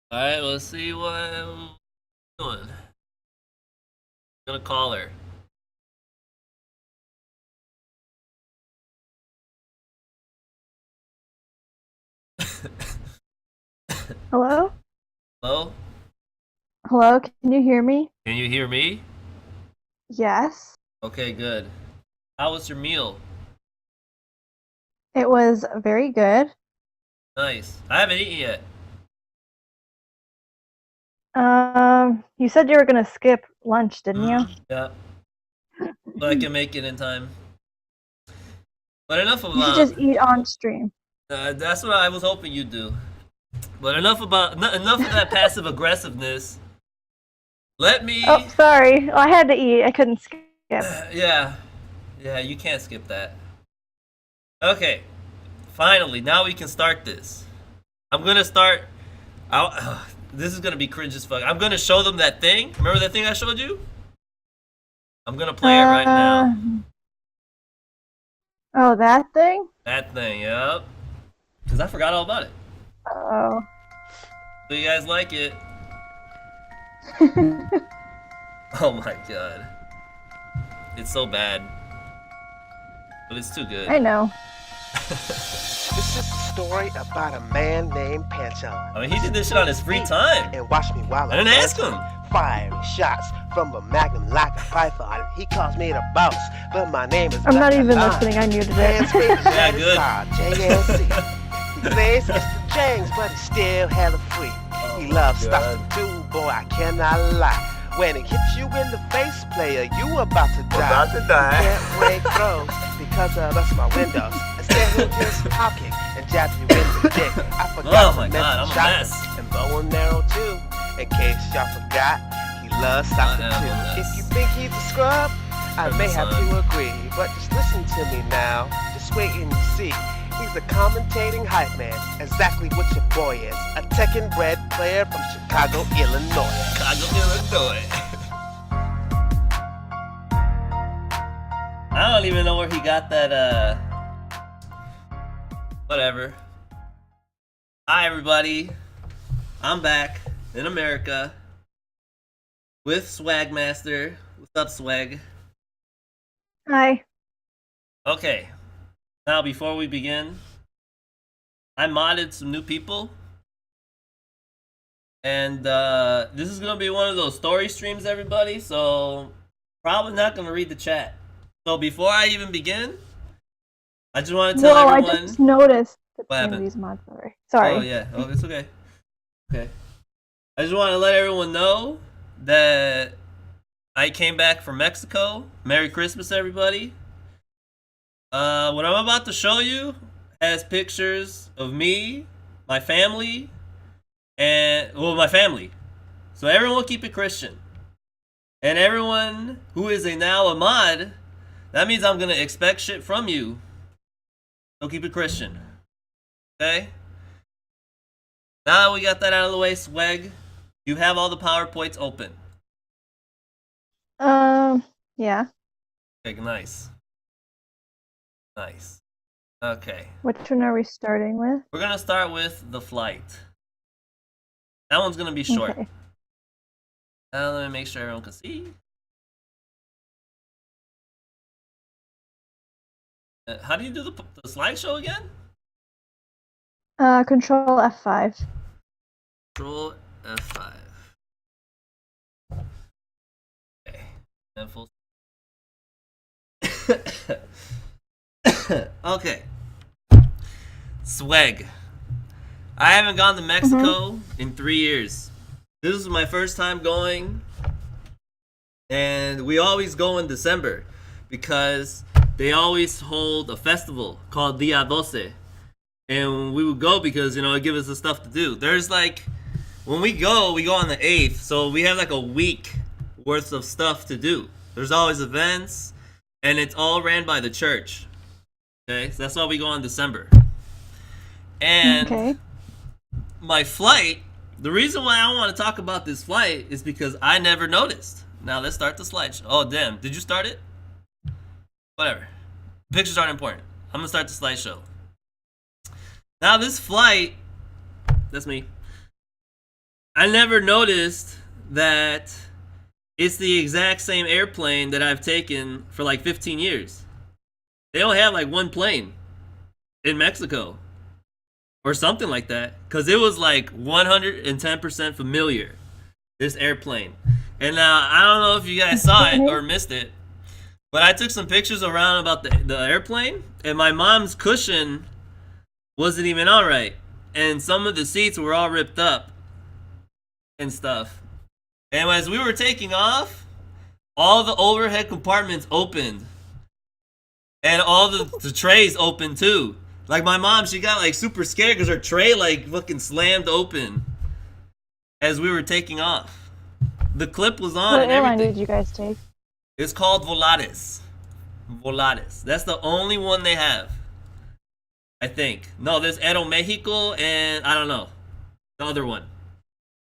Alright, let's see what I'm doing. I'm gonna call her. Hello? Hello? Hello, can you hear me? Can you hear me? Yes. Okay, good. How was your meal? It was very good. Nice. I haven't eaten yet. You said you were gonna skip lunch, didn't you? Yeah, so I can make it in time. But enough You should about. just eat on stream. That's what I was hoping you'd do. But enough of that passive aggressiveness. Let Oh, me. sorry. Well, I had to eat. I couldn't skip. Yeah, yeah. You can't skip that. Okay. Finally, now we can start this. I'm gonna start. This is gonna be cringe as fuck. I'm gonna show them that thing. Remember that thing I showed you? I'm gonna play it right Uh, now. oh, that thing? That thing, yep. Cause I forgot all about it. Oh. So you guys like it? Oh my god, it's so bad, but it's too good. I know. This is the story about a man named Panchon. I mean, he did this shit on his free time. And watch me while I didn't ask him. firing shots from a magnum like a python. He calls me the boss, but my name is I'm not Dr. even Lon. listening. I muted Man's it. favorite Yeah, is good. JNC. He plays Mr. James, but he's still hella free. Oh He my loves God. stuff to do, boy, I cannot lie. When it hits you in the face, player, you about to die. About to die. Can't break throws because that's my windows. Instead, he'll just pop kick and jab you in the dick. I Oh forgot my to God, mention I'm a shotgun mess. and bow and arrow too. In case y'all forgot, he loves soccer I am a too. mess. If you think he's a scrub, I may have son. to agree, but just listen to me now. Just wait and see. He's a commentating hype man, exactly what your boy is. A Tekken bred player from Chicago, Illinois. I don't even know where he got that, whatever. Hi, everybody. I'm back in America with Swagmaster. What's up, Swag? Hi. Okay. Now, before we begin, I modded some new people. And this is gonna be one of those story streams, everybody. So probably not gonna read the chat. So before I even begin, I just want to tell Whoa, I everyone. just noticed the What name of happened? these mods. Sorry. Oh yeah. Oh, it's okay. Okay. I just want to let everyone know that I came back from Mexico. Merry Christmas, everybody. What I'm about to show you has pictures of me, my family, and my family. So everyone will keep it Christian. And everyone who is now a mod, that means I'm gonna expect shit from you. So keep it Christian. Okay? Now that we got that out of the way, Swag, you have all the PowerPoints open. Yeah. Okay, nice. Nice. Okay. Which one are we starting with? We're gonna start with the flight. That one's gonna be short. Okay. Now let me make sure everyone can see. How do you do the slideshow again? Control F5. Control F5. Okay. And full. Okay. Swag. I haven't gone to Mexico in 3 years. This is my first time going, and we always go in December because they always hold a festival called Dia 12. And we would go because, it gives us the stuff to do. There's like, when we go on the 8th, so we have like a week worth of stuff to do. There's always events, and it's all ran by the church. Okay, so that's why we go in December. And Okay. my flight, the reason why I want to talk about this flight is because I never noticed. Now let's start the slideshow. Oh, damn. Did you start it? Whatever. Pictures aren't important. I'm going to start the slideshow. Now this flight, that's me. I never noticed that it's the exact same airplane that I've taken for like 15 years. They only have like one plane in Mexico or something like that, because it was like 110% familiar, this airplane. And now I don't know if you guys saw it or missed it, but I took some pictures around about the airplane, and my mom's cushion wasn't even all right, and some of the seats were all ripped up and stuff. And as we were taking off, all the overhead compartments opened, and all the trays opened too. Like my mom, she got like super scared because her tray like fucking slammed open as we were taking off. The clip was on. What and airline everything. did you guys take? It's called Volaris. Volaris. That's the only one they have, I think. No, there's Aeromexico and I don't know the other one.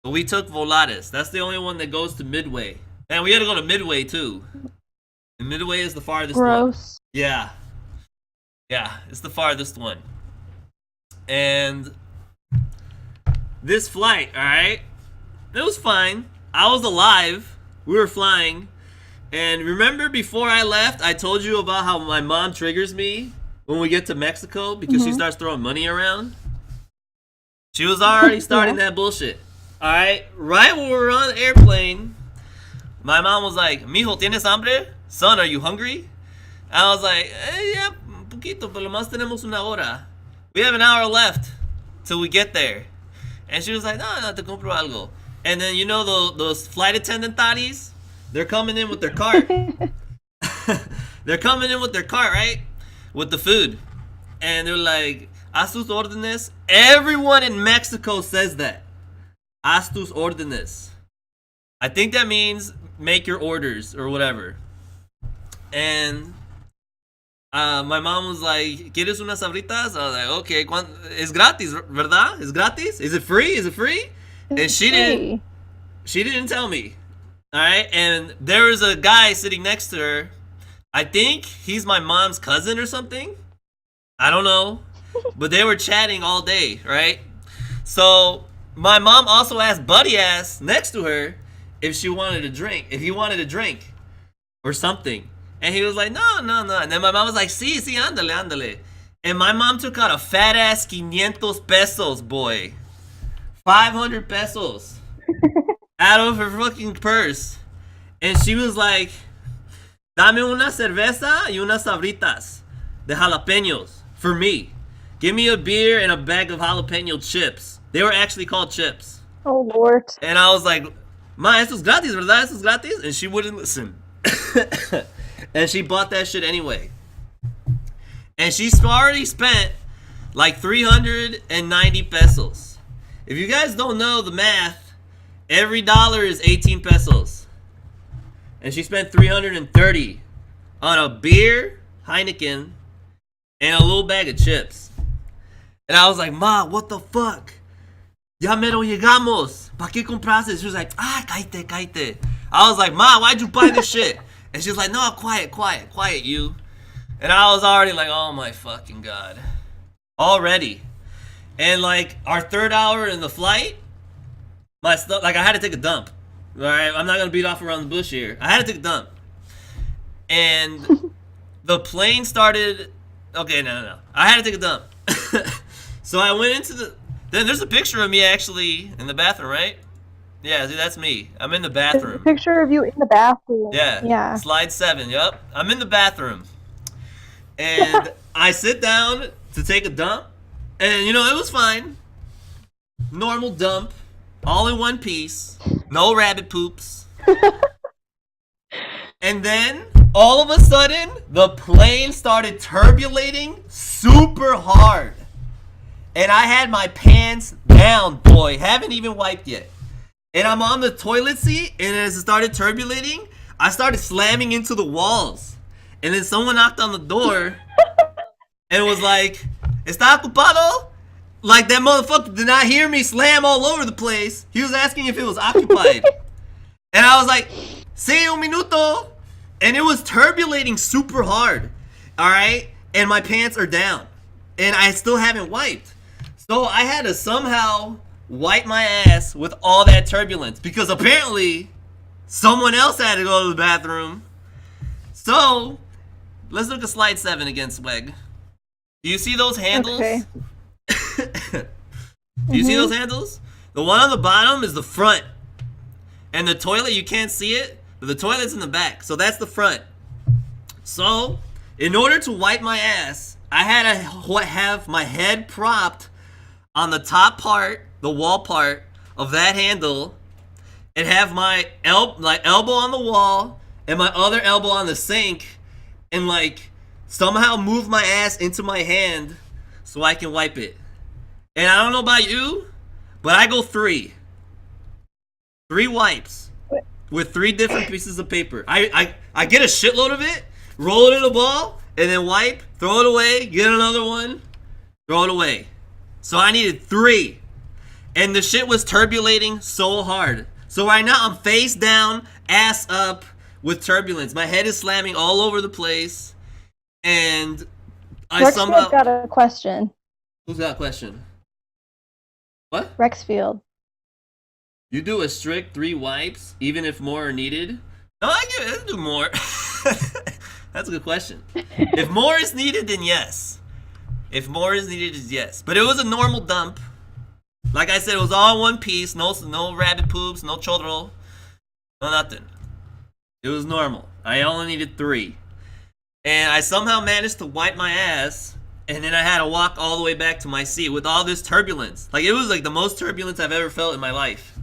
But we took Volaris. That's the only one that goes to Midway. And we had to go to Midway too. And Midway is the farthest one. Gross. Yeah. Yeah, it's the farthest one. And this flight, alright? It was fine. I was alive. We were flying. And remember before I left, I told you about how my mom triggers me when we get to Mexico because she starts throwing money around? She was already starting that bullshit. Alright? Right when we were on the airplane, my mom was like, Mijo, ¿tienes hambre? Son, are you hungry? I was like, yeah, un poquito, pero más tenemos una hora. We have an hour left till we get there. And she was like, no, te compro algo. And then, you know those flight attendant thotties? They're coming in with their cart. They're coming in with their cart, right? With the food. And they're like, haz tus órdenes. Everyone in Mexico says that. Haz tus órdenes. I think that means make your orders or whatever. And my mom was like, ¿Quieres unas sabritas? I was like, okay, es gratis, ¿verdad? Es gratis? Is it free? Is it free? And she didn't tell me. All right, and there was a guy sitting next to her. I think he's my mom's cousin or something. I don't know, but they were chatting all day, right? So my mom also asked Buddy Ass next to her if he wanted a drink or something. And he was like, no. And then my mom was like, sí, ándale. And my mom took out a fat ass 500 pesos, boy. 500 pesos out of her fucking purse. And she was like, dame una cerveza y unas sabritas de jalapenos for me. Give me a beer and a bag of jalapeno chips. They were actually called chips. Oh, Lord. And I was like, Ma, esto es gratis, ¿verdad? Esto es gratis? And she wouldn't listen. And she bought that shit anyway. And she's already spent like 390 pesos. If you guys don't know the math, every dollar is 18 pesos. And she spent 330 on a beer, Heineken, and a little bag of chips. And I was like, Ma, what the fuck? Ya mero llegamos. ¿Pa qué compraste? She was like, cállate. I was like, Ma, why'd you buy this shit? And she was like, no, quiet, you. And I was already like, oh my fucking God. Already. And like, our third hour in the flight, my stuff, like I had to take a dump. Alright, I'm not gonna beat off around the bush here. I had to take a dump. And the plane started, okay, no. I had to take a dump. So I went into then there's a picture of me actually in the bathroom, right? Yeah, see, that's me. I'm in the There's a bathroom. picture of you in the bathroom. Yeah. Slide 7, yup. I'm in the bathroom. And I sit down to take a dump. And, you know, it was fine. Normal dump. All in one piece. No rabbit poops. And then, all of a sudden, the plane started turbulating super hard. And I had my pants down, boy. Haven't even wiped yet. And I'm on the toilet seat, and as it started turbulating, I started slamming into the walls. And then someone knocked on the door and was like, ¿Está ocupado? Like that motherfucker did not hear me slam all over the place. He was asking if it was occupied. And I was like, sí, un minuto. And it was turbulating super hard. Alright? And my pants are down. And I still haven't wiped. So I had to somehow wipe my ass with all that turbulence because apparently someone else had to go to the bathroom. So let's look at slide 7 again, Swag. Do you see those handles? Okay. Do you see those handles? The one on the bottom is the front. And the toilet, you can't see it, but the toilet's in the back. So that's the front. So, in order to wipe my ass, I had to have my head propped on the top part, the wall part of that handle, and have my elbow on the wall and my other elbow on the sink, and like somehow move my ass into my hand so I can wipe it. And I don't know about you, but I go 3 wipes with 3 different pieces of paper. I get a shitload of it, roll it in a ball, and then wipe, throw it away, get another one, throw it away. So I needed 3. And the shit was turbulating so hard. So right now I'm face down, ass up with turbulence. My head is slamming all over the place. And I somehow... got a question. Who's got a question? What? Rexfield. You do a strict 3 wipes, even if more are needed? No, let's do more. That's a good question. If more is needed, then yes. If more is needed, is yes. But it was a normal dump. Like I said, it was all in one piece. No rabbit poops, no chorro, no nothing. It was normal. I only needed 3. And I somehow managed to wipe my ass, and then I had to walk all the way back to my seat with all this turbulence. Like, it was like the most turbulence I've ever felt in my life.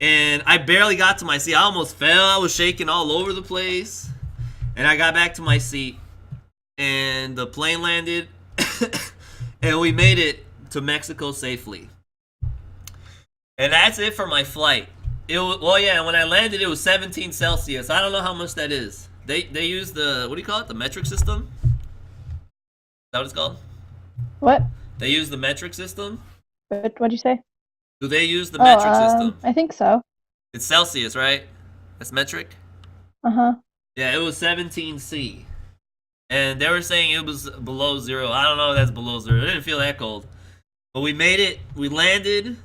And I barely got to my seat. I almost fell. I was shaking all over the place. And I got back to my seat, and the plane landed, and we made it to Mexico safely. And that's it for my flight. When I landed, it was 17 Celsius. I don't know how much that is. They use the, what do you call it? The metric system? Is that what it's called? What? They use the metric system? What'd you say? Do they use the metric system? I think so. It's Celsius, right? That's metric? Uh-huh. Yeah, it was 17 C. And they were saying it was below 0. I don't know if that's below 0. It didn't feel that cold. But we made it. We landed.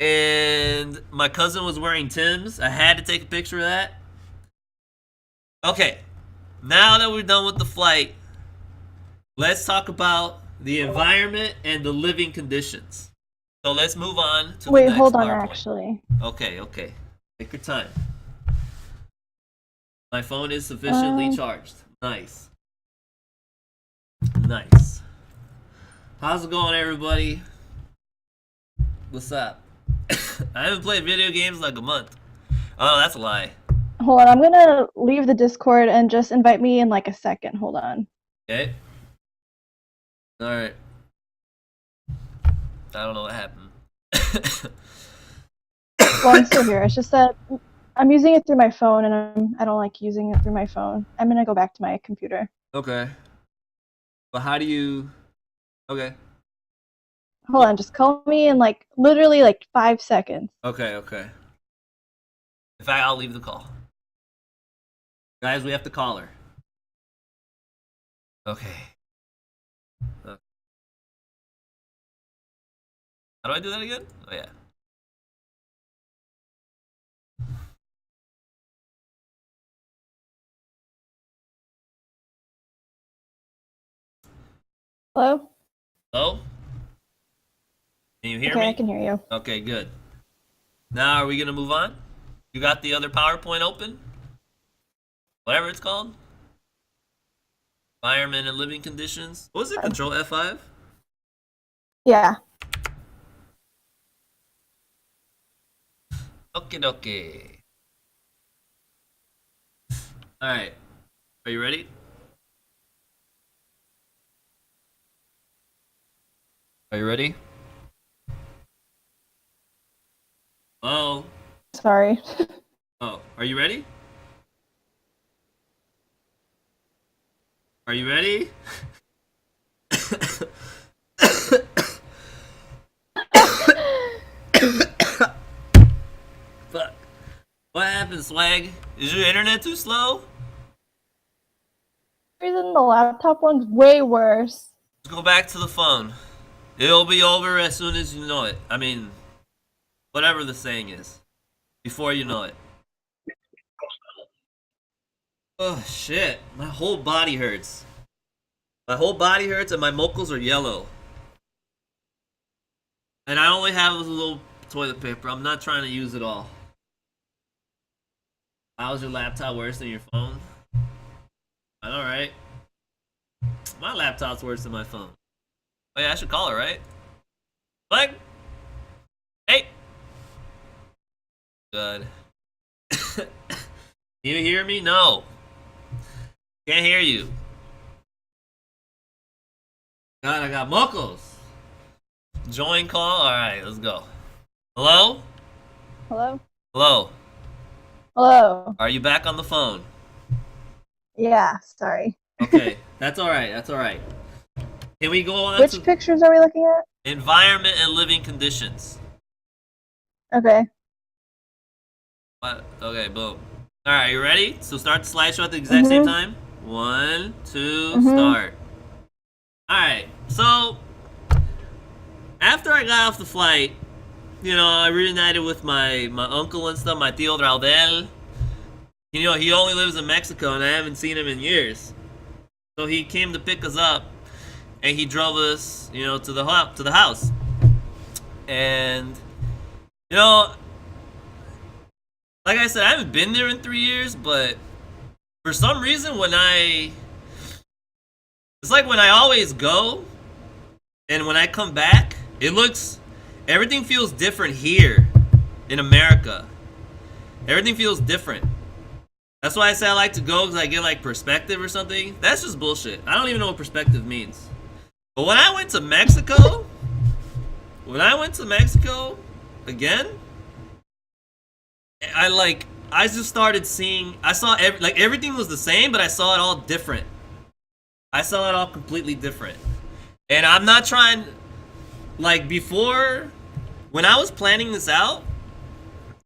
And my cousin was wearing Tim's. I had to take a picture of that. Okay. Now that we're done with the flight, let's talk about the environment and the living conditions. So let's move on to the next hold on, PowerPoint. actually. Okay. Take your time. My phone is sufficiently charged. Nice. How's it going, everybody? What's up? I haven't played video games in like a month. Oh, that's a lie. Hold on, I'm gonna leave the Discord and just invite me in like a second. Hold on. Okay. Alright. I don't know what happened. Well, I'm still here. It's just that I'm using it through my phone, and I don't like using it through my phone. I'm gonna go back to my computer. Okay. But how do you... Okay. Hold on, just call me in like literally like 5 seconds. Okay. In fact, I'll leave the call. Guys, we have to call her. Okay. How do I do that again? Oh, yeah. Hello? Hello? Can you hear Okay, me? I can hear you. Okay, good. Now, are we going to move on? You got the other PowerPoint open? Whatever it's called? Environment and living conditions? What was it? Control F5? Yeah. Okay. Alright. Are you ready? Are you ready? Oh. Sorry. Oh, are you ready? Are you ready? Fuck. What happened, Swag? Is your internet too slow? Reason the laptop one's way worse. Let's go back to the phone. It'll be over as soon as you know it. I mean, Whatever the saying is. Before you know it. Oh shit. My whole body hurts. My whole body hurts and my mocals are yellow. And I only have a little toilet paper. I'm not trying to use it all. How's your laptop worse than your phone? I know, right? My laptop's worse than my phone. Oh yeah, I should call her, right? Like, hey. Good. You hear me? No. Can't hear you. God, I got mocals. Join call. All right, let's go. Hello? Hello? Hello. Hello. Are you back on the phone? Yeah, sorry. Okay, that's all right. That's all right. Can we go on Which to pictures are we looking at? environment and living conditions? Okay. What? Okay, boom. All right, you ready? So start the slideshow at the exact same time. 1, 2, start. All right. So after I got off the flight, you know, I reunited with my uncle and stuff, my tío Raudel. You know, he only lives in Mexico, and I haven't seen him in years. So he came to pick us up, and he drove us, you know, to the house. And you know, like I said, I haven't been there in 3 years, but for some reason, it's like when I always go, and when I come back, everything feels different here in America. Everything feels different. That's why I say I like to go, because I get like perspective or something. That's just bullshit. I don't even know what perspective means. But when I went to Mexico, again, I just started seeing, I saw everything was the same, but I saw it all different. I saw it all completely different. And I'm not trying, like before, when I was planning this out,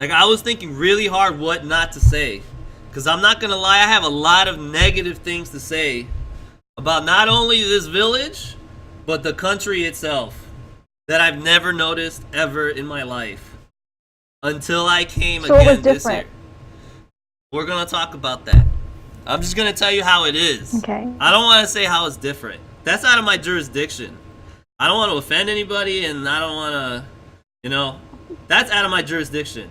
like I was thinking really hard what not to say. Because I'm not going to lie, I have a lot of negative things to say about not only this village, but the country itself that I've never noticed ever in my life. Until I came So again it was this different. year. We're going to talk about that. I'm just going to tell you how it is. Okay. I don't want to say how it's different. That's out of my jurisdiction. I don't want to offend anybody, and I don't want to, you know, that's out of my jurisdiction.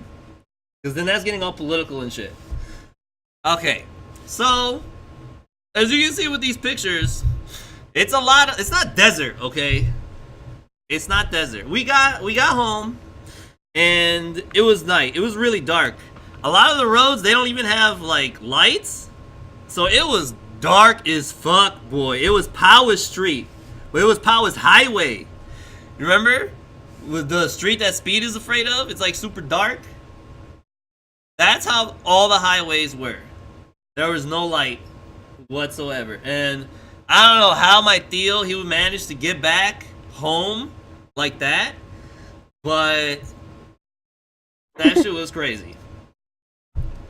Because then that's getting all political and shit. Okay, so as you can see with these pictures, it's not desert, okay? It's not desert. We got home, and it was night. It was really dark. A lot of the roads, they don't even have like lights, so it was dark as fuck, boy. It was Powers Street, but it was Powers Highway. You remember with the street that Speed is afraid of? It's like super dark. That's how all the highways were. There was no light whatsoever. And I don't know how my tío, he would manage to get back home like that. But that shit was crazy.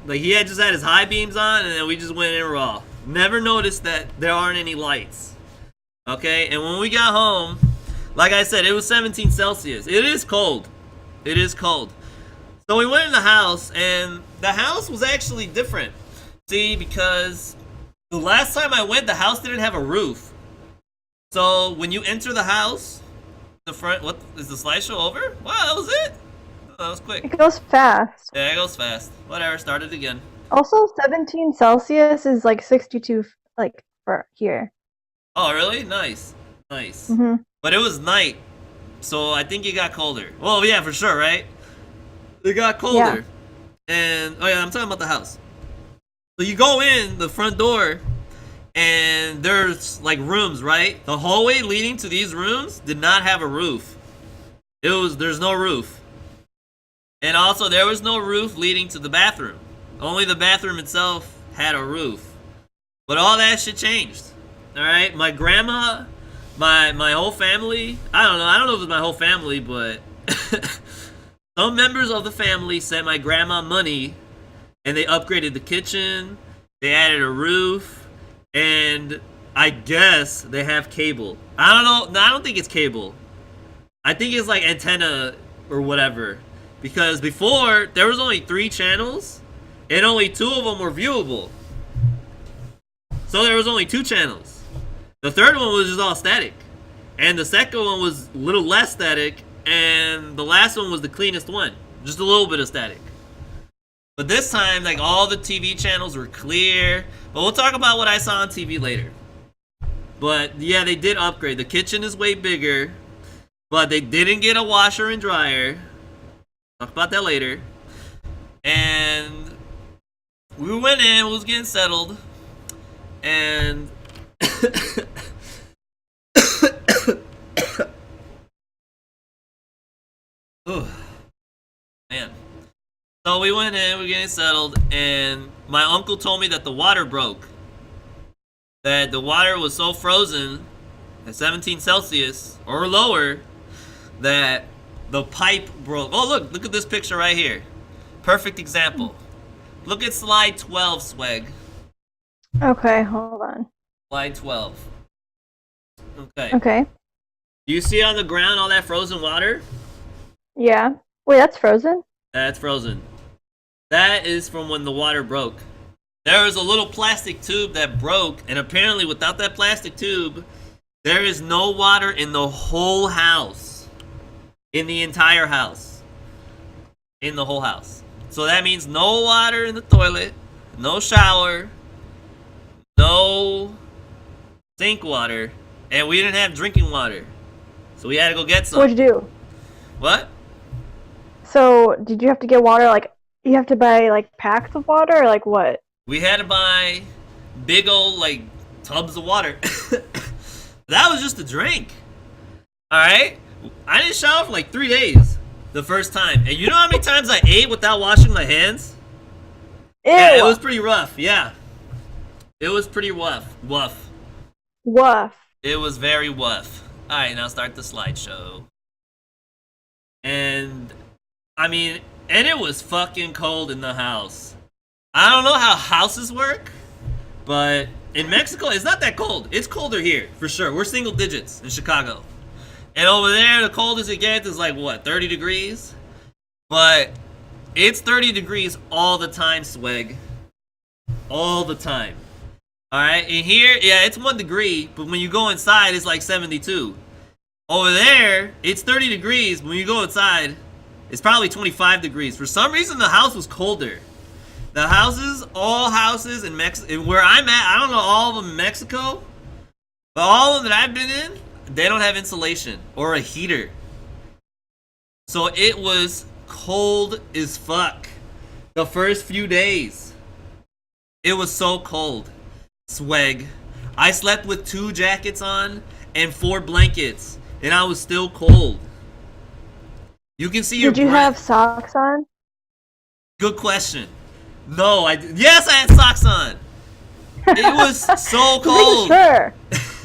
Like he had just had his high beams on, and then we just went in raw. Never noticed that there aren't any lights. Okay, and when we got home, like I said, it was 17 Celsius. It is cold. It is cold. So we went in the house, and the house was actually different. See, because the last time I went, the house didn't have a roof. So when you enter the house, the front, what is the slideshow over? Wow, that was it. Oh, that was quick. It goes fast. Yeah, it goes fast. Whatever, start it again. Also, 17 Celsius is like 62, like for here. Oh, really? Nice. Nice. Mm-hmm. But it was night, so I think it got colder. Well, yeah, for sure, right? It got colder. Yeah. And, oh yeah, I'm talking about the house. So you go in the front door, and there's like rooms, right? The hallway leading to these rooms did not have a roof. There's no roof. And also there was no roof leading to the bathroom. Only the bathroom itself had a roof. But all that shit changed. Alright? My grandma, my whole family, I don't know if it was my whole family, but some members of the family sent my grandma money, and they upgraded the kitchen, they added a roof, and I guess they have cable. I don't know, no, I don't think it's cable. I think it's like antenna or whatever. Because before, there was only 3 channels, and only 2 of them were viewable. So there was only 2 channels. The third one was just all static. And the second one was a little less static, and the last one was the cleanest one. Just a little bit of static. But this time, like, all the TV channels were clear. But we'll talk about what I saw on TV later. But yeah, they did upgrade. The kitchen is way bigger, but they didn't get a washer and dryer. Talk about that later. And we went in, we was getting settled, and oh man. So we went in, we were getting settled, and my uncle told me that the water broke. That the water was so frozen at 17 Celsius or lower that the pipe broke. Oh, look at this picture right here. Perfect example. Look at slide 12, Swag. Okay, hold on. Slide 12. Okay. Okay. Do you see on the ground all that frozen water? Yeah. Wait, that's frozen? That's frozen. That is from when the water broke. There was a little plastic tube that broke, and apparently without that plastic tube, there is no water in the whole house. In the entire house. In the whole house. So that means no water in the toilet, no shower, no sink water, and we didn't have drinking water. So we had to go get some. What'd you do? What? So, did you have to get water, like, you have to buy, like, packs of water, or, like, what? We had to buy big old, like, tubs of water. That was just a drink. Alright? I didn't shower for like 3 days the first time. And you know how many times I ate without washing my hands? Ew. Yeah, it was pretty rough. Yeah. It was pretty rough. Woof. Woof. It was very woof. Alright, now start the slideshow. And, I mean, and it was fucking cold in the house. I don't know how houses work, but in Mexico, it's not that cold. It's colder here, for sure. We're single digits in Chicago. And over there, the coldest it gets is like, what, 30 degrees? But it's 30 degrees all the time, Swag. All the time. Alright, and here, yeah, it's 1 degree, but when you go inside, it's like 72. Over there, it's 30 degrees, but when you go inside, it's probably 25 degrees. For some reason, the house was colder. The houses, all houses in Mexico, where I'm at, I don't know all of them in Mexico, but all of them that I've been in, they don't have insulation or a heater. So it was cold as fuck the first few days. It was so cold. Swag. I slept with 2 jackets on and 4 blankets, and I was still cold. You can see your Did you breath. have socks on? Good question. No, yes, I had socks on. It was so cold. Sure.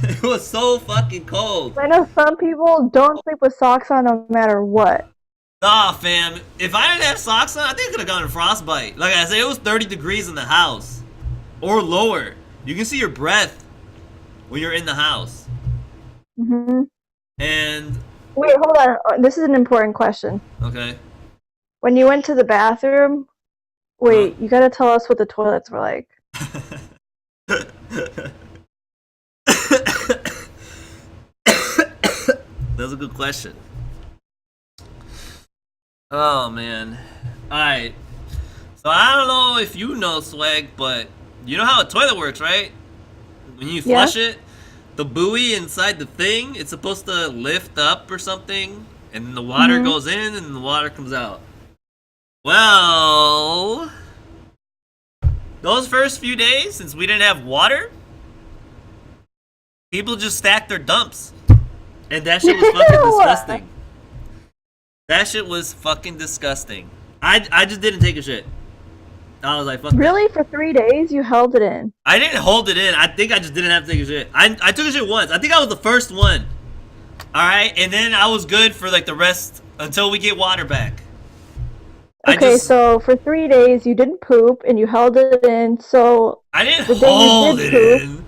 It was so fucking cold. I know some people don't sleep with socks on no matter what. Nah, fam. If I didn't have socks on, I think I could have gotten frostbite. Like I said, it was 30 degrees in the house. Or lower. You can see your breath when you're in the house. Mm-hmm. And... Wait, hold on. This is an important question. Okay. When you went to the bathroom, wait, you gotta tell us what the toilets were like. That's a good question. Oh, man. Alright. So I don't know if you know, Swag, but you know how a toilet works, right? When you flush it, the buoy inside the thing, it's supposed to lift up or something, and the water goes in and the water comes out. Well, those first few days, since we didn't have water, people just stacked their dumps. And that shit was fucking disgusting. That shit was fucking disgusting. I just didn't take a shit. I was like, fuck Really? that. For 3 days, you held it in? I didn't hold it in. I think I just didn't have to take a shit. I took a shit once. I think I was the first one. Alright? And then I was good for like the rest until we get water back. Okay, so for 3 days, you didn't poop, and you held it in, so... I didn't hold it in.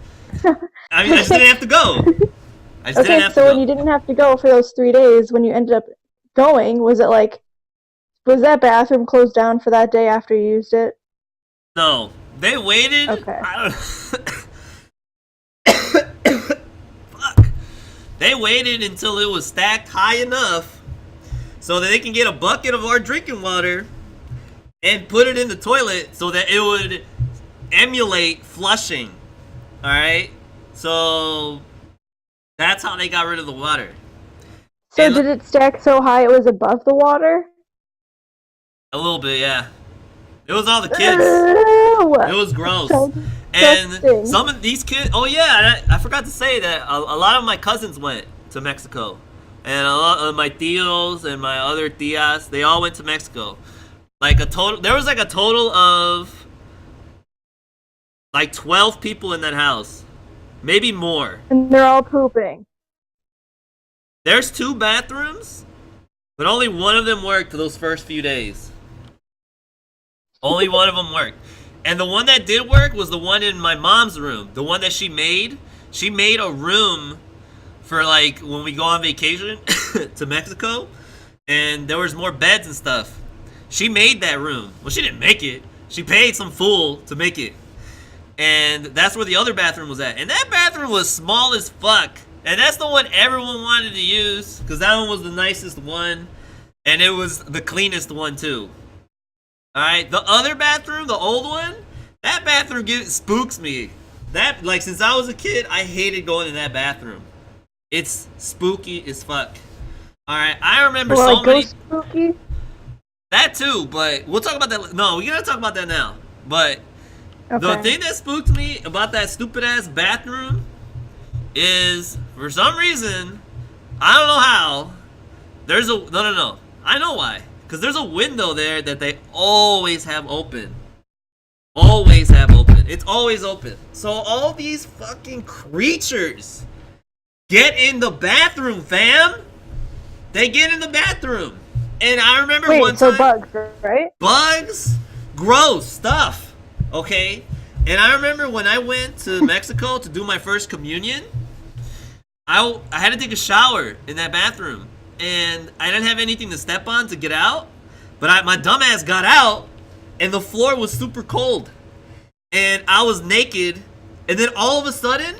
I mean, I just didn't have to go. I just didn't have to so go. when you didn't have to go for those 3 days, when you ended up going, was Was that bathroom closed down for that day after you used it? No, they waited. Okay. I don't. Fuck. They waited until it was stacked high enough so that they can get a bucket of our drinking water and put it in the toilet so that it would emulate flushing. All right. So that's how they got rid of the water. So And did it stack so high it was above the water? a little bit, yeah. It was all the kids. Ew! It was gross. So And disgusting. some of these kids, oh yeah, I forgot to say that a lot of my cousins went to Mexico. And a lot of my tios and my other tias, they all went to Mexico. There was like a total of like 12 people in that house. Maybe more. And they're all pooping. There's 2 bathrooms, but only one of them worked those first few days. Only one of them worked. And the one that did work was the one in my mom's room. The one that she made. She made a room for like when we go on vacation to Mexico. And there was more beds and stuff. She made that room. Well, she didn't make it. She paid some fool to make it. And that's where the other bathroom was at. And that bathroom was small as fuck. And that's the one everyone wanted to use. Because that one was the nicest one. And it was the cleanest one too. Alright, the other bathroom, the old one, that bathroom spooks me. That, like, since I was a kid, I hated going in that bathroom. It's spooky as fuck. Alright, I remember so many... spooky? That too, but we'll talk about that. No, we're gonna talk about that now. But Okay. the thing that spooked me about that stupid ass bathroom is, for some reason, I don't know how, there's a... No. I know why. Because there's a window there that they always have open. Always have open. It's always open. So all these fucking creatures get in the bathroom, fam. They get in the bathroom. And I remember one time... bugs, right? Bugs, gross stuff. Okay? And I remember when I went to Mexico to do my first communion, I had to take a shower in that bathroom. And I didn't have anything to step on to get out. But my dumbass got out, and the floor was super cold. And I was naked. And then all of a sudden,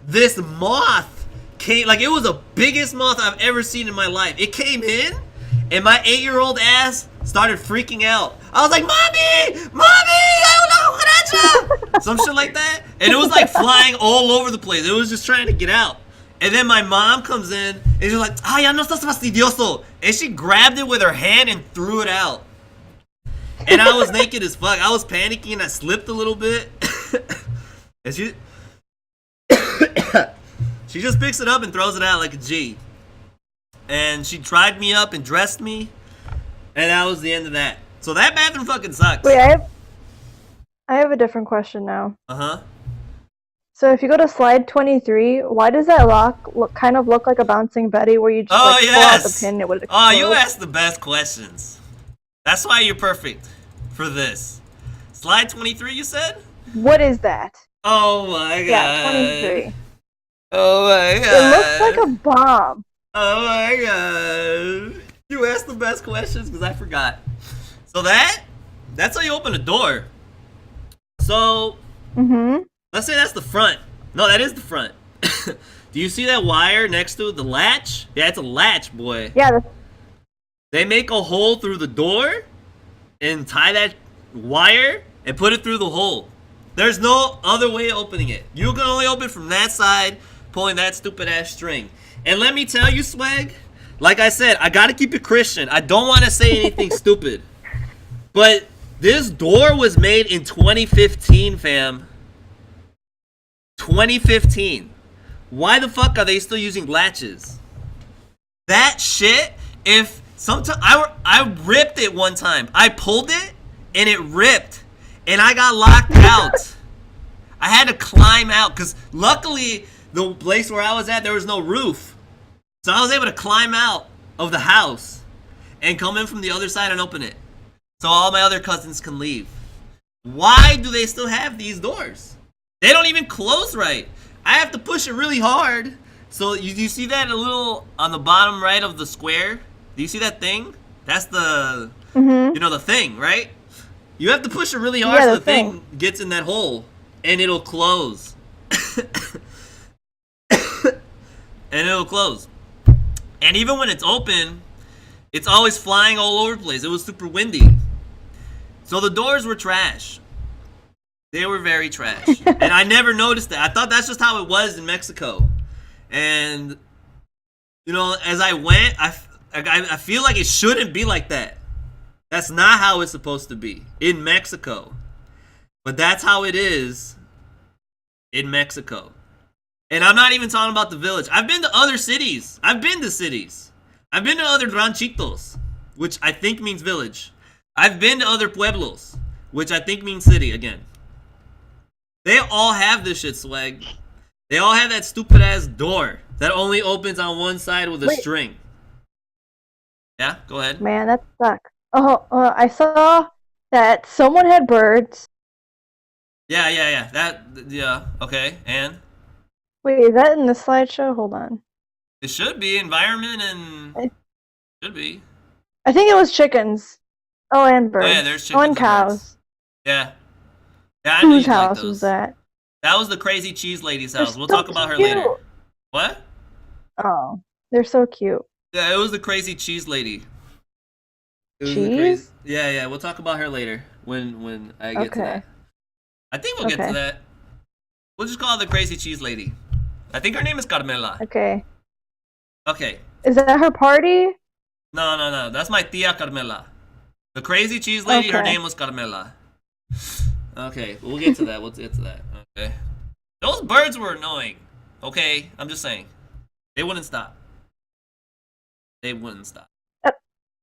this moth came. Like, it was the biggest moth I've ever seen in my life. It came in, and my 8-year-old ass started freaking out. I was like, Mommy! I don't know, some shit like that. And it was like flying all over the place. It was just trying to get out. And then my mom comes in and she's like, "Ay, ya no estás fastidioso." And she grabbed it with her hand and threw it out. And I was naked as fuck. I was panicking. I slipped a little bit. And she just picks it up and throws it out like a G. And she dried me up and dressed me. And that was the end of that. So that bathroom fucking sucks. Wait, I have a different question now. Uh-huh. So if you go to slide 23, why does that lock kind of look like a bouncing Betty where you just pull out the pin and it would explode? Oh, you asked the best questions. That's why you're perfect for this. Slide 23, you said? What is that? Oh my god. Yeah, 23. Oh my god. It looks like a bomb. Oh my god. You asked the best questions because I forgot. So that's how you open a door. So, let's say that's the front. No, that is the front. Do you see that wire next to the latch? Yeah, it's a latch, boy. Yeah. They make a hole through the door and tie that wire and put it through the hole. There's no other way of opening it. You can only open from that side, pulling that stupid ass string. And let me tell you, Swag, like I said, I gotta keep it Christian. I don't want to say anything stupid. But this door was made in 2015, fam. 2015. Why the fuck are they still using latches? That shit, if sometime I ripped it one time. I pulled it and it ripped and I got locked out. I had to climb out because luckily the place where I was at, there was no roof. So I was able to climb out of the house and come in from the other side and open it. So all my other cousins can leave. Why do they still have these doors? They don't even close right. I have to push it really hard. So you see that a little on the bottom right of the square? Do you see that thing? That's the Mhm. You know, the thing, right? You have to push it really hard so the thing gets in that hole, and it'll close. And it'll close. And even when it's open, it's always flying all over the place. It was super windy. So the doors were trash. They were very trash. And I never noticed that. I thought that's just how it was in Mexico. And, you know, as I went, I feel like it shouldn't be like that. That's not how it's supposed to be in Mexico. But that's how it is in Mexico. And I'm not even talking about the village. I've been to other cities. I've been to cities. I've been to other ranchitos, which I think means village. I've been to other pueblos, which I think means city again. They all have this shit, Swag. They all have that stupid ass door that only opens on one side with a string. Yeah, go ahead. Man, that sucks. Oh, I saw that someone had birds. Yeah. Yeah, okay, and? Wait, is that in the slideshow? Hold on. It should be environment and... Should be. I think it was chickens. Oh, and birds. Oh, yeah, there's chickens and cows. Birds. Yeah. Yeah, I knew Whose you'd like house those. was that? That was the crazy cheese lady's house. We'll so talk about her cute. later. What? Oh, they're so cute. Yeah, it was the crazy cheese lady. Cheese? Yeah, we'll talk about her later when I get to that. I think we'll get to that. We'll just call her the crazy cheese lady. I think her name is Carmela. Okay. Okay. Is that her party? No. That's my tia Carmela. The crazy cheese lady, her name was Carmela. Okay, we'll get to that. Okay. Those birds were annoying. Okay, I'm just saying. They wouldn't stop.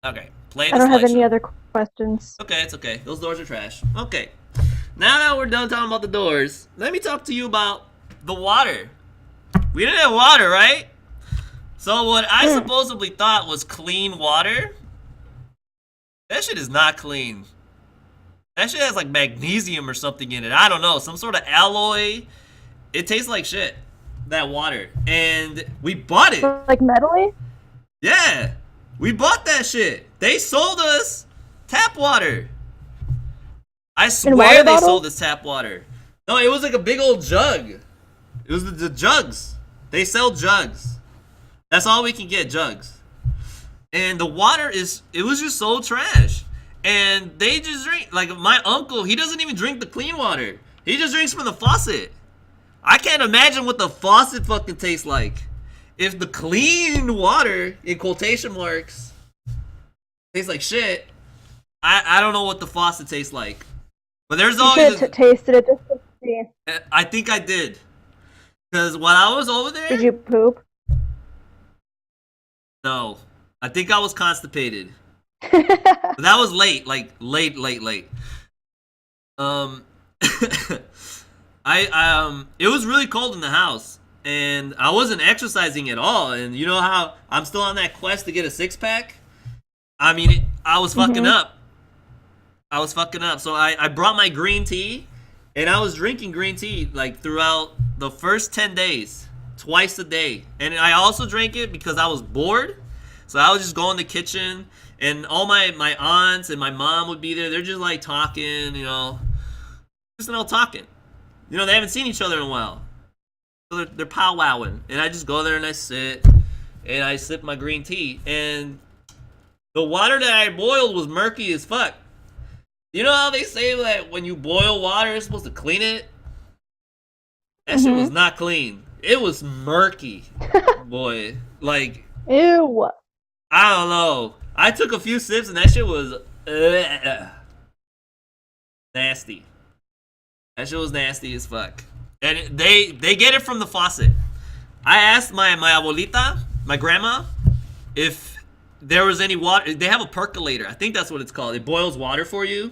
Okay, play the I don't have any slideshow. other questions. Okay, it's okay. Those doors are trash. Okay. Now that we're done talking about the doors, let me talk to you about the water. We didn't have water, right? So what I supposedly thought was clean water, that shit is not clean. That shit has like magnesium or something in it. I don't know, some sort of alloy. It tastes like shit, that water. And we bought it. Like metally? Yeah, we bought that shit. They sold us tap water. I swear they sold us tap water. No, it was like a big old jug. It was the jugs. They sell jugs. That's all we can get, jugs. And the water it was just so trash. And they just drink, like my uncle, he doesn't even drink the clean water. He just drinks from the faucet. I can't imagine what the faucet fucking tastes like. If the clean water, in quotation marks, tastes like shit, I don't know what the faucet tastes like. But there's always... You should have tasted it just to see. I think I did. Because when I was over there... Did you poop? No. I think I was constipated. But that was late. Like, late. It was really cold in the house. And I wasn't exercising at all. And you know how I'm still on that quest to get a six-pack? I mean, I was fucking up. So I brought my green tea, and I was drinking green tea like throughout the first 10 days, twice a day. And I also drank it because I was bored. So I would just go in the kitchen, and all my aunts and my mom would be there. They're just like talking, talking. You know, they haven't seen each other in a while. So they're powwowing. And I just go there and I sit, and I sip my green tea. And the water that I boiled was murky as fuck. You know how they say that when you boil water, it's supposed to clean it? That shit was not clean. It was murky, boy. Like, ew. I don't know. I took a few sips and that shit was nasty. That shit was nasty as fuck. And they get it from the faucet. I asked my abuelita, my grandma, if there was any water. They have a percolator. I think that's what it's called. It boils water for you.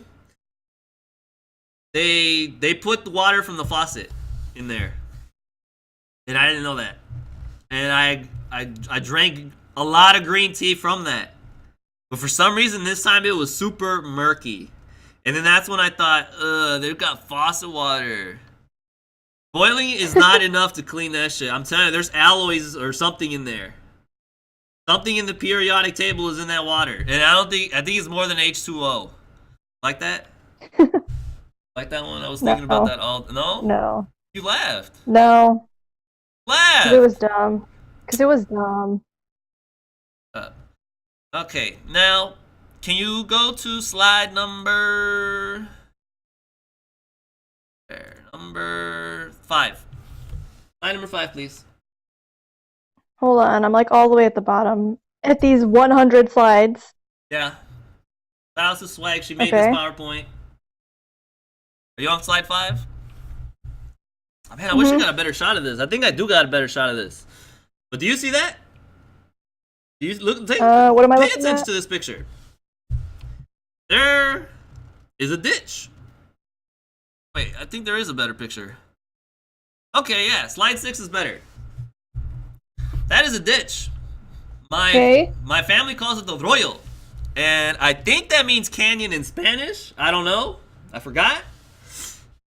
They put the water from the faucet in there. And I didn't know that. And I drank a lot of green tea from that. But for some reason this time it was super murky. And then that's when I thought, they've got faucet water. Boiling is not enough to clean that shit. I'm telling you, there's alloys or something in there. Something in the periodic table is in that water, and I think it's more than H2O. Like that? Like that one? I was thinking about that all. No. No. You laughed. No. Laughed. Because it was dumb. Because it was dumb. Okay, now can you go to slide number 5? Slide number 5, please. Hold on, I'm like all the way at the bottom. At these 100 slides. Yeah. That was swag. She made this PowerPoint. Are you on slide 5? Oh, man, I wish I got a better shot of this. I think I do got a better shot of this. But do you see that? Do you look? What am I looking Pay attention to this picture. There is a ditch. Wait, I think there is a better picture. Okay, yeah, slide 6 is better. That is a ditch. My family calls it the Royal. And I think that means canyon in Spanish. I don't know. I forgot.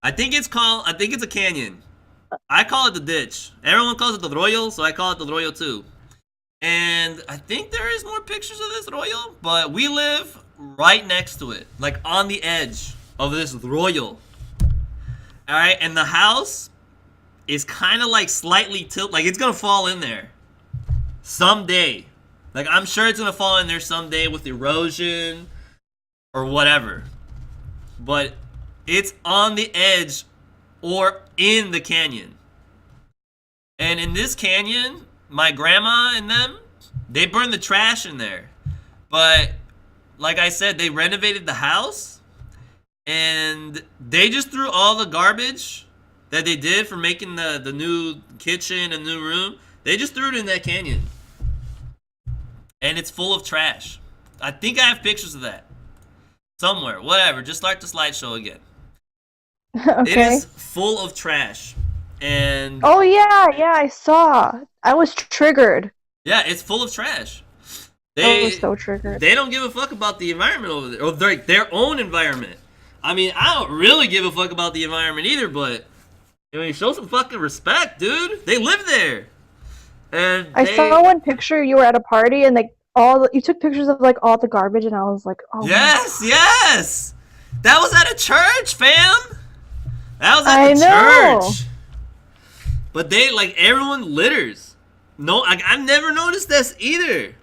I think it's a canyon. I call it the ditch. Everyone calls it the Royal, so I call it the Royal too. And I think there is more pictures of this Royal, but we live right next to it, like on the edge of this Royal. All right, and the house is kind of like slightly tilted, like it's gonna fall in there someday. Like I'm sure it's gonna fall in there someday with erosion or whatever. But it's on the edge or in the canyon. And in this canyon, my grandma and them, they burned the trash in there. But like I said, they renovated the house and they just threw all the garbage that they did for making the new kitchen and new room. They just threw it in that canyon. And it's full of trash. I think I have pictures of that. Somewhere. Whatever. Just start the slideshow again. Okay. It is full of trash. And oh yeah, I saw. I was triggered. Yeah, it's full of trash. I was so triggered. They don't give a fuck about the environment over there, or their own environment. I mean, I don't really give a fuck about the environment either, but I mean, show some fucking respect, dude. They live there. And I saw one picture. You were at a party, and like you took pictures of like all the garbage, and I was like, oh. Yes. That was at a church, fam. That was at the church. But they like everyone litters. No, I've never noticed this either.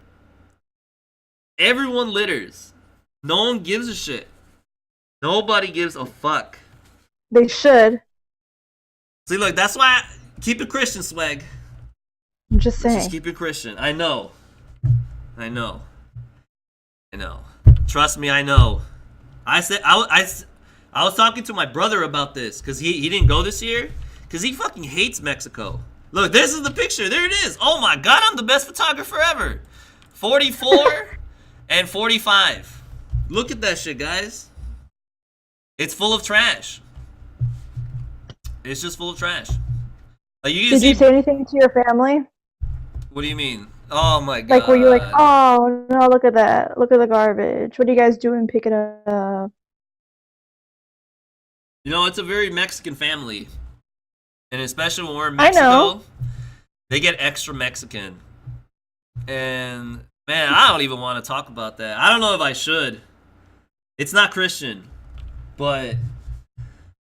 Everyone litters. No one gives a shit. Nobody gives a fuck. They should. See, look, that's why keep it Christian, swag. I'm just saying. Just keep it Christian. I know. Trust me, I know. I was talking to my brother about this because he didn't go this year because he fucking hates Mexico. Look, this is the picture. There it is. Oh my god, I'm the best photographer ever. 44 and 45. Look at that shit, guys. It's full of trash. It's just full of trash. Like, Did you say anything to your family? What do you mean? Oh my god. Like, were you like, oh no, look at that. Look at the garbage. What are you guys doing picking it up? You know, it's a very Mexican family. And especially when we're in Mexico, they get extra Mexican. And man, I don't even want to talk about that. I don't know if I should. It's not Christian. But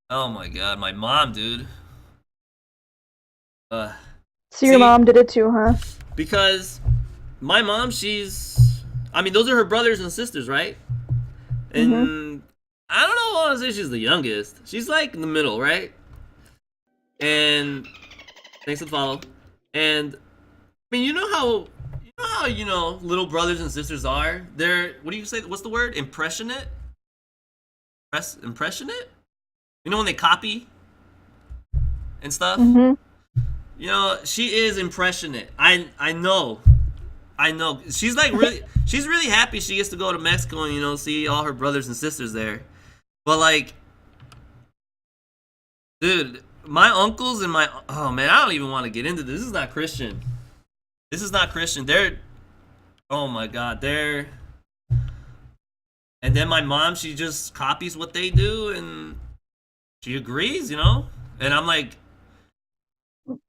oh my god, my mom, dude. So your mom did it too, huh? Because my mom, I mean, those are her brothers and sisters, right? And I don't know if I want to say she's the youngest. She's like in the middle, right? And thanks for the follow. And I mean, you know how little brothers and sisters are. They're, what do you say? What's the word? Impressionate? Impressionate? You know when they copy and stuff? You know, she is impressionate. I know. She's like she's really happy she gets to go to Mexico and, you know, see all her brothers and sisters there. But like, dude, my uncles and oh man, I don't even want to get into this. This is not Christian. They're, oh my god, and then my mom, she just copies what they do and she agrees, you know? And I'm like,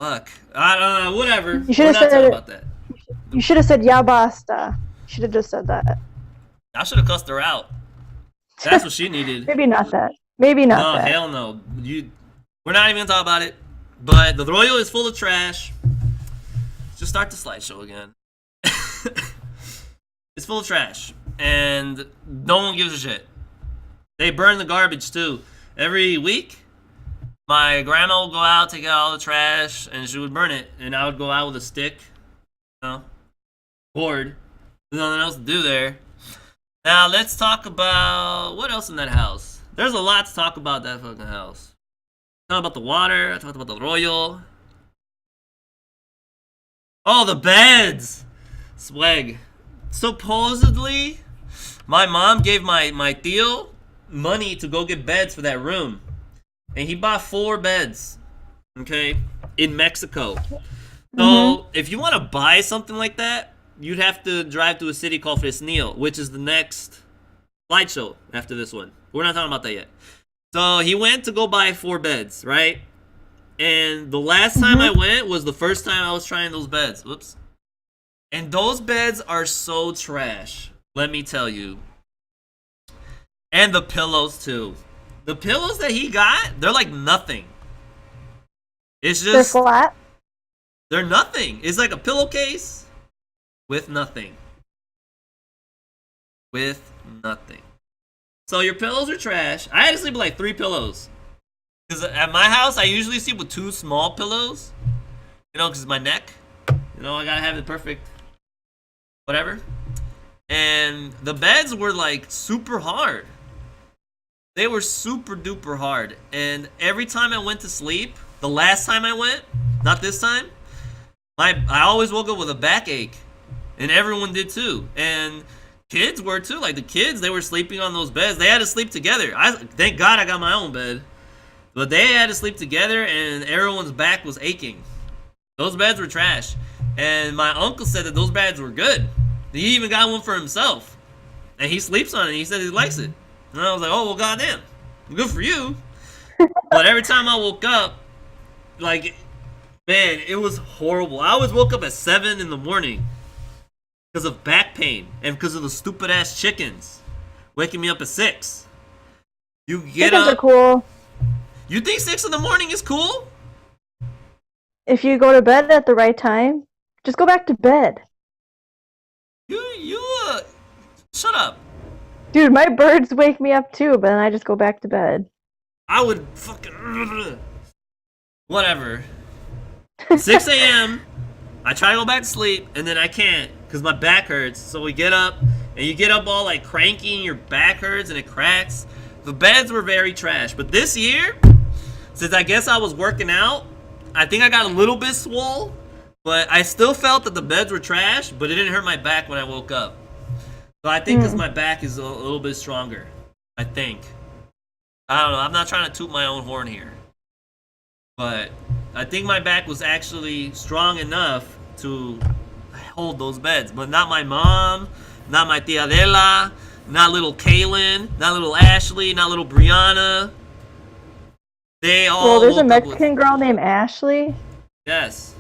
fuck, I don't know, whatever. You should have said said about that. You should have said "ya basta." Should have just said that. I should have cussed her out. That's what she needed. Maybe not that. Maybe not No, that. hell no. We're not even gonna talk about it. But the Royal is full of trash. Just start the slideshow again. It's full of trash, and no one gives a shit. They burn the garbage too. Every week, my grandma would go out, take out all the trash, and she would burn it. And I would go out with a stick, bored. There's nothing else to do there. Now let's talk about what else in that house. There's a lot to talk about that fucking house. Talk about the water. I talked about the Royal. Oh, the beds. Swag. Supposedly, my mom gave my tío money to go get beds for that room, and he bought 4 beds. Okay, in Mexico. So if you want to buy something like that, you'd have to drive to a city called Fresnillo, which is the next slideshow after this one. We're not talking about that yet. So he went to go buy 4 beds, right? And the last time I went was the first time I was trying those beds. Whoops. And those beds are so trash, let me tell you. And the pillows too. The pillows that he got, they're like nothing. It's just They're flat. They're nothing. It's like a pillowcase with nothing. With nothing. So your pillows are trash. I had to sleep with like 3 pillows. Because at my house, I usually sleep with 2 small pillows. You know, because my neck. You know, I gotta have it perfect. Whatever. And the beds were like super hard. They were super duper hard. And every time I went to sleep, the last time I went, not this time, I always woke up with a backache. And everyone did too. And kids were too. Like the kids, they were sleeping on those beds. They had to sleep together. Thank God I got my own bed. But they had to sleep together and everyone's back was aching. Those beds were trash. And my uncle said that those beds were good. He even got one for himself. And he sleeps on it. He said he likes it. And I was like, oh, well, goddamn. Good for you. But every time I woke up, like, man, it was horrible. I always woke up at 7 in the morning because of back pain and because of the stupid ass chickens waking me up at 6. You get Chickens up. are cool. You think 6 in the morning is cool? If you go to bed at the right time, just go back to bed. Shut up. Dude, my birds wake me up too, but then I just go back to bed. I would fucking... Whatever. 6 a.m. I try to go back to sleep, and then I can't, because my back hurts. So we get up, and you get up all like cranky, and your back hurts, and it cracks. The beds were very trash. But this year, since I guess I was working out, I think I got a little bit swole, but I still felt that the beds were trash, but it didn't hurt my back when I woke up. So I think because my back is a little bit stronger. I think. I don't know. I'm not trying to toot my own horn here. But I think my back was actually strong enough to hold those beds. But not my mom, not my tia Adela, not little Kaylin, not little Ashley, not little Brianna. They all. Well, there's a Mexican girl named Ashley. Yes.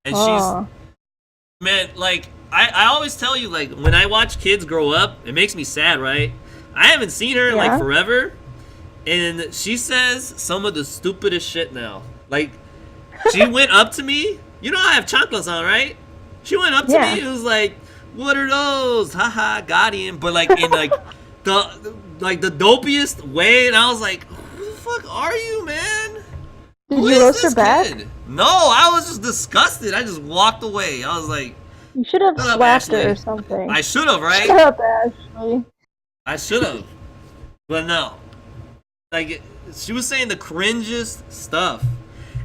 And Oh. she's, man, like, I always tell you, like, when I watch kids grow up, it makes me sad, right? I haven't seen her in, like, forever. And she says some of the stupidest shit now. Like, she went up to me. You know I have chanclas on, right? She went up to me and was like, what are those? Haha, got him. But, like, in, like, the dopiest way. And I was like, who the fuck are you, man? Did you roast her back? Kid? No, I was just disgusted. I just walked away. I was like, you should have shut up, slapped her Ashley. or something. I should have, right? Shut up, Ashley. I should have. But no. Like, she was saying the cringest stuff.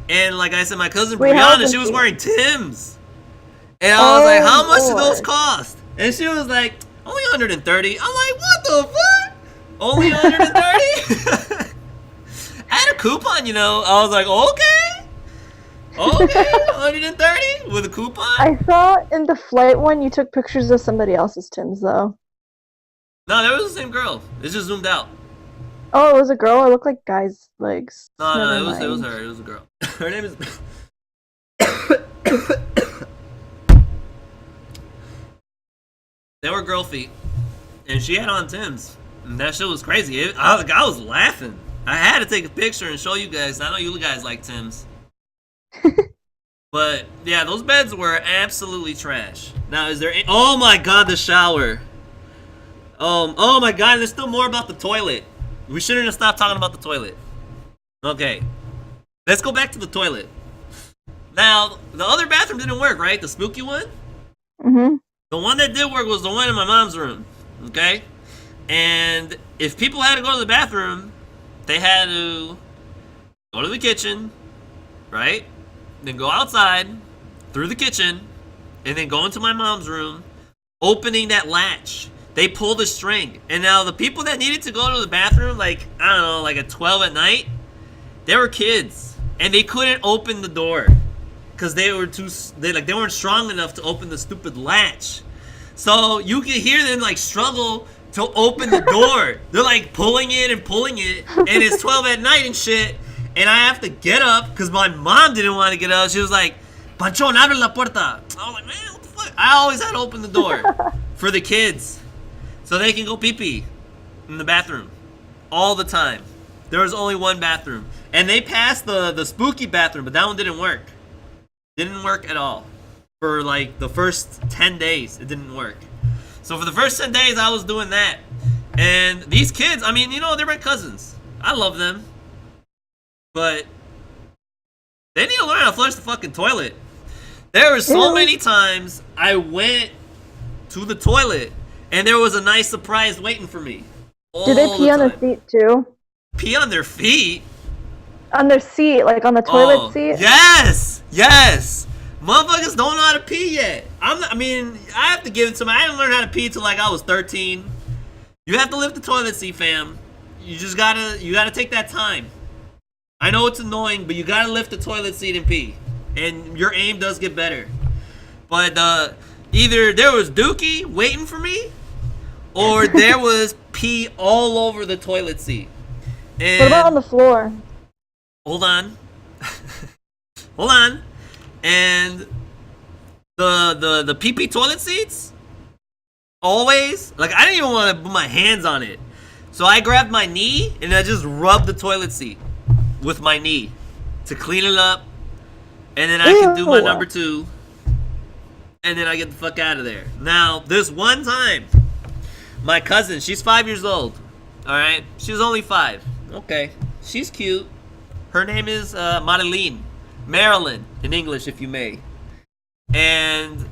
And like I said, my cousin Brianna, she was wearing Timbs. And I was like, how much did those cost? And she was like, only 130. I'm like, what the fuck? Only 130? I had a coupon, you know. I was like, okay. Okay, 130 with a coupon? I saw in the flight one you took pictures of somebody else's Timbs, though. No, that was the same girl. It's just zoomed out. Oh, it was a girl? It looked like guys' legs. No, it was her. It was a girl. Her name is... They were girl feet, and she had on Tim's, and that shit was crazy. I was laughing. I had to take a picture and show you guys. I know you guys like Tim's. But yeah, those beds were absolutely trash. Now, is there? Oh my god, the shower. Oh my god, there's still more about the toilet. We shouldn't have stopped talking about the toilet. Okay, let's go back to the toilet. Now, the other bathroom didn't work, right? The spooky one. Mhm. The one that did work was the one in my mom's room. Okay, and if people had to go to the bathroom, they had to go to the kitchen, right? Then go outside through the kitchen, and then go into my mom's room, opening that latch. They pull the string, and now the people that needed to go to the bathroom, like I don't know, like at 12 at night, they were kids, and they couldn't open the door because they weren't strong enough to open the stupid latch. So you can hear them like struggle to open the door. They're like pulling it, and it's 12 at night and shit. And I have to get up because my mom didn't want to get up. She was like, Panchon, abre la puerta. I was like, man, what the fuck? I always had to open the door for the kids so they can go pee-pee in the bathroom all the time. There was only one bathroom. And they passed the spooky bathroom, but that one didn't work. Didn't work at all. For like the first 10 days, it didn't work. So for the first 10 days, I was doing that. And these kids, I mean, you know, they're my cousins. I love them. But they need to learn how to flush the fucking toilet. There were so many times I went to the toilet and there was a nice surprise waiting for me. Do they pee on their feet too? Pee on their feet? On their seat, like on the toilet seat? Yes! Yes! Motherfuckers don't know how to pee yet. I have to give it to them. I didn't learn how to pee till like I was 13. You have to lift the toilet seat, fam. You gotta take that time. I know it's annoying, but you gotta lift the toilet seat and pee. And your aim does get better. But either there was Dookie waiting for me, or there was pee all over the toilet seat. And what about on the floor? Hold on. Hold on. And the pee-pee toilet seats, always, like I didn't even want to put my hands on it. So I grabbed my knee and I just rubbed the toilet seat with my knee to clean it up, and then I can do my number 2, and then I get the fuck out of there. Now, this one time, my cousin, she's 5 years old, alright? She was only 5. Okay. She's cute. Her name is Marilyn in English, if you may. And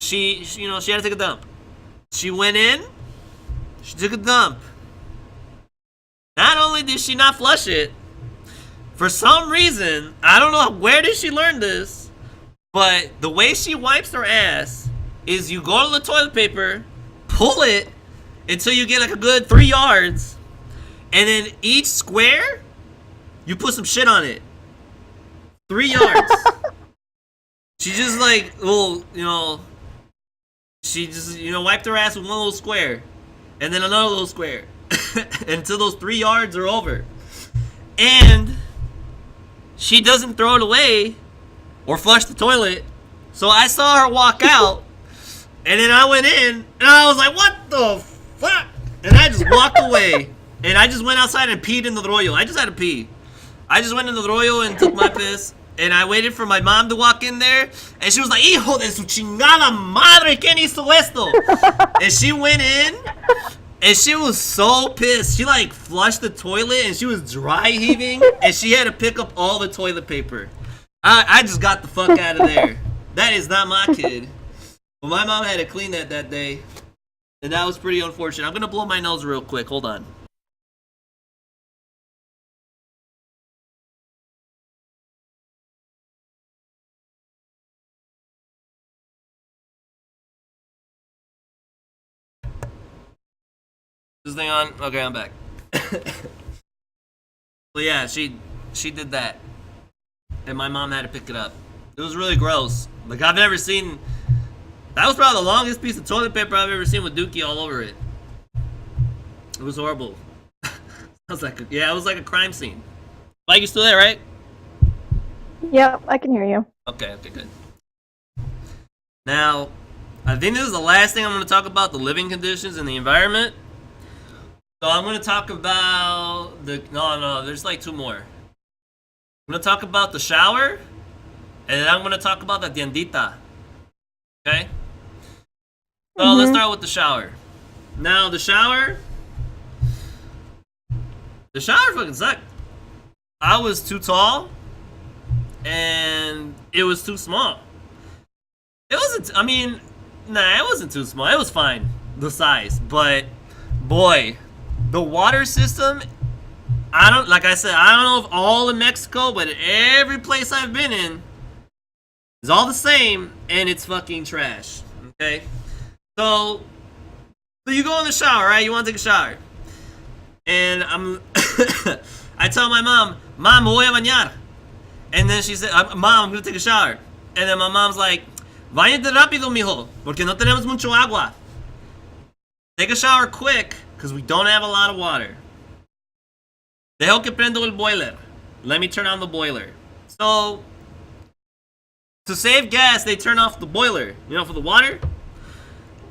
she had to take a dump. She went in, she took a dump. Not only did she not flush it, for some reason, I don't know where did she learn this, but the way she wipes her ass is you go to the toilet paper, pull it until you get like a good 3 yards, and then each square, you put some shit on it. 3 yards. She just like, she just, wiped her ass with one little square, and then another little square. Until those 3 yards are over. And she doesn't throw it away or flush the toilet. So I saw her walk out, and then I went in, and I was like, what the fuck? And I just walked away, and I just went outside and peed in the rollo. I just had to pee. I just went in the rollo and took my piss, and I waited for my mom to walk in there, and she was like, hijo de su chingada madre, ¿quién hizo esto? And she went in, and she was so pissed. She like flushed the toilet and she was dry heaving, and she had to pick up all the toilet paper. I just got the fuck out of there. That is not my kid. But my mom had to clean that day, and that was pretty unfortunate. I'm gonna blow my nose real quick. Hold on. This thing on? Okay, I'm back. So yeah, she did that, and my mom had to pick it up. It was really gross. Like I've never seen. That was probably the longest piece of toilet paper I've ever seen with Dookie all over it. It was horrible. It was like a crime scene. Mike, you still there, right? Yep, I can hear you. Okay, good. Now, I think this is the last thing I'm going to talk about, the living conditions and the environment. So I'm going to talk about no, there's like two more. I'm going to talk about the shower, and then I'm going to talk about the tiendita. Okay? So let's start with the shower. Now, the shower fucking sucked. I was too tall, and it was too small. It wasn't, it wasn't too small. It was fine, the size. But, boy, the water system, I don't know if all in Mexico, but every place I've been in is all the same, and it's fucking trash. Okay? So you go in the shower, right? You want to take a shower. And I tell my mom, me voy a bañar. And then she said, Mom, I'm going to take a shower. And then my mom's like, váyate rápido, mijo, porque no tenemos mucho agua. Take a shower quick, because we don't have a lot of water. Dejo que prendo el boiler. Let me turn on the boiler. So, to save gas, they turn off the boiler, for the water.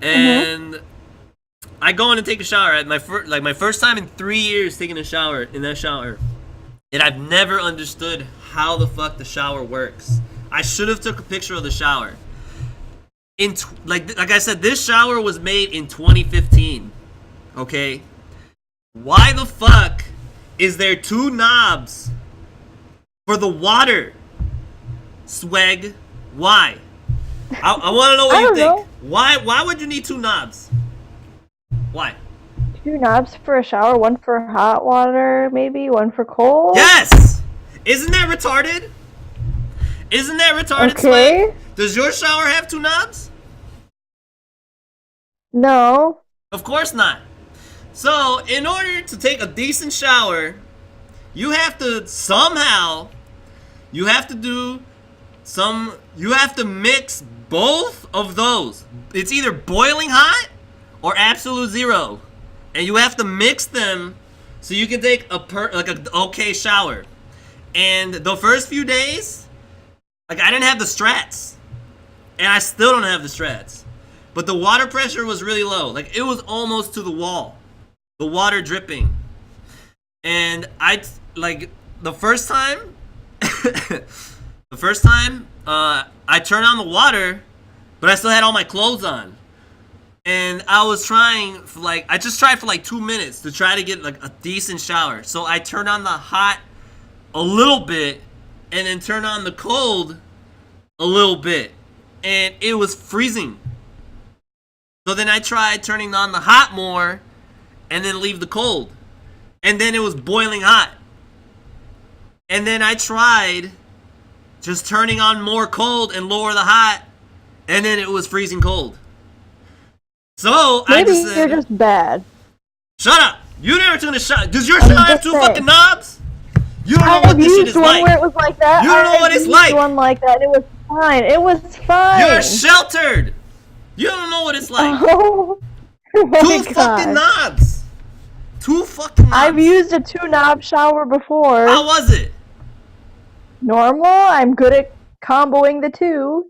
And I go in and take a shower at my first time in 3 years taking a shower in that shower. And I've never understood how the fuck the shower works. I should have took a picture of the shower. Like I said, this shower was made in 2015. Okay? Why the fuck is there two knobs for the water? Swag. Why? I want to know what you think. Why would you need two knobs? Why? Two knobs for a shower, one for hot water, maybe, one for cold? Yes! Isn't that retarded? Okay. Swag? Does your shower have two knobs? No. Of course not. So, in order to take a decent shower, you have to mix both of those. It's either boiling hot or absolute zero. And you have to mix them so you can take a okay shower. And the first few days, I didn't have the strats. And I still don't have the strats. But the water pressure was really low. It was almost to the wall. The water dripping. And the first time I turned on the water, but I still had all my clothes on. And I was trying I just tried for 2 minutes to try to get a decent shower. So I turned on the hot a little bit and then turned on the cold a little bit. And it was freezing. So then I tried turning on the hot more and then leave the cold. And then it was boiling hot. And then I tried just turning on more cold and lower the hot. And then it was freezing cold. So maybe I just said, you're just bad. Shut up! You never took a shower. Does your shower have two fucking knobs? You don't know what this shit is like. Where it was like that. You don't know what it's like. One like that. It was fine. It was fine. You're sheltered. You don't know what it's like. Oh, two fucking knobs. Two fucking knobs. I've used a two-knob shower before. How was it? Normal. I'm good at comboing the two.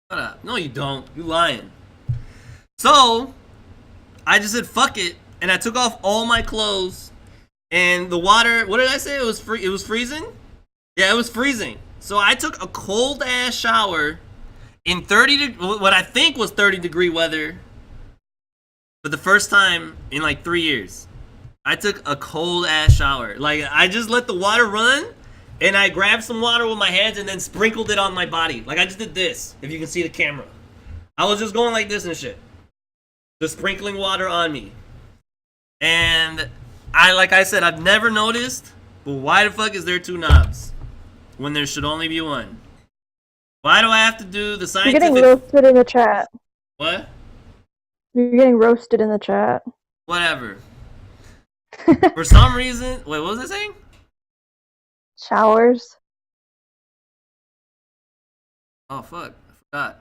Shut up. No, you don't. You lying. So, I just said fuck it, and I took off all my clothes, and the water, what did I say? It was freezing? Yeah, it was freezing. So I took a cold ass shower in what I think was 30-degree weather for the first time in 3 years. I took a cold ass shower. I just let the water run, and I grabbed some water with my hands and then sprinkled it on my body. I just did this, if you can see the camera. I was just going like this and shit. Just sprinkling water on me. And I said, I've never noticed, but why the fuck is there two knobs when there should only be one? Why do I have to do the scientific... You're getting roasted in the chat. What? You're getting roasted in the chat. Whatever. For some reason... Wait, what was I saying? Showers. Oh, fuck. I forgot.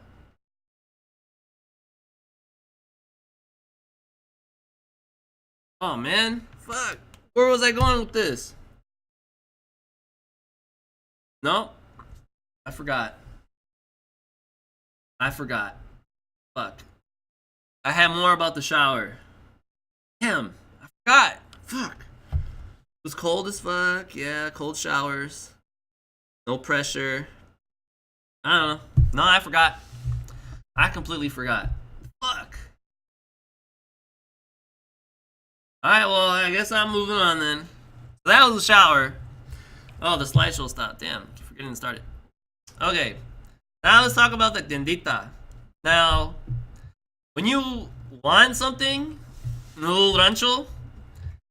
Oh, man. Fuck. Where was I going with this? No. I forgot. Fuck. I had more about the shower. Damn, I forgot. Fuck. It was cold as fuck. Yeah, cold showers. No pressure. I don't know. No, I forgot. I completely forgot. Fuck. Alright, well, I guess I'm moving on then. So that was the shower. Oh, the slideshow stopped. Damn, keep forgetting to start it. Okay. Now let's talk about the tiendita. Now, when you want something in a little rancho,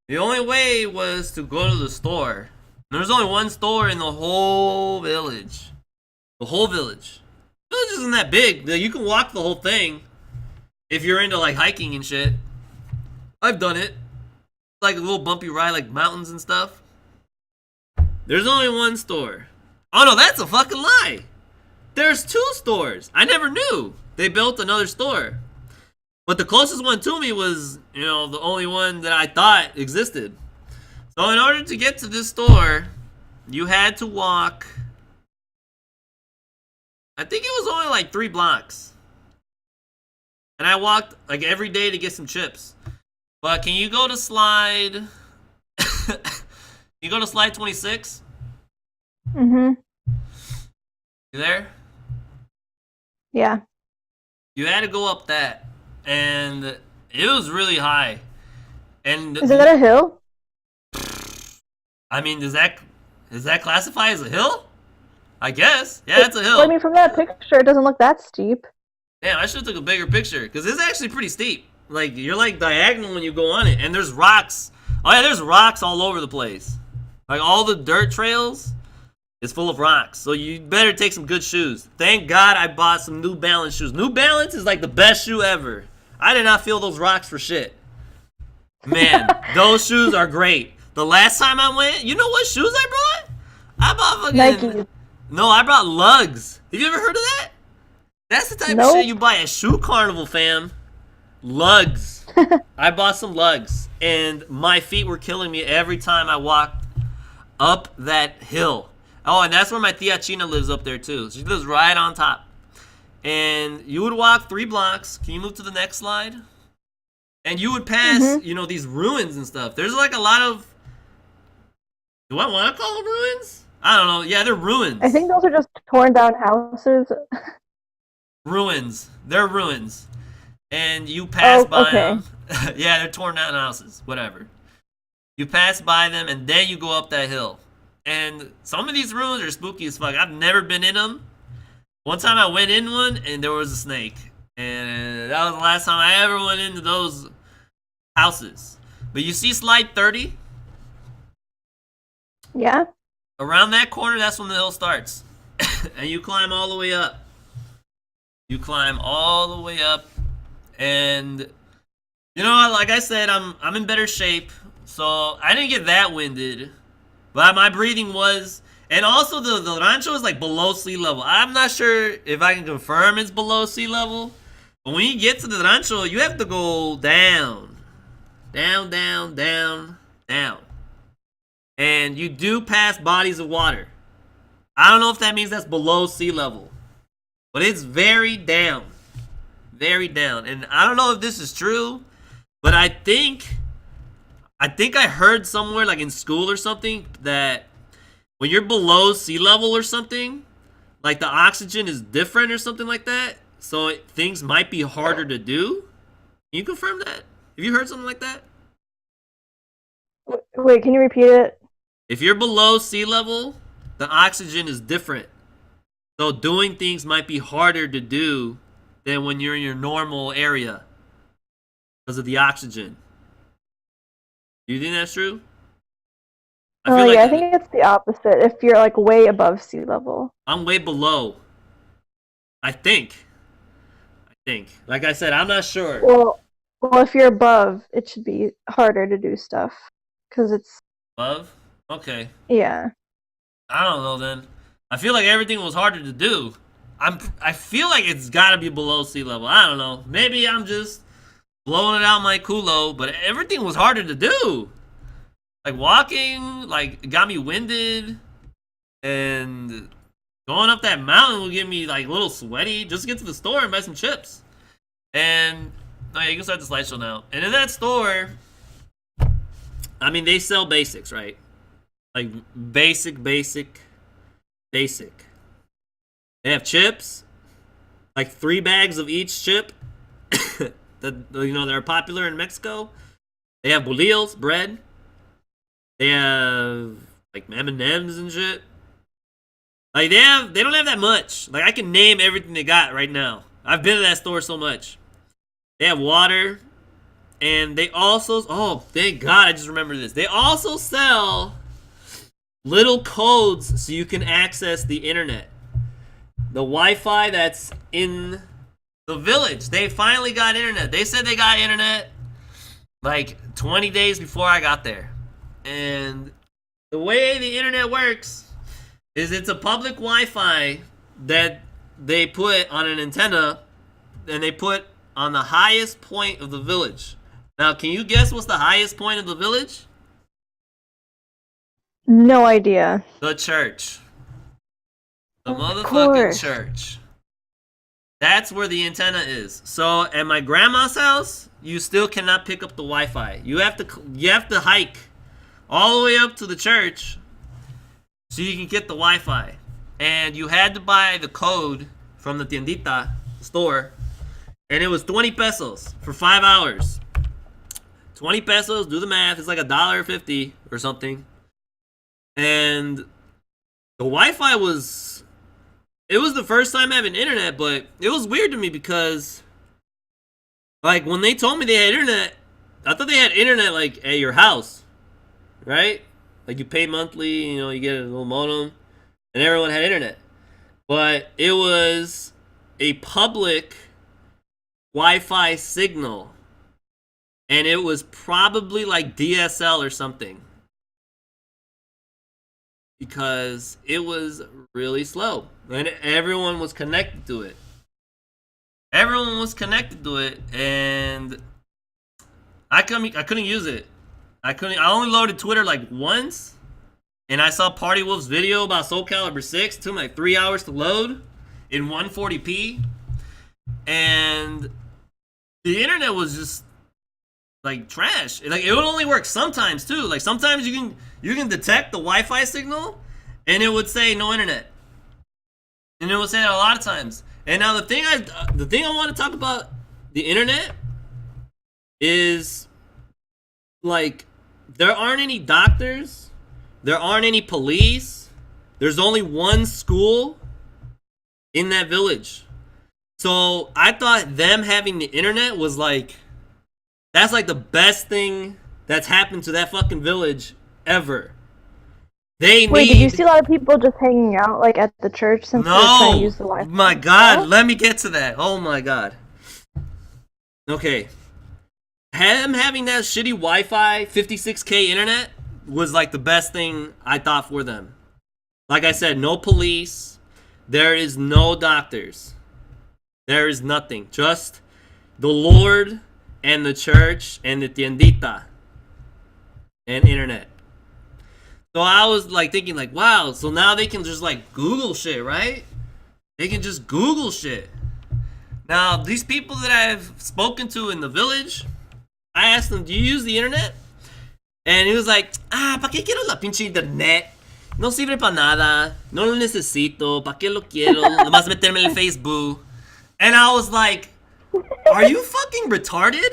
the only way was to go to the store. There's only one store in the whole village. The whole village. The village isn't that big. You can walk the whole thing if you're into like hiking and shit. I've done it. Like a little bumpy ride, like mountains and stuff. There's only one store. Oh no, that's a fucking lie. There's 2 stores. I never knew they built another store. But the closest one to me was, the only one that I thought existed. So in order to get to this store, you had to walk, I think it was only like 3 blocks. And I walked like every day to get some chips. But can you go to slide, you go to slide 26? Mm-hmm. You there? Yeah. You had to go up that. And it was really high. And is that a hill? I mean, does that classify as a hill? I guess. Yeah, it's a hill. I mean, from that picture, it doesn't look that steep. Damn, I should have took a bigger picture because it's actually pretty steep. Like you're like diagonal when you go on it, and there's rocks. Oh yeah, there's rocks all over the place. Like all the dirt trails is full of rocks, so you better take some good shoes. Thank God I bought some New Balance shoes. New Balance is like the best shoe ever. I did not feel those rocks for shit. Man, those shoes are great. The last time I went, you know what shoes I brought? I bought fucking Nike. No, I brought lugs. Have you ever heard of that? That's the type of shit you buy at Shoe Carnival, fam. Lugs. I bought some lugs, and my feet were killing me every time I walked up that hill. Oh, and that's where my tia China lives up there too. She lives right on top. And you would walk 3 blocks. Can you move to the next slide? And you would pass, these ruins and stuff. There's like a lot of, do I want to call them ruins? I don't know. Yeah, they're ruins. I think those are just torn down houses. Ruins. They're ruins. And you pass by them. Yeah, they're torn down houses. Whatever. You pass by them, and then you go up that hill. And some of these ruins are spooky as fuck. I've never been in them. One time I went in one, and there was a snake. And that was the last time I ever went into those houses. But you see slide 30? Yeah. Around that corner, that's when the hill starts. And you climb all the way up. You climb all the way up. And, like I said, I'm in better shape. So I didn't get that winded. But my breathing was... And also the rancho is like below sea level. I'm not sure if I can confirm it's below sea level. But when you get to the rancho, you have to go down. Down, down, down, down. And you do pass bodies of water. I don't know if that means that's below sea level. But it's very down. Very down. And I don't know if this is true. But I think I heard somewhere like in school or something that when you're below sea level or something, like the oxygen is different or something like that. So things might be harder to do. Can you confirm that? Have you heard something like that? Wait, can you repeat it? If you're below sea level, the oxygen is different. So doing things might be harder to do than when you're in your normal area because of the oxygen. Do you think that's true? I think it's the opposite. If you're like way above sea level. I'm way below. I think. Like I said, I'm not sure. Well, if you're above, it should be harder to do stuff because it's above. Okay. Yeah. I don't know then. I feel like everything was harder to do. I feel like it's got to be below sea level. I don't know. Maybe I'm just blowing it out my culo, but everything was harder to do. Like walking, like got me winded, and going up that mountain will get me like a little sweaty just to get to the store and buy some chips. And Oh yeah, you can start the slideshow now. And in that store, I mean, they sell basics, right? Like basic. They have chips, like 3 bags of each chip that are popular in Mexico. They have bolillos, bread. They have like M&Ms and shit. Like they don't have that much. Like I can name everything they got right now. I've been to that store so much. They have water, and they also, oh thank God I just remembered this. They also sell little codes so you can access the internet. The Wi-Fi that's in the village. They finally got internet. They said they got internet like 20 days before I got there. And the way the internet works is it's a public Wi-Fi that they put on an antenna and they put on the highest point of the village. Now, can you guess what's the highest point of the village? No idea. The church. The Of motherfucking course. church. That's where the antenna is. So at my grandma's house, you still cannot pick up the Wi-Fi. You have to hike all the way up to the church so you can get the Wi-Fi. And you had to buy the code from the tiendita store, and it was 20 pesos for 5 hours. 20 pesos, do the math, it's like $1.50 or something. And the Wi-Fi was, it was the first time having internet, but it was weird to me because, like, when they told me they had internet, I thought they had internet, like, at your house, right? Like, you pay monthly, you get a little modem, and everyone had internet. But it was a public Wi-Fi signal, and it was probably like DSL or something, because it was really slow, and everyone was connected to it. Everyone was connected to it, and I couldn't use it. I only loaded Twitter like once, and I saw Party Wolf's video about Soul Calibur 6. It took me like 3 hours to load in 140p, and the internet was just like trash. Like it would only work sometimes too. Like sometimes you can detect the Wi-Fi signal, and it would say no internet, and it would say that a lot of times. And now the thing I want to talk about the internet is, like, there aren't any doctors, there aren't any police, there's only one school in that village. So I thought them having the internet was like, that's like the best thing that's happened to that fucking village ever. Wait, did you see a lot of people just hanging out, like, at the church since they're trying to use the Wi-Fi? My God, let me get to that. Oh my God. Okay. Him having that shitty Wi-Fi, 56K internet was like the best thing I thought for them. Like I said, no police. There is no doctors. There is nothing. Just the Lord and the church and the tiendita and internet. So I was like thinking like, wow, so now they can just like Google shit, right? They can just Google shit. Now, these people that I've spoken to in the village, I asked them, do you use the internet? And he was like, ¿pa qué quiero la pinche internet? No sirve pa nada. No lo necesito. ¿Pa qué lo quiero? Nomás meterme en el Facebook. And I was like, are you fucking retarded?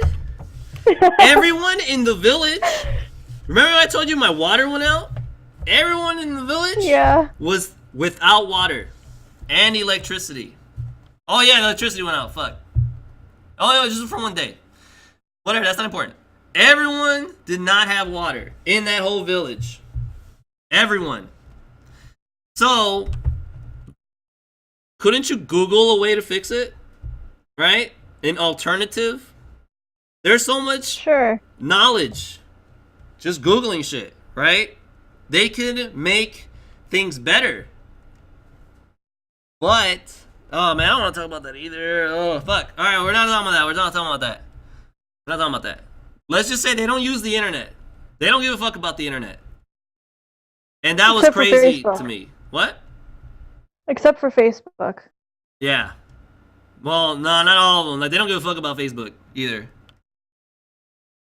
Everyone in the village, remember I told you my water went out? Everyone in the village was without water and electricity. Oh yeah, electricity went out. Fuck. Oh yeah, just for one day. Whatever, that's not important. Everyone did not have water in that whole village. Everyone. So, couldn't you Google a way to fix it? Right? An alternative? There's so much knowledge just Googling shit, right? They could make things better. But, oh man, I don't want to talk about that either. Oh, fuck. Alright, we're not talking about that. We're not talking about that. We're not talking about that. Let's just say they don't use the internet. They don't give a fuck about the internet. And that was crazy to me. What? Except for Facebook. Yeah. Well, no, not all of them. Like, they don't give a fuck about Facebook either.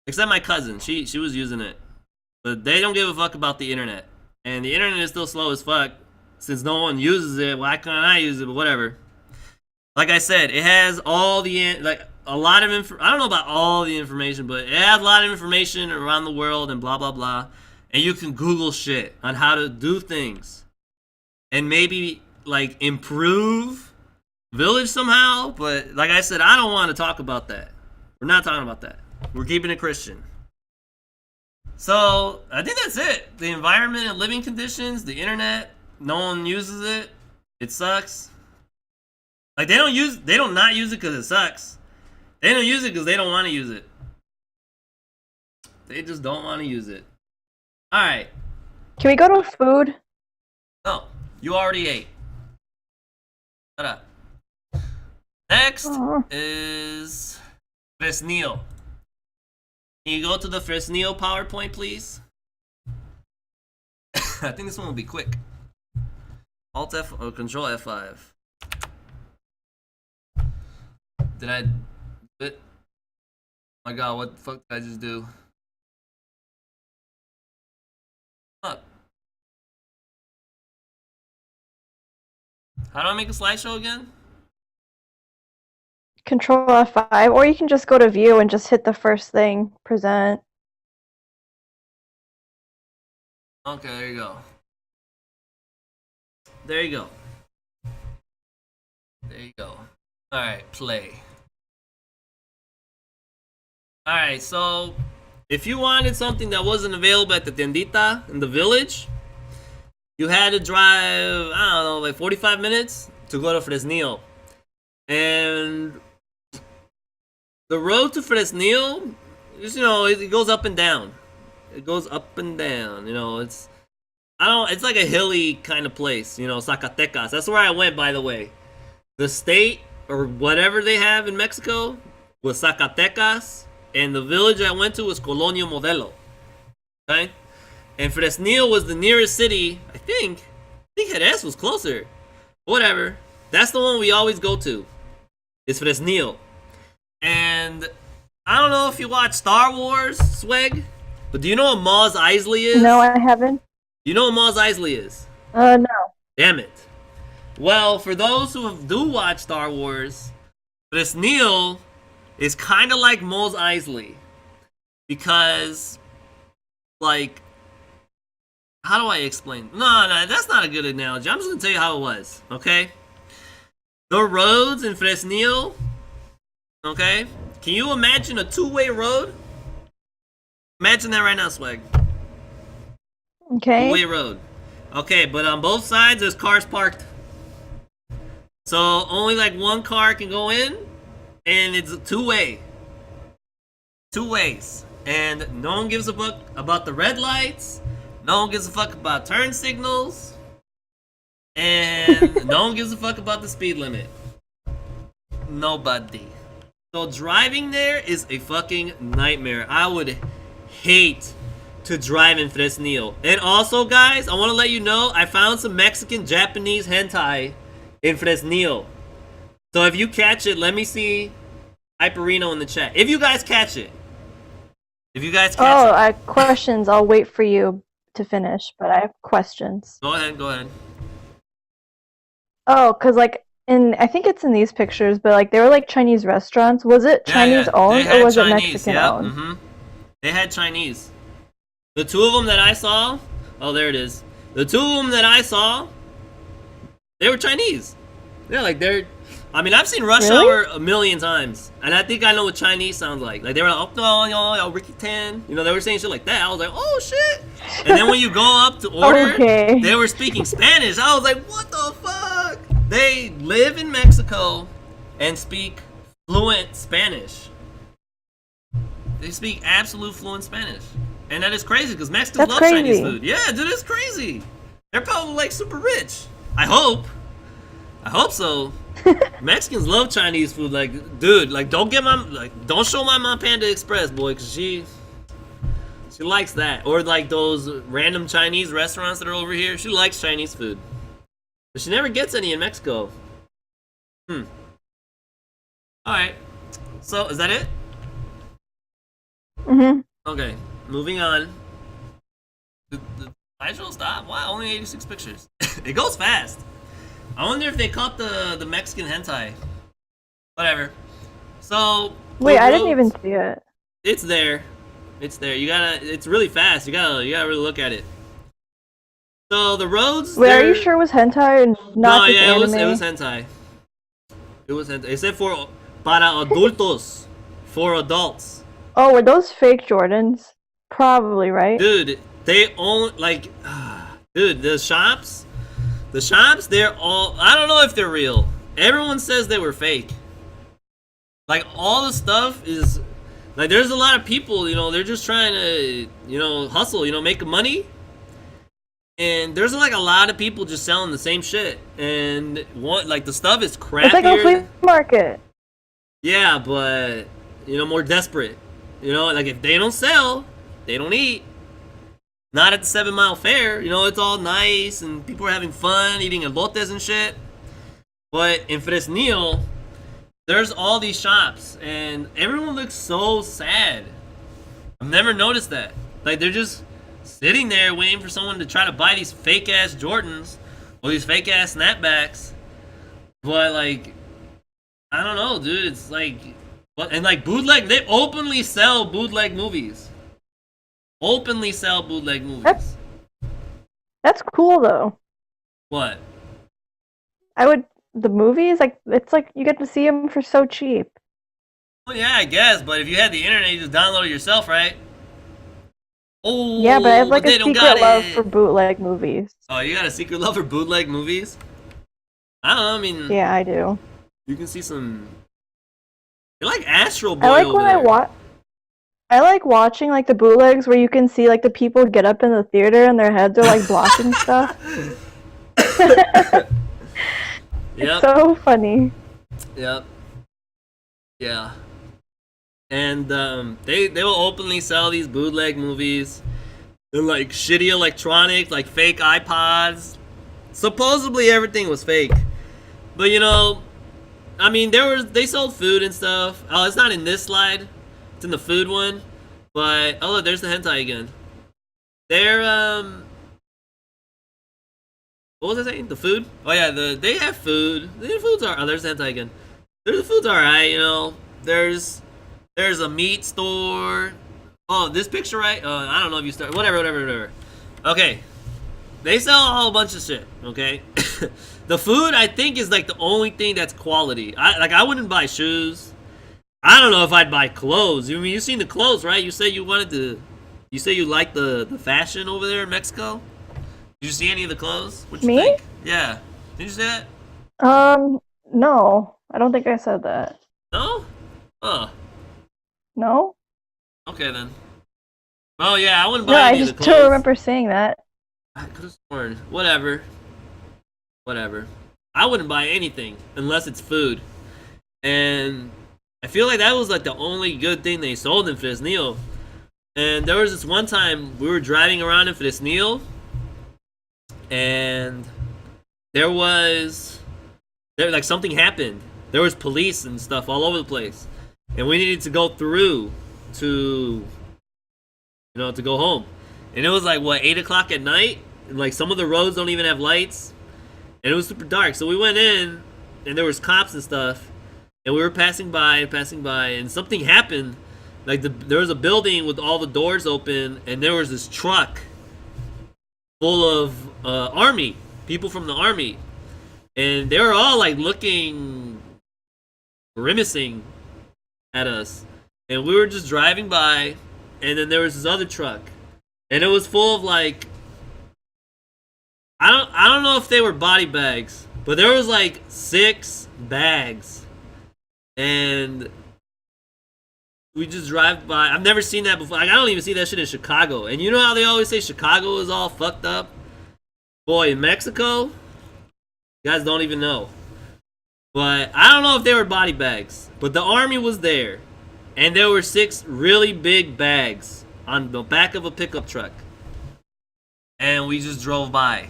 Except my cousin. She was using it. But they don't give a fuck about the internet. And the internet is still slow as fuck. Since no one uses it, why can't I use it? But whatever. Like I said, it has all the, like, a lot of I don't know about all the information, but it has a lot of information around the world and blah, blah, blah. And you can Google shit on how to do things. And maybe, like, improve Village somehow. But, like I said, I don't want to talk about that. We're not talking about that. We're keeping it Christian. So, I think that's it. The environment and living conditions, the internet, no one uses it. It sucks. Like, they don't not use it because it sucks. They don't use it because they don't want to use it. They just don't want to use it. Alright. Can we go to food? No, you already ate. Shut up. Next is Fresnillo. Can you go to the Fresnillo PowerPoint, please? I think this one will be quick. Alt F or Control F5. Did I do it? Oh my god, what the fuck did I just do? Up. How do I make a slideshow again? Control F5, or you can just go to view and just hit the first thing, present. Okay, there you go. There you go. There you go. Alright, play. Alright, so if you wanted something that wasn't available at the tiendita in the village, you had to drive, I don't know, like 45 minutes to go to Fresnillo. And the road to Fresnillo, just, you know, it goes up and down. It goes up and down, you know, it's like a hilly kind of place, you know, Zacatecas. That's where I went, by the way. The state, or whatever they have in Mexico, was Zacatecas, and the village I went to was Colonia Modelo. Okay? And Fresnillo was the nearest city, I think Jerez was closer. Whatever. That's the one we always go to. It's Fresnillo. And I don't know if you watch Star Wars, Swag, but do you know what Mos Eisley is? No, I haven't. You know what Mos Eisley is? No. Damn it. Well, for those who do watch Star Wars, Fresnillo is kind of like Mos Eisley. Because, like, how do I explain? No, that's not a good analogy. I'm just going to tell you how it was, okay? The roads in Fresnillo, okay? Can you imagine a two-way road? Imagine that right now, Swag. Okay. Two-way road. Okay, but on both sides, there's cars parked. So only like one car can go in, and it's a two-way. Two ways. And no one gives a fuck about the red lights. No one gives a fuck about turn signals. And no one gives a fuck about the speed limit. Nobody. So driving there is a fucking nightmare. I would hate to drive in Fresnillo. And also, guys, I want to let you know, I found some Mexican Japanese hentai in Fresnillo. So if you catch it, let me see Hyperino in the chat. If you guys catch it. If you guys catch it. I have questions. I'll wait for you to finish, but I have questions. Go ahead. Oh, because, like, I think it's in these pictures, but, like, they were, like, Chinese restaurants. Was it Chinese owned, or was it Mexican owned? Mm-hmm. They had Chinese. The two of them that I saw, oh, there it is. The two of them that I saw, they were Chinese. I mean, I've seen Rush Hour a million times, and I think I know what Chinese sounds like. Like, they were like, oh, Ricky Tan. You know, they were saying shit like that. I was like, oh, shit. And then when you go up to order, they were speaking Spanish. I was like, what the fuck? They live in Mexico and speak fluent Spanish. They speak absolute fluent Spanish. And that is crazy, because Mexicans love Chinese food. Yeah, dude, it's crazy. They're probably, like, super rich. I hope so. Mexicans love Chinese food. Like, dude, like, don't show my mom Panda Express, boy, because she likes that. Or, like, those random Chinese restaurants that are over here. She likes Chinese food. But she never gets any in Mexico. All right. So is that it? Mhm. Okay. Moving on. The slideshow stop. Wow, only 86 pictures. It goes fast. I wonder if they caught the Mexican hentai. Whatever. So Wait, the I didn't even roads- see it. It's there. It's there. You gotta. It's really fast. You gotta really look at it. So the roads. Wait, are you they're- sure it was hentai and not No, just yeah, anime? it was hentai. It was hentai. It said for para adultos, for adults. Oh, were those fake Jordans? Probably, right? Dude, they own like, dude, the shops, they're all. I don't know if they're real. Everyone says they were fake. Like all the stuff is, like there's a lot of people, they're just trying to, hustle, make money. And there's like a lot of people just selling the same shit, and one like the stuff is crappier. It's like a flea market. Yeah, but more desperate. Like if they don't sell, they don't eat. Not at the 7 Mile Fair. It's all nice and people are having fun eating elotes and shit. But in Fresnillo, there's all these shops and everyone looks so sad. I've never noticed that. Like they're just sitting there waiting for someone to try to buy these fake ass Jordans or these fake ass snapbacks. But like, I don't know, dude. It's like, and like bootleg, they openly sell bootleg movies. Openly sell bootleg movies. That's cool though. What? The movies, like, it's like you get to see them for so cheap. Well, yeah, I guess. But if you had the internet, you just download it yourself, right? Oh, Yeah, but I have like they a don't secret got love it. for bootleg movies. Oh, you got a secret love for bootleg movies? I don't know. I mean, Yeah, I do. you can see some. You're like Astro Boy I like over when there. I like watching like the bootlegs where you can see like the people get up in the theater and their heads are like blocking stuff. Yep. So funny. Yep. Yeah. And they will openly sell these bootleg movies. They're like shitty electronics, like fake iPods. Supposedly everything was fake. But I mean they sold food and stuff. Oh, it's not in this slide. It's in the food one. But oh look, there's the hentai again. They're what was I saying? The food? Oh yeah, they have food. The food's are. Oh, there's the hentai again. The food's alright, There's a meat store. Oh, this picture right? I don't know if you start. Whatever. Okay, they sell a whole bunch of shit. Okay, the food I think is like the only thing that's quality. I wouldn't buy shoes. I don't know if I'd buy clothes. I mean, you've seen the clothes, right? You said you wanted to. You say you like the fashion over there in Mexico. Did you see any of the clothes? What'd you Me? think? Yeah. Did you see that? No. I don't think I said that. No? Oh. No? Okay then. Oh yeah, I wouldn't buy No, I any of just the clothes. don't remember saying that. I could have sworn. Whatever. I wouldn't buy anything unless it's food. And I feel like that was like the only good thing they sold in Fresnillo. And there was this one time we were driving around in Fresnillo and there like something happened. There was police and stuff all over the place. And we needed to go through to to go home. And it was like what, 8 o'clock at night? And like some of the roads don't even have lights. And it was super dark. So we went in and there was cops and stuff. And we were passing by and something happened. Like there was a building with all the doors open and there was this truck full of army, people from the army. And they were all like looking, grimacing at us. And we were just driving by and then there was this other truck. And it was full of like, I don't know if they were body bags, but there was like 6 bags. And we just drive by. I've never seen that before. Like, I don't even see that shit in Chicago. And you know how they always say Chicago is all fucked up? Boy, in Mexico, you guys don't even know. But I don't know if they were body bags. But the army was there. And there were 6 really big bags on the back of a pickup truck. And we just drove by.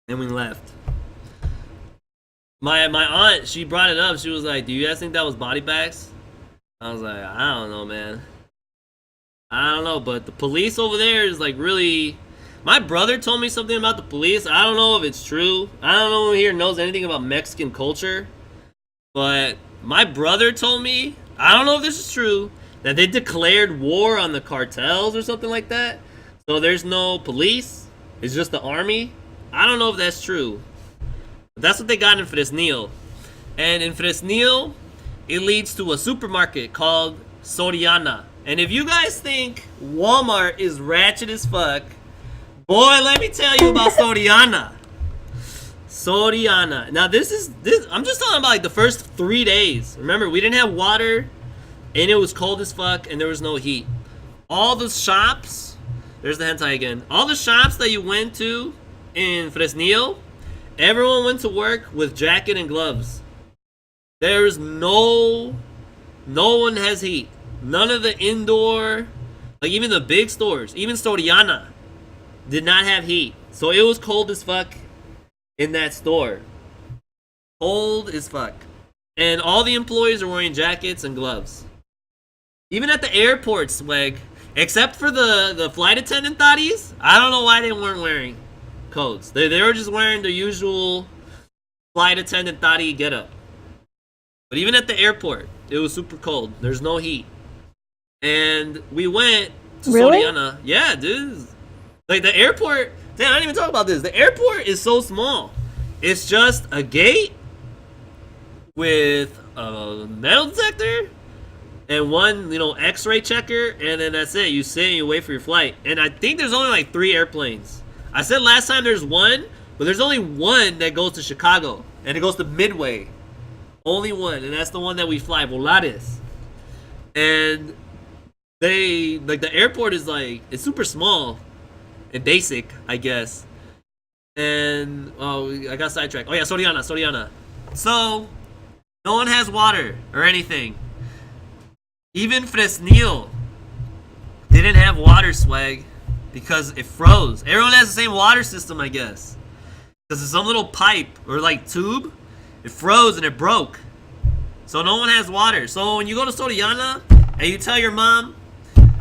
And we left. my aunt, she brought it up. She was like, "Do you guys think that was body bags?" I was like, "I don't know, man. I don't know." But the police over there is like really. My brother told me something about the police. I don't know if it's true. I don't know who here knows anything about Mexican culture. But my brother told me, I don't know if this is true, that they declared war on the cartels or something like that. So there's no police. It's just the army. I don't know if that's true. But that's what they got in Fresnillo. And in Fresnillo, it leads to a supermarket called Soriana. And if you guys think Walmart is ratchet as fuck, boy, let me tell you about Soriana. Soriana. Now this. I'm just talking about like the first 3 days. Remember, we didn't have water, and it was cold as fuck, and there was no heat. All the shops. There's the hentai again. All the shops that you went to in Fresnillo, everyone went to work with jacket and gloves. There's no one has heat. None of the indoor, like even the big stores, even Soriana, did not have heat. So it was cold as fuck in that store. Cold as fuck. And all the employees are wearing jackets and gloves. Even at the airport, swag. Except for the flight attendant thotties, I don't know why they weren't wearing coats. They were just wearing the usual flight attendant thotty getup. But even at the airport, it was super cold. There's no heat. And we went to Soriana. Yeah, dude. Like the airport, damn, I didn't even talk about this. The airport is so small. It's just a gate with a metal detector and one, X-ray checker, and then that's it. You sit and you wait for your flight. And I think there's only like 3 airplanes. I said last time there's one, but there's only one that goes to Chicago, and it goes to Midway. Only one, and that's the one that we fly, Volaris. And the airport is like, it's super small and basic, I guess. And I got sidetracked. Oh yeah, Soriana. So no one has water or anything. Even Fresnillo didn't have water, swag, because it froze. Everyone has the same water system, I guess, because it's some little pipe or like tube. It froze and it broke. So no one has water. So when you go to Soriana and you tell your mom,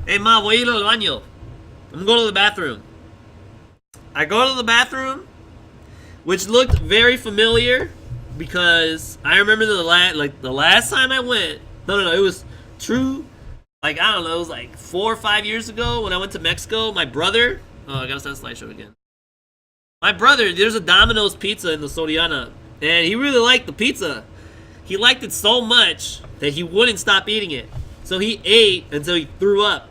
"Hey ma, voy a ir al baño. I'm gonna go to the bathroom." I go to the bathroom, which looked very familiar because I remember the last time I went. No, it was true. Like, I don't know, it was like 4 or 5 years ago when I went to Mexico. My brother, I gotta start the slideshow again. My brother, there's a Domino's pizza in the Soriana, and he really liked the pizza. He liked it so much that he wouldn't stop eating it. So he ate until he threw up.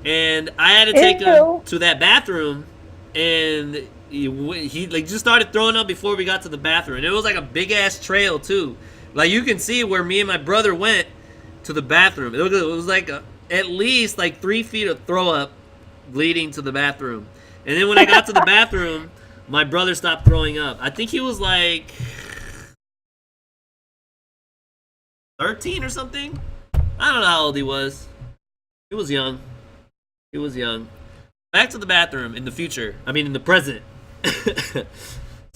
And I had to take him to that bathroom, and he like just started throwing up before we got to the bathroom. And it was like a big ass trail too. Like you can see where me and my brother went to the bathroom. It was like at least like 3 feet of throw up leading to the bathroom. And then when I got to the bathroom, my brother stopped throwing up. I think he was like 13 or something. I don't know how old he was. He was young. Back to the bathroom in the future. I mean, in the present. So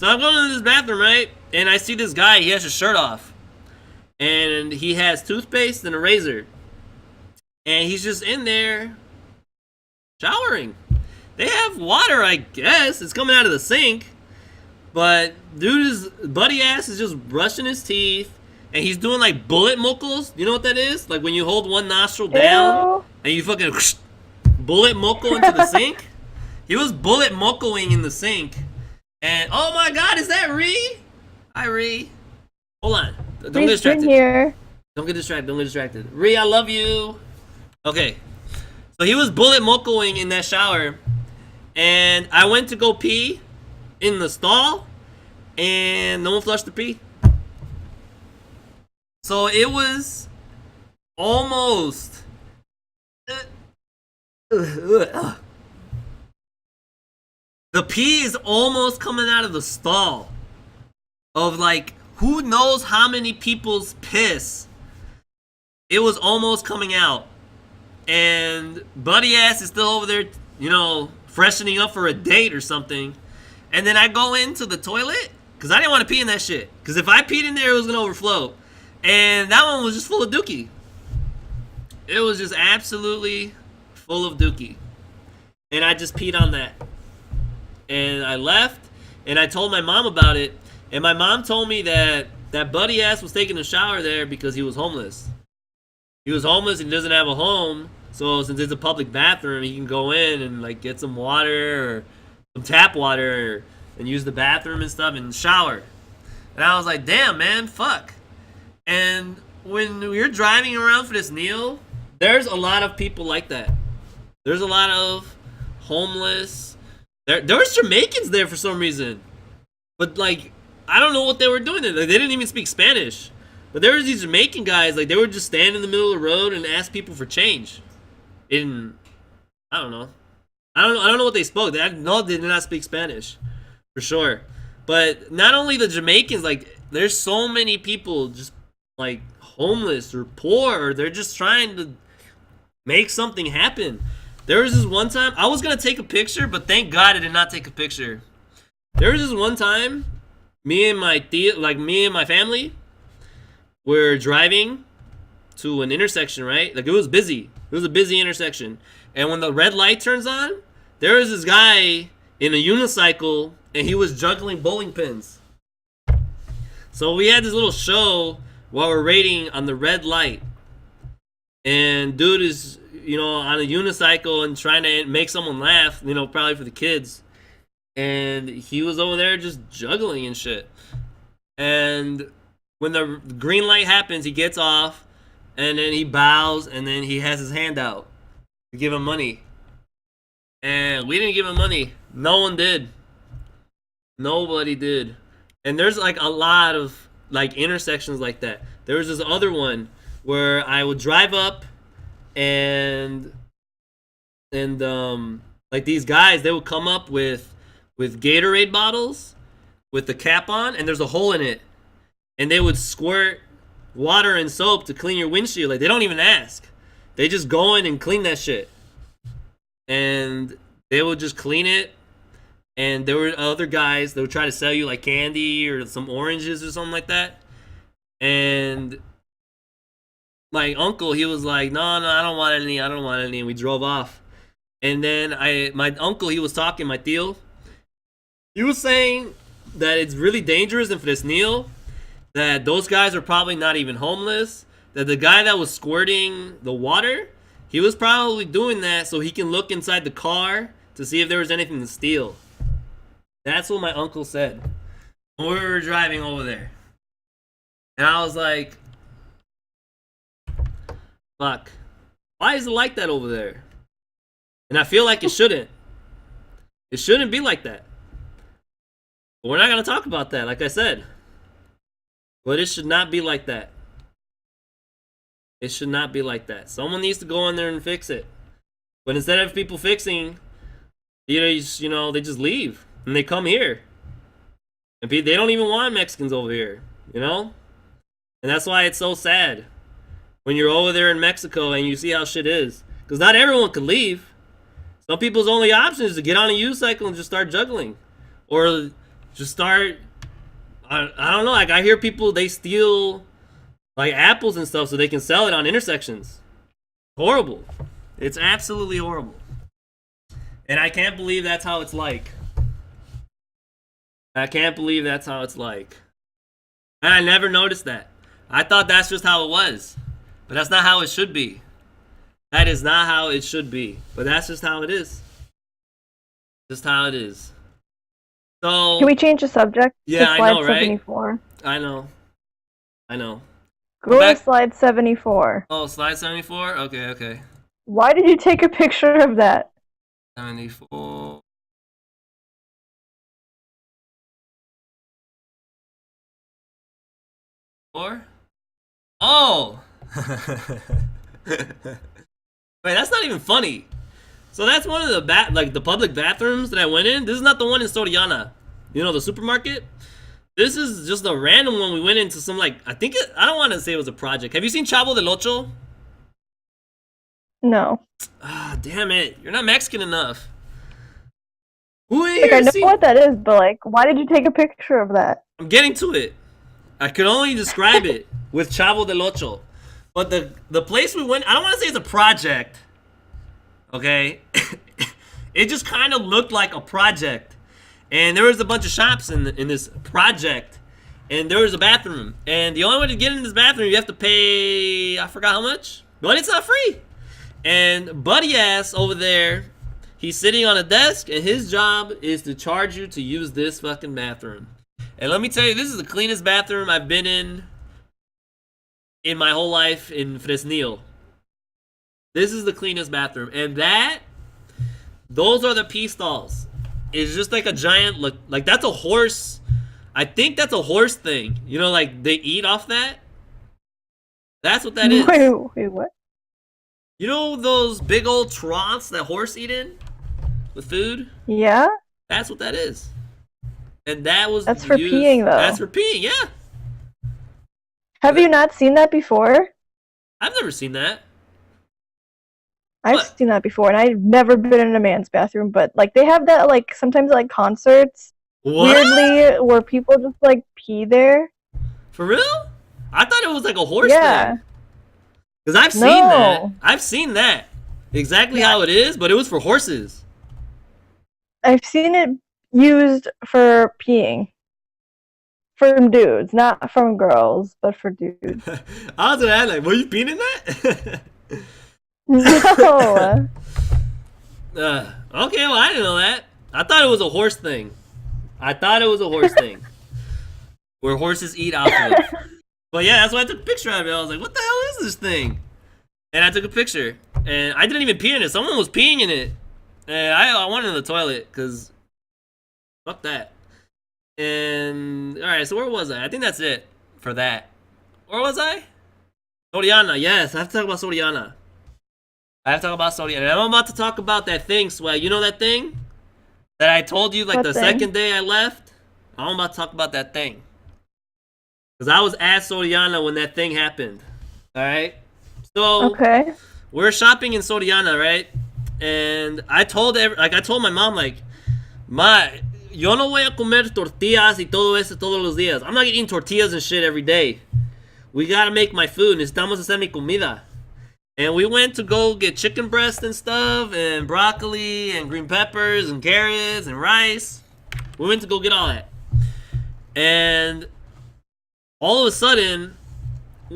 I'm going to this bathroom, right? And I see this guy. He has his shirt off. And he has toothpaste and a razor. And he's just in there showering. They have water, I guess. It's coming out of the sink. But dude's buddy ass is just brushing his teeth. And he's doing like bullet mokos. You know what that is? Like when you hold one nostril down and you fucking bullet moko into the sink. He was bullet mokoing in the sink. And oh my god, is that Ree? Hi Ree. Hold on. Don't get distracted. Here. Don't get distracted. Ree, I love you. Okay. So he was bullet mokoing in that shower. And I went to go pee in the stall. And no one flushed the pee. So it was almost the pee is almost coming out of the stall of like who knows how many people's piss. It was almost coming out. And buddy ass is still over there, freshening up for a date or something. And then I go into the toilet because I didn't want to pee in that shit. Because if I peed in there, it was gonna overflow, and that one was just full of dookie. It was just absolutely full of dookie, and I just peed on that. And I left, and I told my mom about it, and my mom told me that that buddy ass was taking a shower there because he was homeless. He was homeless and doesn't have a home, so since it's a public bathroom, he can go in and like get some water or some tap water and use the bathroom and stuff and shower. And I was like, damn, man, fuck. And when you're driving around for this Neil, there's a lot of people like that. There's a lot of homeless. There was Jamaicans there for some reason. But like, I don't know what they were doing there. Like, they didn't even speak Spanish. But there was these Jamaican guys, like they would just stand in the middle of the road and ask people for change. I don't know. I don't know what they spoke. They did not speak Spanish, for sure. But not only the Jamaicans, like there's so many people just like homeless or poor, or they're just trying to make something happen. There was this one time I was gonna take a picture, but thank God I did not take a picture. There was this one time, me and my family were driving to an intersection, right? Like it was busy. It was a busy intersection. And when the red light turns on, there was this guy in a unicycle and he was juggling bowling pins. So we had this little show while we're waiting on the red light. And dude is, on a unicycle and trying to make someone laugh, probably for the kids. And he was over there just juggling and shit. And when the green light happens, he gets off, and then he bows, and then he has his hand out to give him money. And we didn't give him money. No one did. Nobody did. And there's like a lot of like intersections like that. There was this other one where I would drive up, and like these guys, they would come up with Gatorade bottles with the cap on, and there's a hole in it. And they would squirt water and soap to clean your windshield. Like, they don't even ask. They just go in and clean that shit. And they would just clean it. And there were other guys that would try to sell you, like, candy or some oranges or something like that. And my uncle, he was like, no, I don't want any. And we drove off. And then my uncle, he was talking, my tío. He was saying that it's really dangerous, and for this Neil, that those guys are probably not even homeless, that the guy that was squirting the water, he was probably doing that so he can look inside the car to see if there was anything to steal. That's what my uncle said when we were driving over there. And I was like, fuck, why is it like that over there? And I feel like it shouldn't. It shouldn't be like that. But we're not going to talk about that, like I said. But it should not be like that. It should not be like that. Someone needs to go in there and fix it. But instead of people fixing, they just leave. And they come here. And they don't even want Mexicans over here. And that's why it's so sad when you're over there in Mexico and you see how shit is. Because not everyone can leave. Some people's only option is to get on a unicycle and just start juggling. Or just start... I don't know, like I hear people, they steal like apples and stuff so they can sell it on intersections. Horrible. It's absolutely horrible. And I can't believe that's how it's like. I can't believe that's how it's like. And I never noticed that. I thought that's just how it was. But that's not how it should be. That is not how it should be. But that's just how it is. Just how it is. So, can we change the subject? Yeah, to slide I know, right? 74. I know. Go to slide 74. Oh, slide 74? Okay. Why did you take a picture of that? 74. Oh! Wait, that's not even funny. So that's one of the public bathrooms that I went in. This is not the one in Soriana. The supermarket? This is just a random one. We went into some I don't want to say it was a project. Have you seen Chavo del Ocho? No. Ah, damn it. You're not Mexican enough. I know what that is, but why did you take a picture of that? I'm getting to it. I could only describe it with Chavo del Ocho. But the place we went, I don't want to say it's a project. Okay? It just kind of looked like a project. And there was a bunch of shops in this project. And there was a bathroom. And the only way to get in this bathroom, you have to pay, I forgot how much. But it's not free. And buddy ass over there, he's sitting on a desk, and his job is to charge you to use this fucking bathroom. And let me tell you, this is the cleanest bathroom I've been in my whole life in Fresnillo. This is the cleanest bathroom. And those are the pee stalls. It's just like a giant, like that's a horse. I think that's a horse thing. You know, like they eat off that. That's what that is. Wait, what? You know those big old troughs that horse eat in with food? Yeah. That's what that is. And that's for peeing, though. That's for peeing, yeah. Have you not seen that before? I've never seen that. I've seen that before, and I've never been in a man's bathroom, but like they have that like sometimes like concerts. What? Weirdly, where people just like pee there. For real? I thought it was like a horse thing. Because I've seen that. I've seen that. Exactly how it is, but it was for horses. I've seen it used for peeing. From dudes, not from girls, but for dudes. I was gonna ask, like, were you peeing in that? No. Okay, well, I didn't know that. I thought it was a horse thing. Where horses eat out of it. But yeah, that's why I took a picture of it. I was like, what the hell is this thing? And I took a picture. And I didn't even pee in it. Someone was peeing in it. And I went in the toilet, because fuck that. And, alright, so where was I? I think that's it for that. Where was I? Soriana, yes. I have to talk about Soriana. And I'm about to talk about that thing, Swag. You know that thing? That I told you, like, what the thing? second day I left? I'm about to talk about that thing. Because I was at Soriana when that thing happened. Alright? So, okay. We're shopping in Soriana, right? And I told my mom, like, Ma, yo no voy a comer tortillas y todo eso todos los días. I'm not eating tortillas and shit every day. We gotta make my food. Necesitamos hacer mi comida. And we went to go get chicken breast and stuff, and broccoli, and green peppers, and carrots, and rice. We went to go get all that. And all of a sudden,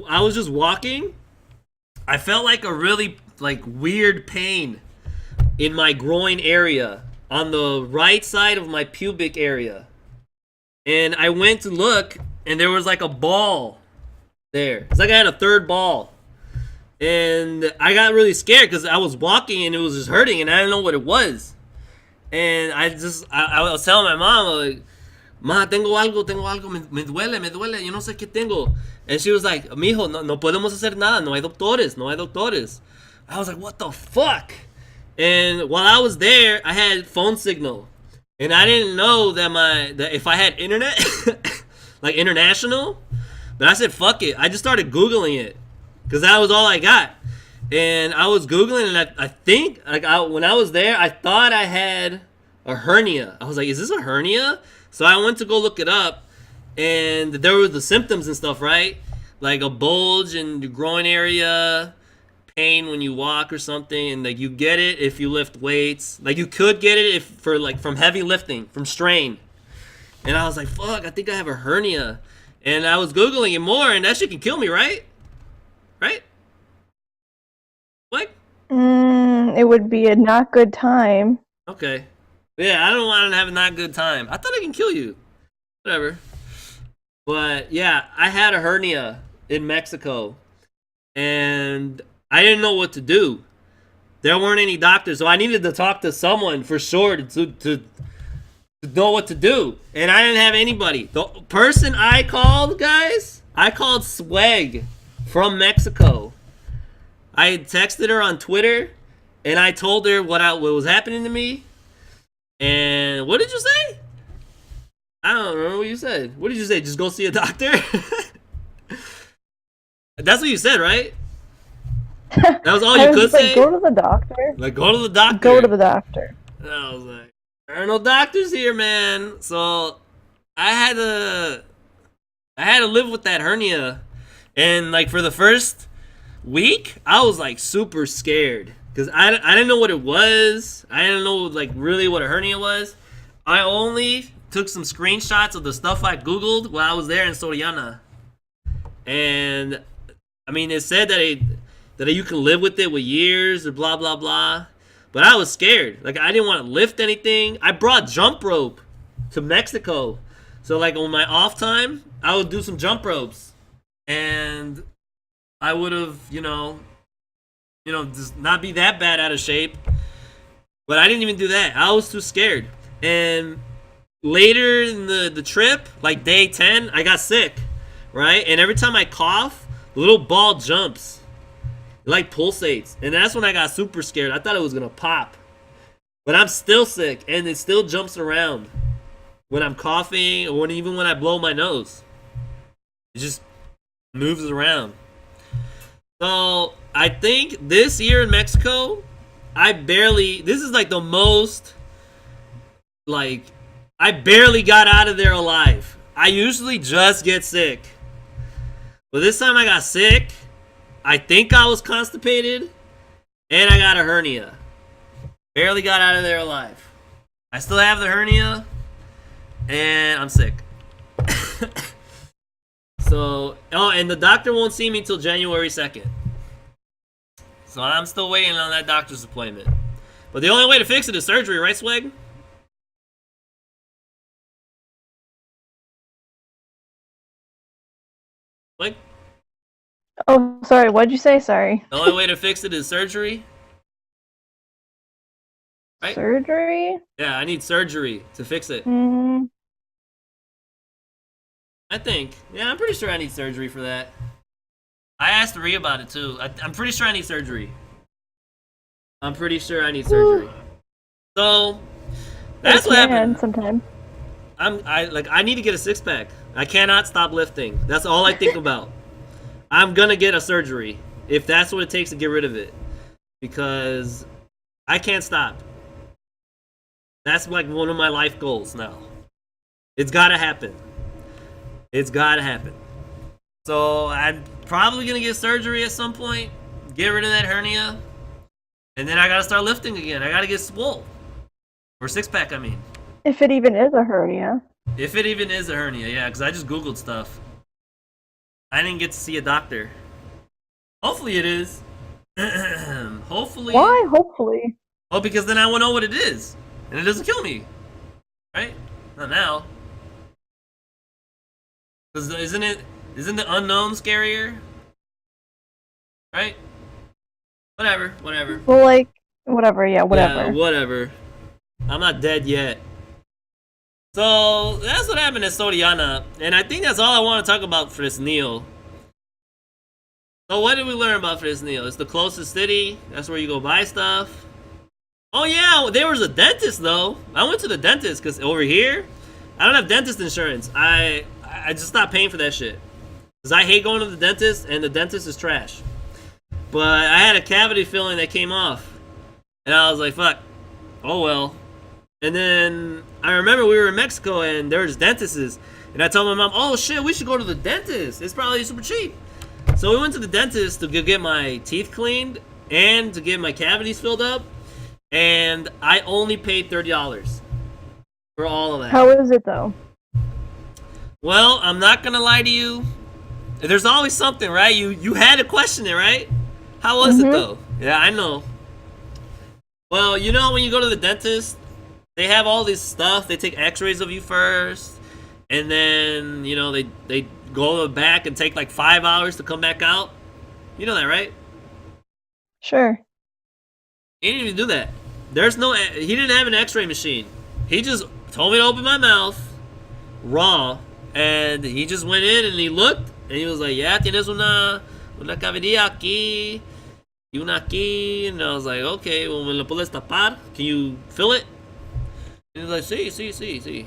I was just walking. I felt like a really, like, weird pain in my groin area, on the right side of my pubic area. And I went to look, and there was like a ball there. It's like I had a third ball. And I got really scared because I was walking and it was just hurting and I didn't know what it was. And I was telling my mom, like, Ma, tengo algo, me duele, yo no sé qué tengo. And she was like, mijo, no podemos hacer nada, no hay doctores. I was like, what the fuck? And while I was there, I had phone signal. And I didn't know that if I had internet, like international, but I said, fuck it. I just started Googling it. Because that was all I got. And I was Googling, and I think, like, when I was there, I thought I had a hernia. I was like, is this a hernia? So I went to go look it up, and there were the symptoms and stuff, right? Like a bulge in your groin area, pain when you walk or something, and like you get it if you lift weights. Like you could get it from heavy lifting, from strain. And I was like, fuck, I think I have a hernia. And I was Googling it more, and that shit can kill me, right? Right? What? It would be a not good time. Okay. Yeah, I don't want to have a not good time. I thought it can kill you. Whatever. But yeah, I had a hernia in Mexico. And I didn't know what to do. There weren't any doctors, so I needed to talk to someone for sure to know what to do. And I didn't have anybody. The person I called, guys, I called Swag from Mexico. I texted her on Twitter, and I told her what was happening to me. And what did you say? I don't remember what you said. What did you say? Just go see a doctor? That's what you said, right? That was all you could say? Go to the doctor. Like, go to the doctor. Go to the doctor. And I was like, there are no doctors here, man. So I had to I had to live with that hernia, and like for the first week, I was like super scared because I didn't know what it was. I didn't know like really what a hernia was. I only took some screenshots of the stuff I googled while I was there in Soriana, and I mean it said that you can live with it with years or blah blah blah. But I was scared. Like I didn't want to lift anything. I brought jump rope to Mexico, so like on my off time, I would do some jump ropes, and I would have, just not be that bad out of shape. But I didn't even do that. I was too scared. And later in the trip, like day 10, I got sick, right? And every time I cough, the little ball jumps. It like pulsates. And that's when I got super scared. I thought it was going to pop. But I'm still sick, and it still jumps around when I'm coughing or even when I blow my nose. It just moves around. So I think this year in Mexico, this is like the most, like, I barely got out of there alive. I usually just get sick. But this time I got sick. I think I was constipated. And I got a hernia. Barely got out of there alive. I still have the hernia. And I'm sick. So, and the doctor won't see me till January 2nd. So I'm still waiting on that doctor's appointment. But the only way to fix it is surgery, right, Swag? Swag? Oh, sorry. What'd you say? Sorry. The only way to fix it is surgery? Right? Surgery? Yeah, I need surgery to fix it. Mm, I think. Yeah, I'm pretty sure I need surgery for that. I asked Rhea about it too. I'm pretty sure I need surgery. So that's what happened. Sometimes. I need to get a six pack. I cannot stop lifting. That's all I think about. I'm gonna get a surgery if that's what it takes to get rid of it, because I can't stop. That's like one of my life goals now. It's gotta happen. So I'm probably gonna get surgery at some point, get rid of that hernia, and then I gotta start lifting again. I gotta get swole. Or six pack, I mean. If it even is a hernia. If it even is a hernia, yeah, because I just Googled stuff. I didn't get to see a doctor. Hopefully it is. Hopefully. Why? Hopefully. Oh, because then I won't know what it is. And it doesn't kill me. Right? Not now. Because isn't the unknown scarier? Right? Whatever. Well, like, whatever. Yeah, whatever. Yeah, whatever. I'm not dead yet. So, that's what happened at Soriana. And I think that's all I want to talk about for this Neil. So, what did we learn about Fresnillo? It's the closest city. That's where you go buy stuff. Oh, yeah. There was a dentist, though. I went to the dentist because over here, I don't have dentist insurance. I just stopped paying for that shit. Because I hate going to the dentist, and the dentist is trash. But I had a cavity filling that came off. And I was like, fuck. Oh, well. And then I remember we were in Mexico, and there was dentists. And I told my mom, oh, shit, we should go to the dentist. It's probably super cheap. So we went to the dentist to get my teeth cleaned and to get my cavities filled up. And I only paid $30 for all of that. How is it, though? Well, I'm not going to lie to you. There's always something, right? You had to question it, right? How was it, though? Yeah, I know. Well, you know when you go to the dentist, they have all this stuff. They take x-rays of you first. And then, you know, they go back and take like 5 hours to come back out. You know that, right? Sure. He didn't even do that. He didn't have an x-ray machine. He just told me to open my mouth raw. And he just went in and he looked. And he was like, yeah, tienes una cavidad aquí y una aquí. And I was like, okay, well, me lo puedes tapar? Can you fill it? And he was like, sí.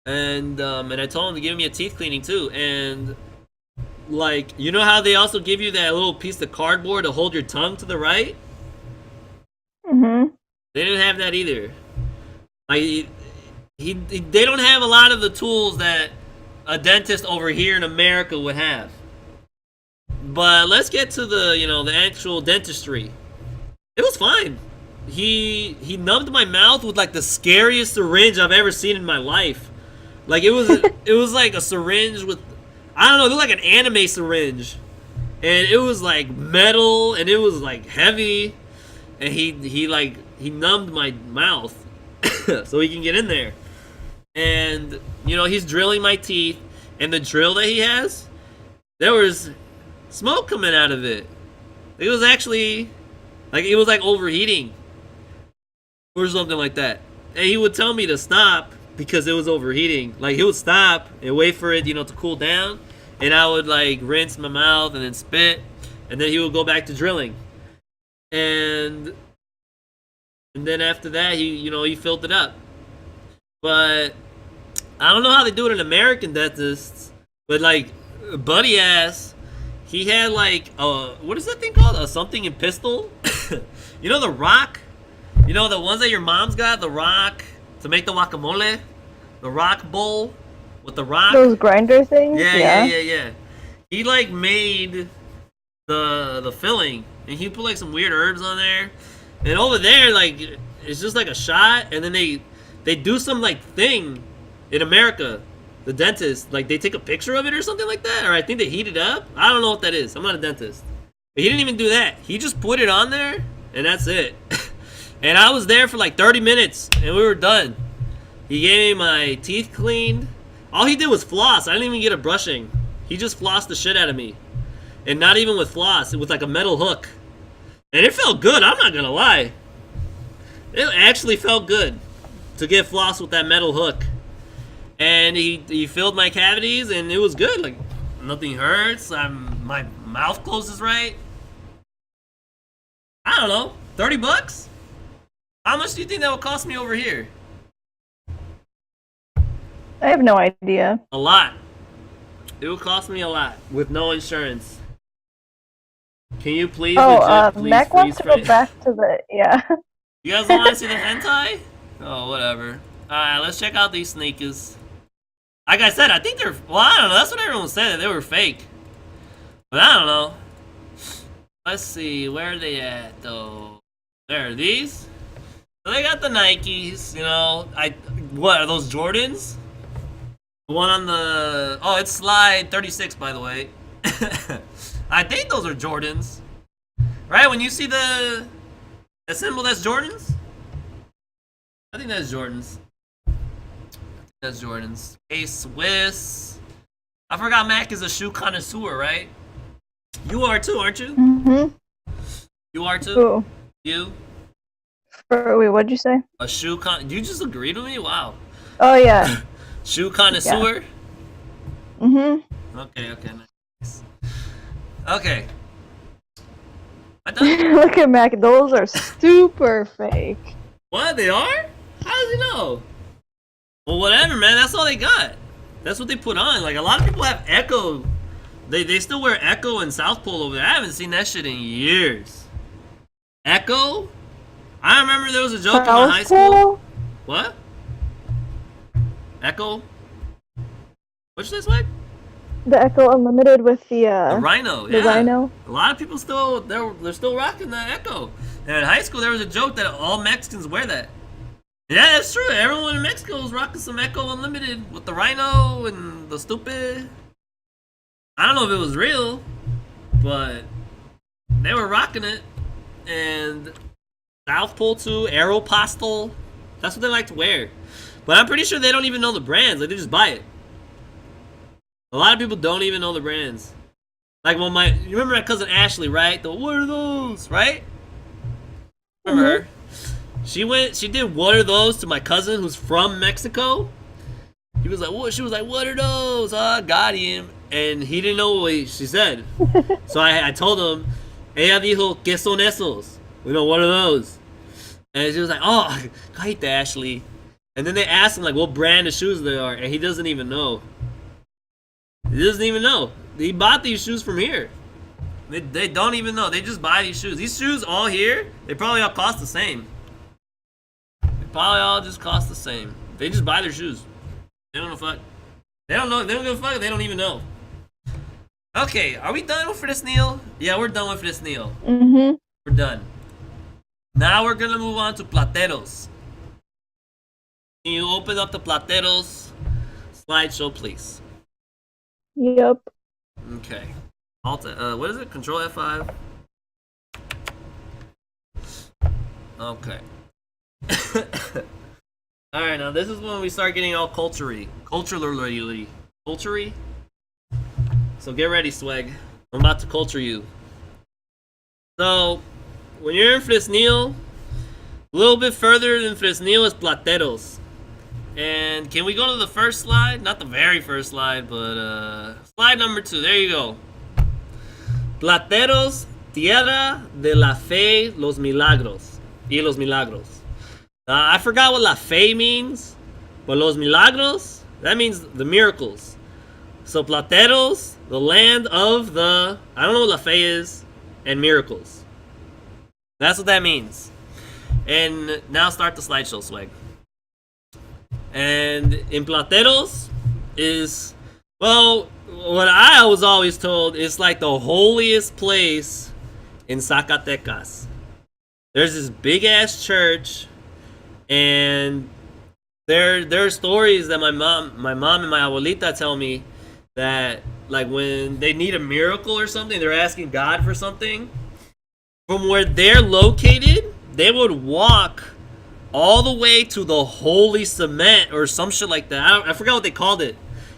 And I told him to give me a teeth cleaning too. And like, you know how they also give you that little piece of cardboard to hold your tongue to the right? Mm-hmm. They didn't have that either. Like, they don't have a lot of the tools that a dentist over here in America would have. But let's get to the actual dentistry. It was fine. He numbed my mouth with like the scariest syringe I've ever seen in my life. Like it was like a syringe with, I don't know, it looked like an anime syringe, and it was like metal and it was like heavy, and he numbed my mouth so he can get in there, and he's drilling my teeth, and the drill that he has, there was smoke coming out of it. It was actually it was like overheating or something like that, and he would tell me to stop because it was overheating. Like he would stop and wait for it to cool down, and I would like rinse my mouth and then spit, and then he would go back to drilling, and then after that he filled it up. But I don't know how they do it in American dentists, but like Buddy ass, he had like what is that thing called? A something in pistol? The rock? The ones that your mom's got, the rock to make the guacamole? The rock bowl with the rock? Those grinder things? Yeah. He like made the filling, and he put like some weird herbs on there. And over there, like it's just like a shot, and then they do some like thing in America. The dentist, like they take a picture of it or something like that, or I think they heat it up. I don't know what that is. I'm not a dentist. But he didn't even do that. He just put it on there, and that's it. And I was there for like 30 minutes, and we were done. He gave me my teeth cleaned. All he did was floss. I didn't even get a brushing. He just flossed the shit out of me. And not even with floss, with like a metal hook. And it felt good, I'm not gonna lie. It actually felt good to get floss with that metal hook. And he filled my cavities, and it was good. Like, nothing hurts. My mouth closes right. I don't know, $30? How much do you think that would cost me over here? I have no idea. A lot. It would cost me a lot with no insurance. Can you please? Mac wants to go back to the You guys don't want to see the hentai? Oh, whatever. Alright, let's check out these sneakers. Like I said, I think they're, well, I don't know, that's what everyone said, that they were fake. But I don't know. Let's see, where are they at, though? There are these. So they got the Nikes, what, are those Jordans? The one on the, oh, it's slide 36, by the way. I think those are Jordans. Right, when you see the symbol, that's Jordans? I think that's Jordans. That's Jordans. A Swiss. I forgot Mac is a shoe connoisseur, right? You are too, aren't you? Mm-hmm. You are too? Ooh. You? Wait, what'd you say? A shoe you just agreed with me? Wow. Oh, yeah. Shoe connoisseur? Yeah. Mm-hmm. Okay, nice. Okay. I thought... Look at Mac, those are super fake. What? They are? How does he know? Well, whatever, man. That's all they got. That's what they put on. Like, a lot of people have Echo. They still wear Echo and South Pole over there. I haven't seen that shit in years. Echo? I remember there was a joke in my high school. What? Echo? What's this like? The Echo Unlimited with the Rhino. The Rhino. A lot of people they're still rocking the Echo. And in high school there was a joke that all Mexicans wear that. Yeah, that's true. Everyone in Mexico was rocking some Echo Unlimited with the Rhino and the stupid. I don't know if it was real, but they were rocking it. And South Pole too, Aeropostale. That's what they like to wear. But I'm pretty sure they don't even know the brands. Like, they just buy it. A lot of people don't even know the brands. Like, when you remember my cousin Ashley, right? What are those, right? Remember her? She did what are those to my cousin who's from Mexico. He was like, what? She was like, what are those? Oh, got him. And he didn't know what she said. So I told him, ella dijo, ¿qué son esos? What are those? And she was like, oh, cállate, Ashley. And then they asked him, like, what brand of shoes they are. And he doesn't even know. He doesn't even know. He bought these shoes from here. They don't even know. They just buy these shoes. These shoes all here, they probably all cost the same. They probably all just cost the same. They just buy their shoes. They don't know fuck. They don't know. They don't give a fuck. They don't even know. Okay, are we done for this, Neil? Yeah, we're done with this, Neil. Mm-hmm. We're done. Now we're gonna move on to plateros. Can you open up the plateros slideshow, please? Yep. Okay. Alt. What is it? Control F5. Okay. All right, now this is when we start getting all culturally. Culturally. So get ready, Swag. I'm about to culture you. So, when you're in Fresnillo, a little bit further than Fresnillo is Plateros. And can we go to the first slide? Not the very first slide, but slide number 2. There you go. Plateros, tierra de la fe, los milagros. Y los milagros. I forgot what la fe means, but los milagros, that means the miracles. So Plateros, the land of the, I don't know what la fe is, and miracles. That's what that means. And now start the slideshow, Swag. And in Plateros is, well, what I was always told, it's like the holiest place in Zacatecas. There's this big ass church, and there are stories that my mom and my abuelita tell me that, like, when they need a miracle or something, they're asking God for something. From where they're located, they would walk all the way to the holy cement or some shit like that. I forgot what they called it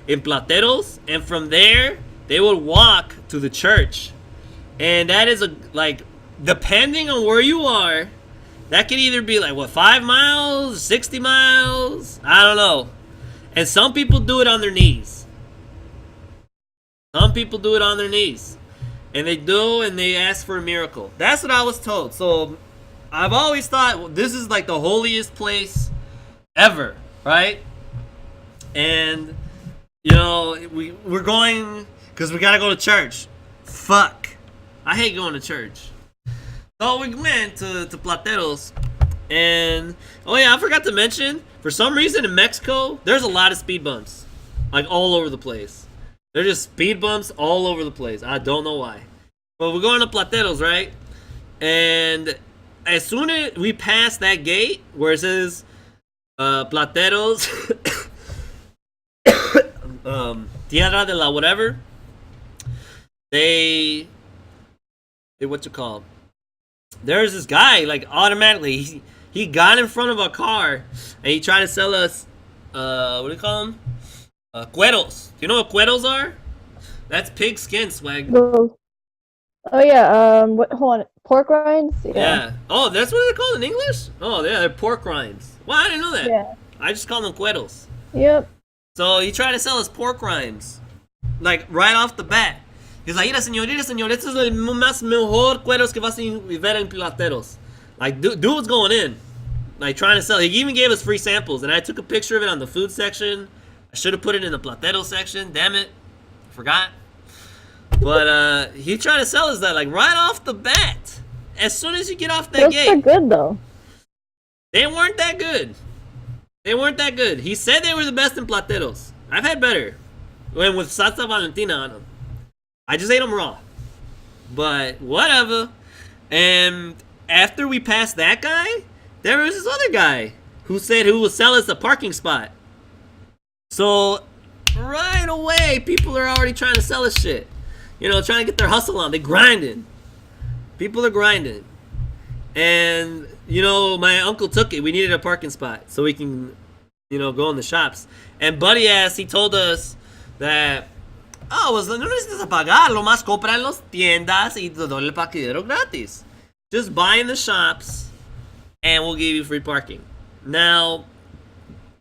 in Plateros, and from there they would walk to the church. And that is like, depending on where you are, that could either be like, what, 5 miles, 60 miles, I don't know. And some people do it on their knees. And they ask for a miracle. That's what I was told. So I've always thought this is like the holiest place ever, right? And, you know, we're going because we got to go to church. Fuck. I hate going to church. So we went to Plateros. And, oh yeah, I forgot to mention, for some reason in Mexico, there's a lot of speed bumps. Like all over the place. They're just speed bumps all over the place. I don't know why. But we're going to Plateros, right? And as soon as we pass that gate where it says Plateros, Tierra de la whatever, they what you call? There's this guy, like, automatically he got in front of a car and he tried to sell us what do you call them? Cueros. Do you know what cueros are? That's pig skin, Swag. Those. Oh yeah. What? Hold on. Pork rinds. Yeah. Oh, that's what they're called in English? Oh, yeah, they're pork rinds. Well, I didn't know that. Yeah. I just call them cueros. Yep. So he tried to sell us pork rinds, like right off the bat. He's like, mira, señor, este es el más mejor cueros que vas a ver en Plateros. Like, dude's going in, like, trying to sell. He even gave us free samples, and I took a picture of it on the food section. I should have put it in the Platero section. Damn it, I forgot. But he tried to sell us that, like, right off the bat. As soon as you get off that gate. Those are good though. They weren't that good. He said they were the best in Plateros. I've had better, when with salsa Valentina on them. I just ate them raw. But whatever. And after we passed that guy, there was this other guy who would sell us a parking spot. So right away, people are already trying to sell us shit. You know, trying to get their hustle on. They're grinding. People are grinding. And, you know, my uncle took it. We needed a parking spot so we can, you know, go in the shops. And Buddy ass, he told us that, oh, pues no necesitas pagar. Lo más compra en las tiendas y te doy el parqueadero gratis. Just buy in the shops and we'll give you free parking. Now,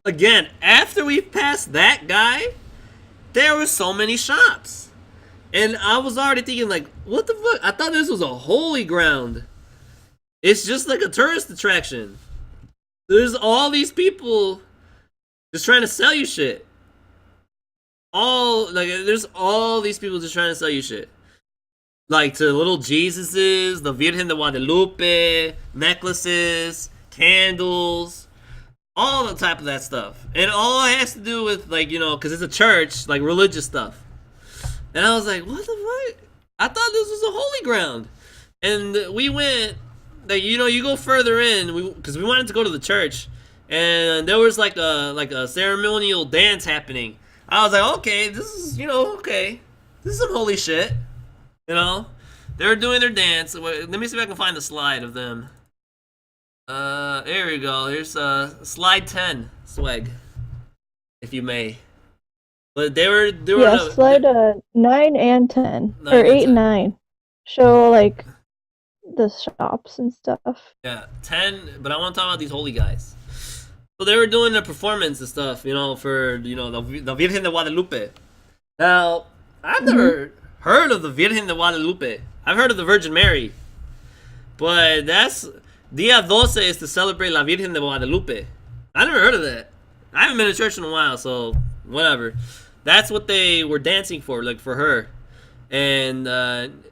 again, after we passed that guy, there were so many shops. And I was already thinking, like, what the fuck? I thought this was a holy ground. It's just like a tourist attraction. There's all these people just trying to sell you shit. There's all these people just trying to sell you shit. Like, to little Jesuses, the Virgen de Guadalupe, necklaces, candles, all the type of that stuff, and all it has to do with like because it's a church, like religious stuff. And I was like, what the fuck? I thought this was a holy ground. And we went, like you go further in, because we wanted to go to the church, and there was like a ceremonial dance happening. I was like, okay, this is okay, this is some holy shit. They were doing their dance. Let me see if I can find the slide of them. There we go. Here's slide 10, swag, if you may. But they were slide 9 and 10 9 or and 8 10. and 9 show like the shops and stuff. Yeah, 10. But I want to talk about these holy guys. So they were doing a performance and stuff, for the Virgen de Guadalupe. Now I've never heard of the Virgen de Guadalupe. I've heard of the Virgin Mary, but that's Dia 12 is to celebrate La Virgen de Guadalupe. I never heard of that. I haven't been to church in a while, so whatever. That's what they were dancing for, like for her. And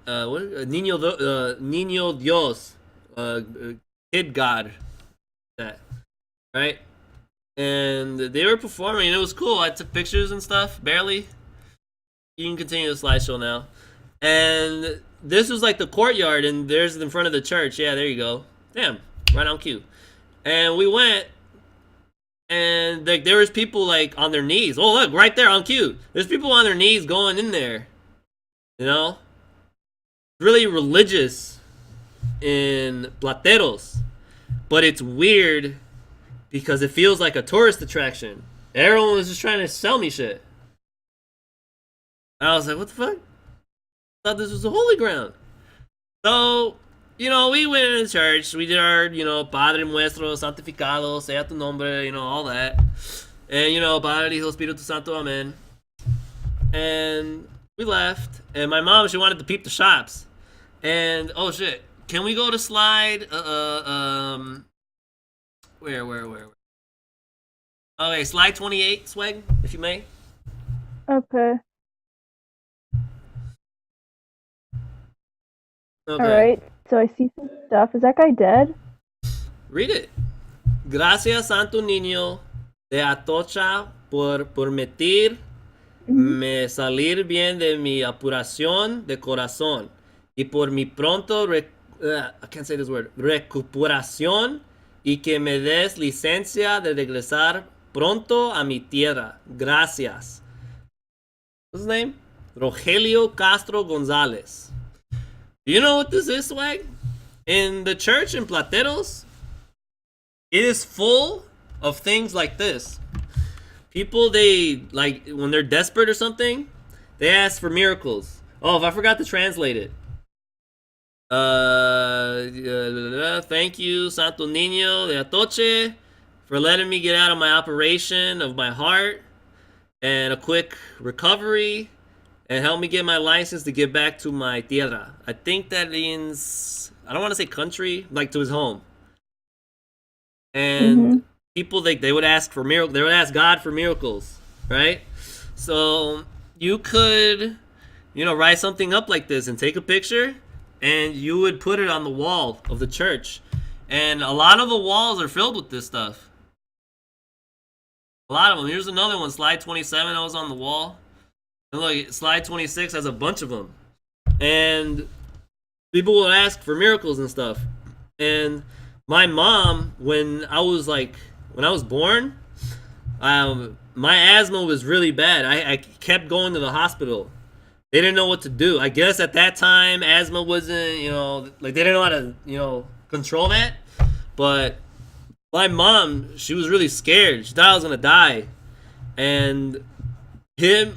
Niño Dios, Kid God, that, right? And they were performing, and it was cool. I took pictures and stuff, barely. You can continue the slideshow now. And this was like the courtyard, and there's in front of the church. Yeah, there you go. Damn, right on cue. And we went, and like there was people like on their knees. Oh look, right there on cue. There's people on their knees going in there. Really religious in Plateros, but it's weird because it feels like a tourist attraction. Everyone was just trying to sell me shit. I was like, what the fuck? I thought this was a holy ground. So, we went into church. We did our, Padre Nuestro, Santificado, sea tu nombre, all that. And, Padre, Hijo, Espíritu Santo, Amen. And we left. And my mom, she wanted to peep the shops. And, oh shit. Can we go to slide, where? Okay, slide 28, swag, if you may. Okay. Okay. Alright, so I see some stuff. Is that guy dead? Read it. Gracias, Santo Niño de Atocha, por permitir me salir bien de mi apuración de corazón y por mi pronto I can't say this word, recuperación, y que me des licencia de regresar pronto a mi tierra. Gracias. What's his name? Rogelio Castro Gonzalez. Do you know what this is, swag? In the church in Plateros, it is full of things like this. People, they, like, when they're desperate or something, they ask for miracles. Oh, if I forgot to translate it. Thank you, Santo Niño de Atoche, for letting me get out of my operation of my heart and a quick recovery, and help me get my license to get back to my tierra. I think that means, I don't want to say country, like to his home. And people, they would ask for miracles. They would ask God for miracles, right? So you could, write something up like this and take a picture, and you would put it on the wall of the church. And a lot of the walls are filled with this stuff. A lot of them. Here's another one, slide 27. I was on the wall. And look, slide 26 has a bunch of them. And people will ask for miracles and stuff. And my mom, when I was born, my asthma was really bad. I kept going to the hospital. They didn't know what to do. I guess at that time, asthma wasn't, they didn't know how to, control that. But my mom, she was really scared. She thought I was going to die. And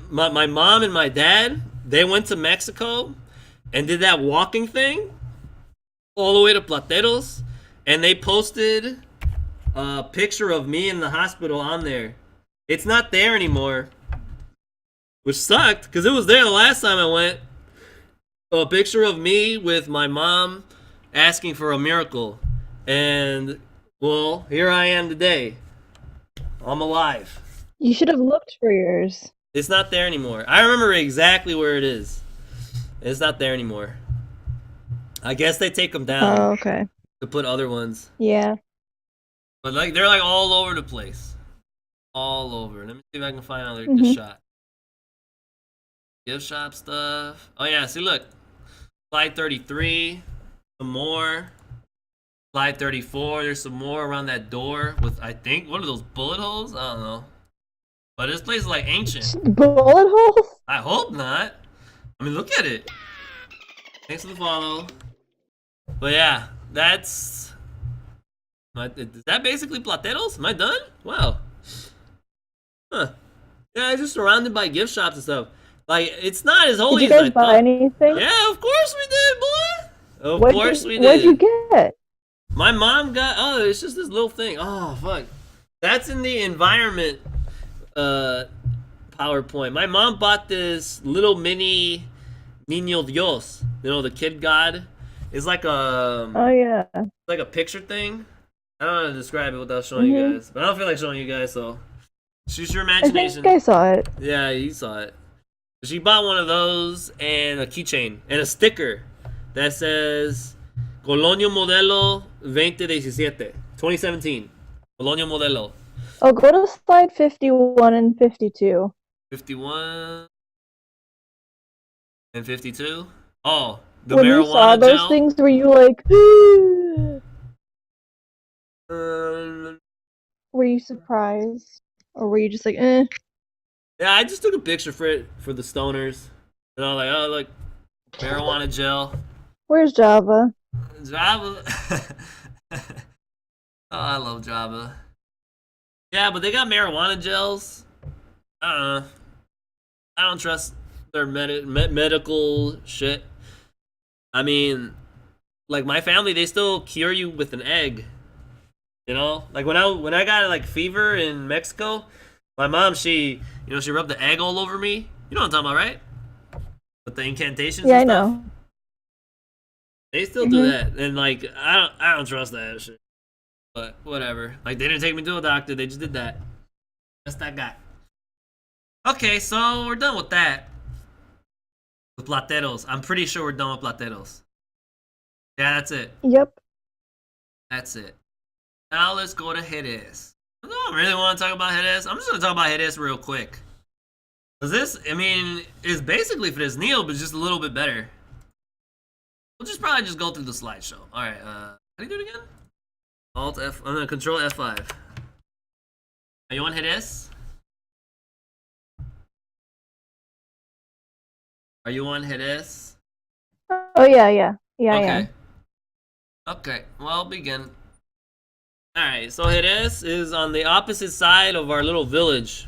my mom and my dad, they went to Mexico and did that walking thing all the way to Plateros, and they posted a picture of me in the hospital on there. It's not there anymore, which sucked because it was there the last time I went. A picture of me with my mom asking for a miracle, and well, here I am today. I'm alive. You should have looked for yours. It's not there anymore. I remember exactly where it is. It's not there anymore. I guess they take them down Oh, okay. to put other ones. Yeah. But like they're like all over the place. All over. Let me see if I can find another Mhm. gift shop. Gift shop stuff. Oh yeah, see look. Slide 33. Some more. Slide 34. There's some more around that door with I think what are those bullet holes? I don't know. But this place is like ancient. Bullet holes? I hope not. I mean look at it. Thanks for the follow. But yeah, that's is that basically Plateros? Am I done? Wow. Huh. Yeah, it's just surrounded by gift shops and stuff. Like, it's not as Did holy you as I guys buy thought. anything? Yeah, of course we did, boy. Of course we did. What'd you get? My mom got, oh, it's just this little thing. Oh, fuck. That's in the environment PowerPoint. My mom bought this little mini Niño Dios. You know, the kid god. It's like a, Oh yeah. like a picture thing. I don't know how to describe it without showing you Mhm. guys. But I don't feel like showing you guys, so choose your I imagination. think I saw it. Yeah, you saw it. She bought one of those and a keychain and a sticker that says Colonio Modelo 2017. 2017. Colonio Modelo. Oh, go to slide 51 and 52. 51 and 52. Oh, the When you saw marijuana those gel. things, were you like, were you surprised? Or were you just like, eh? Yeah, I just took a picture for it for the stoners. And I was like, oh, look, marijuana gel. Where's Java? Java. Oh, I love Java. Yeah, but they got marijuana gels. I don't know. I don't trust their medical shit. I mean, like my family, they still cure you with an egg. You know, like when I got like fever in Mexico, my mom she rubbed the egg all over me. You know what I'm talking about, right? With the incantations. Yeah, I and stuff. know. They still do that, and like I don't trust that shit. But whatever. Like they didn't take me to a doctor. They just did that. That's that guy. Okay, so we're done with that. With Plateros. I'm pretty sure we're done with Plateros. Yeah, that's it. Yep. That's it. Now let's go to Jerez. I don't really want to talk about Jerez. I'm just going to talk about Jerez real quick. Because this, I mean, is basically Fresnillo, but just a little bit better. We'll just probably just go through the slideshow. Alright, how do you do it again? Alt F, I'm going to control F5. Are you on Jerez? Are you on Jerez? Oh yeah, yeah. Yeah, I Okay. am. Okay, well, begin. Alright, so Jerez is on the opposite side of our little village.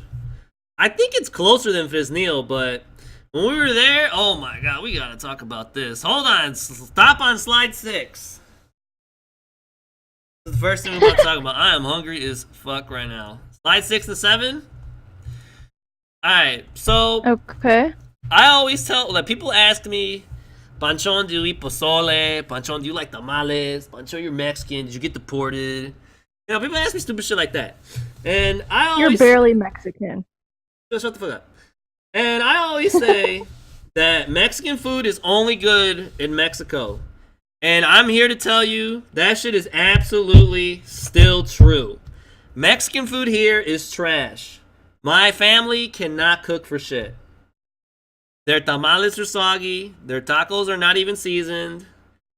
I think it's closer than Fresnillo, but when we were there, oh my god, we gotta talk about this. Hold on, stop on slide 6. This is the first thing we're about to talk about. I am hungry as fuck right now. Slide 6 and 7? Alright, so Okay. I always tell, like, people ask me, Panchon, do you eat pozole? Panchon, do you like tamales? Panchon, you're Mexican. Did you get deported? You know, people ask me stupid shit like that. And I always... You're barely Mexican. Shut the fuck up. And I always say that Mexican food is only good in Mexico. And I'm here to tell you that shit is absolutely still true. Mexican food here is trash. My family cannot cook for shit. Their tamales are soggy. Their tacos are not even seasoned.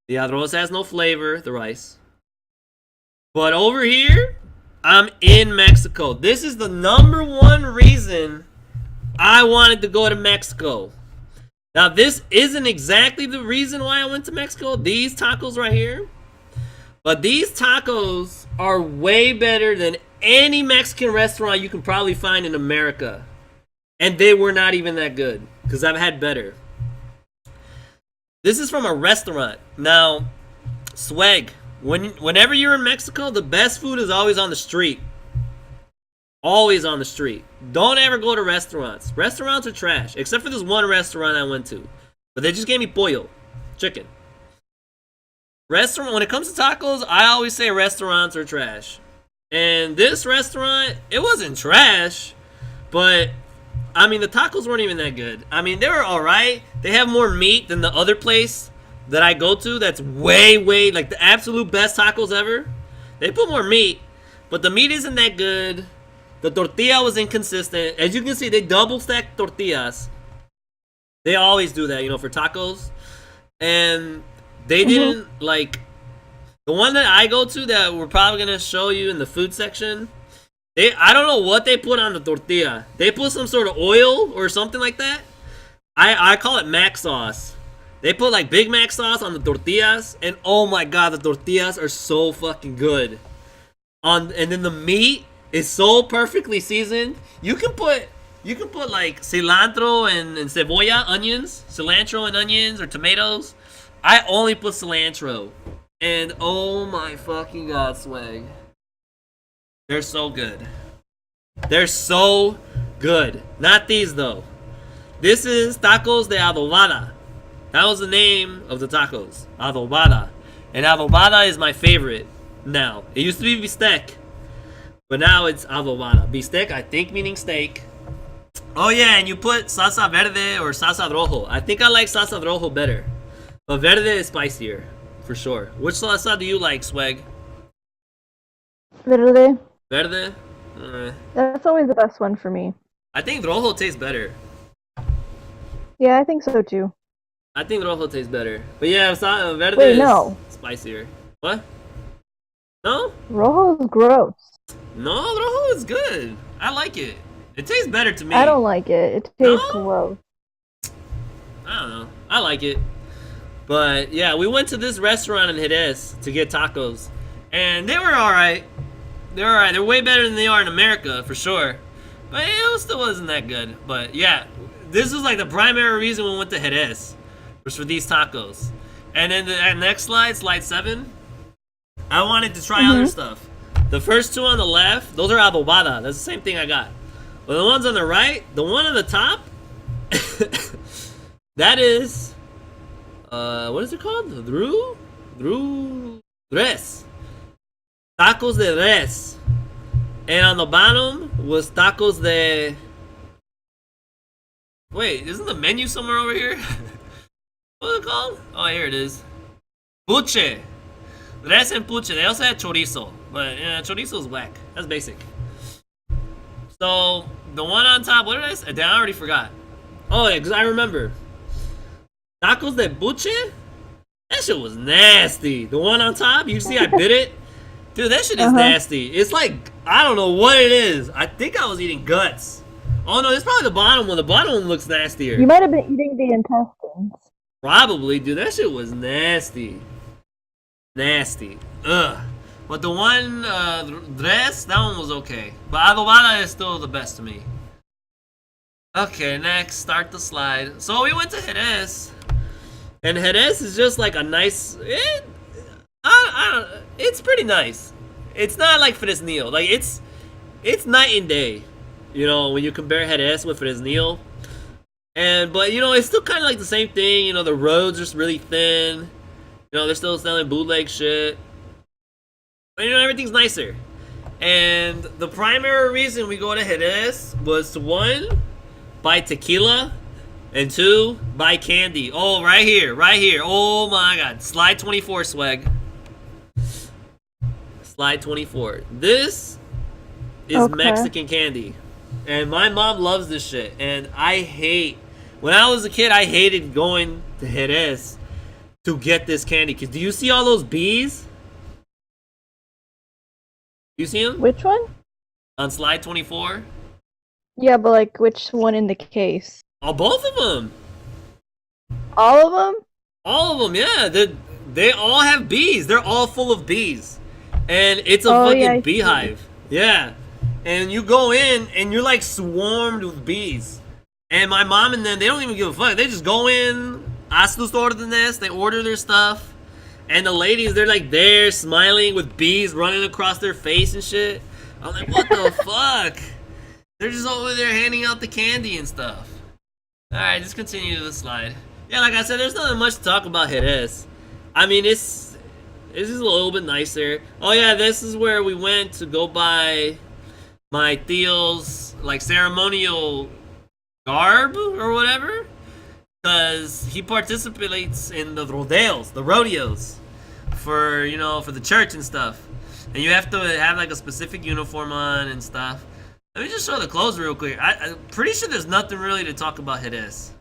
The arroz has no flavor, the rice. But over here, I'm in Mexico. This is the number one reason I wanted to go to Mexico. Now, this isn't exactly the reason why I went to Mexico. These tacos right here. But these tacos are way better than any Mexican restaurant you can probably find in America. And they were not even that good. Because I've had better. This is from a restaurant. Now, swag. Whenever you're in Mexico, the best food is always on the street. Always on the street. Don't ever go to restaurants. Restaurants are trash. Except for this one restaurant I went to. But they just gave me pollo. Chicken. Restaurant, when it comes to tacos, I always say restaurants are trash. And this restaurant, it wasn't trash. But, I mean, the tacos weren't even that good. I mean, they were alright. They have more meat than the other place that I go to that's way, like the absolute best tacos ever. They put more meat. but the meat isn't that good. The tortilla was inconsistent. As you can see, they double stack tortillas. They always do that, you know, for tacos. And they didn't, like, the one that I go to that we're probably going to show you in the food section, I don't know what they put on the tortilla. They put some sort of oil or something like that. I call it Mac sauce. They put like Big Mac sauce on the tortillas, and oh my god, the tortillas are so fucking good. And then the meat is so perfectly seasoned. You can put like cilantro and cebolla, onions, cilantro and onions or tomatoes. I only put cilantro, and oh my fucking god, swag. They're so good. They're so good. Not these though. This is tacos de adobada. That was the name of the tacos. Adobada. And adobada is my favorite now. It used to be bistec, but now it's adobada. Bistec, I think, meaning steak. Oh yeah, and you put salsa verde or salsa rojo. I think I like salsa rojo better. But verde is spicier, for sure. Which salsa do you like, Swag? Verde. Verde? That's always the best one for me. I think rojo tastes better. Yeah, I think so too. I think rojo tastes better. But yeah, verde Wait, is no. spicier. What? No? Rojo's gross. No, rojo is good. I like it. It tastes better to me. I don't like it. It tastes No? gross. I don't know. I like it. But yeah, we went to this restaurant in Jerez to get tacos. And they were alright. They're alright. They're way better than they are in America, for sure. But it still wasn't that good. But yeah, this was like the primary reason we went to Jerez. Was for these tacos. And then the next slide, slide 7, I wanted to try other stuff. The first two on the left, those are adobada. That's the same thing I got. But the ones on the right, the one on the top, that is, what is it called? Res. Tacos de res. And on the bottom was tacos de... Wait, isn't the menu somewhere over here? What is it called? Oh, here it is. Puche. Res and puche. They also had chorizo. But yeah, chorizo is whack. That's basic. So, the one on top, what did I say? I already forgot. Oh, yeah, because I remember. Tacos de puche? That shit was nasty. The one on top, you see I bit it? Dude, that shit is nasty. It's like, I don't know what it is. I think I was eating guts. Oh no, it's probably the bottom one. The bottom one looks nastier. You might have been eating the intestines. Probably, dude. That shit was nasty. Nasty. Ugh. But the one, dress, that one was okay. But adobada is still the best to me. Okay, next, start the slide. So we went to Jerez. And Jerez is just like a nice... it's pretty nice. It's not like Fresnillo. Like, it's night and day. You know, when you compare Jerez with Fresnillo. But, you know, it's still kind of like the same thing. You know, the roads are just really thin. You know, they're still selling bootleg shit. But, you know, everything's nicer. And the primary reason we go to Jerez was to, 1, buy tequila. And 2, buy candy. Oh, right here. Right here. Oh, my God. Slide 24, swag. Slide 24. This is Mexican candy. And my mom loves this shit. And I hate... When I was a kid, I hated going to Jerez to get this candy. Because do you see all those bees? You see them? Which one? On slide 24? Yeah, but like, which one in the case? Oh, both of them. All of them? All of them, yeah. They all have bees. They're all full of bees. And it's a fucking beehive. Yeah. And you go in, and you're like swarmed with bees. And my mom and them, they don't even give a fuck. They just go in, haz tus órdenes, they order their stuff. And the ladies, they're like there, smiling with bees running across their face and shit. I'm like, what the fuck? They're just over there handing out the candy and stuff. Alright, just continue to the slide. Yeah, like I said, there's nothing much to talk about Jerez. I mean, it's just a little bit nicer. Oh yeah, this is where we went to go buy my tío's like ceremonial garb or whatever, because he participates in the rodeos for, you know, for the church and stuff. and you have to have like a specific uniform on and stuff. Let me just show the clothes real quick. I'm pretty sure there's nothing really to talk about Jerez.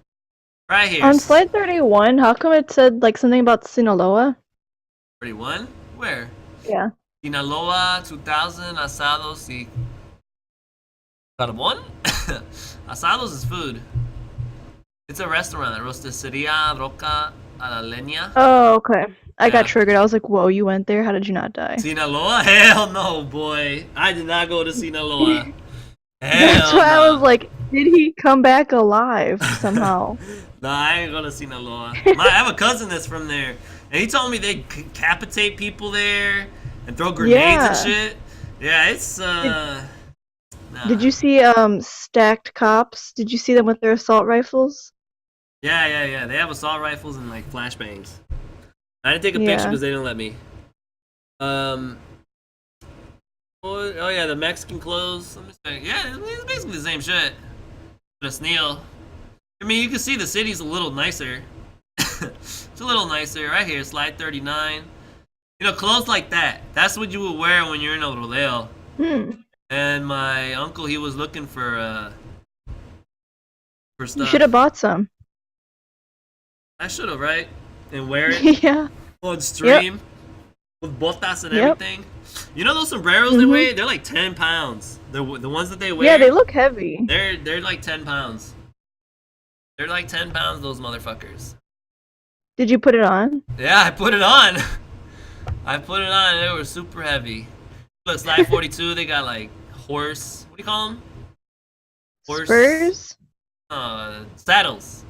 Right here. On slide 31, how come it said like something about Sinaloa? 31? Where? Yeah. Sinaloa 2000 asados y carbón. Asados is food. It's a restaurant. Rosticeria Roca a la Leña. Oh, okay. I got Yeah. triggered. I was like, whoa, you went there? How did you not die? Sinaloa? Hell no, boy. I did not go to Sinaloa. That's Hell why I no. was like, did he come back alive somehow? No, I ain't going to Sinaloa. I have a cousin that's from there, and he told me they decapitate people there and throw grenades Yeah. and shit. Yeah, it's nah. Did you see stacked cops? Did you see them with their assault rifles? Yeah. They have assault rifles and like flashbangs. I didn't take a picture Yeah. because they didn't let me. Oh yeah, the Mexican clothes. Let me say, yeah, it's basically the same shit. Just Neil. I mean, you can see the city's a little nicer. It's a little nicer right here. Slide 39. You know, clothes like that. That's what you would wear when you're in El Rodeo. And my uncle, he was looking for You stuff. should have bought some. I should have, right? And wear it Yeah. on stream with botas and Yep. everything. You know those sombreros they weigh? They're like 10 pounds. The ones that they wear. Yeah, they look heavy. They're like 10 pounds. They're like 10 pounds, those motherfuckers. Did you put it on? Yeah, I put it on. I put it on. They were super heavy. Look, slide 42. They got like horse. What do you call them? Horse. Spurs? Saddles.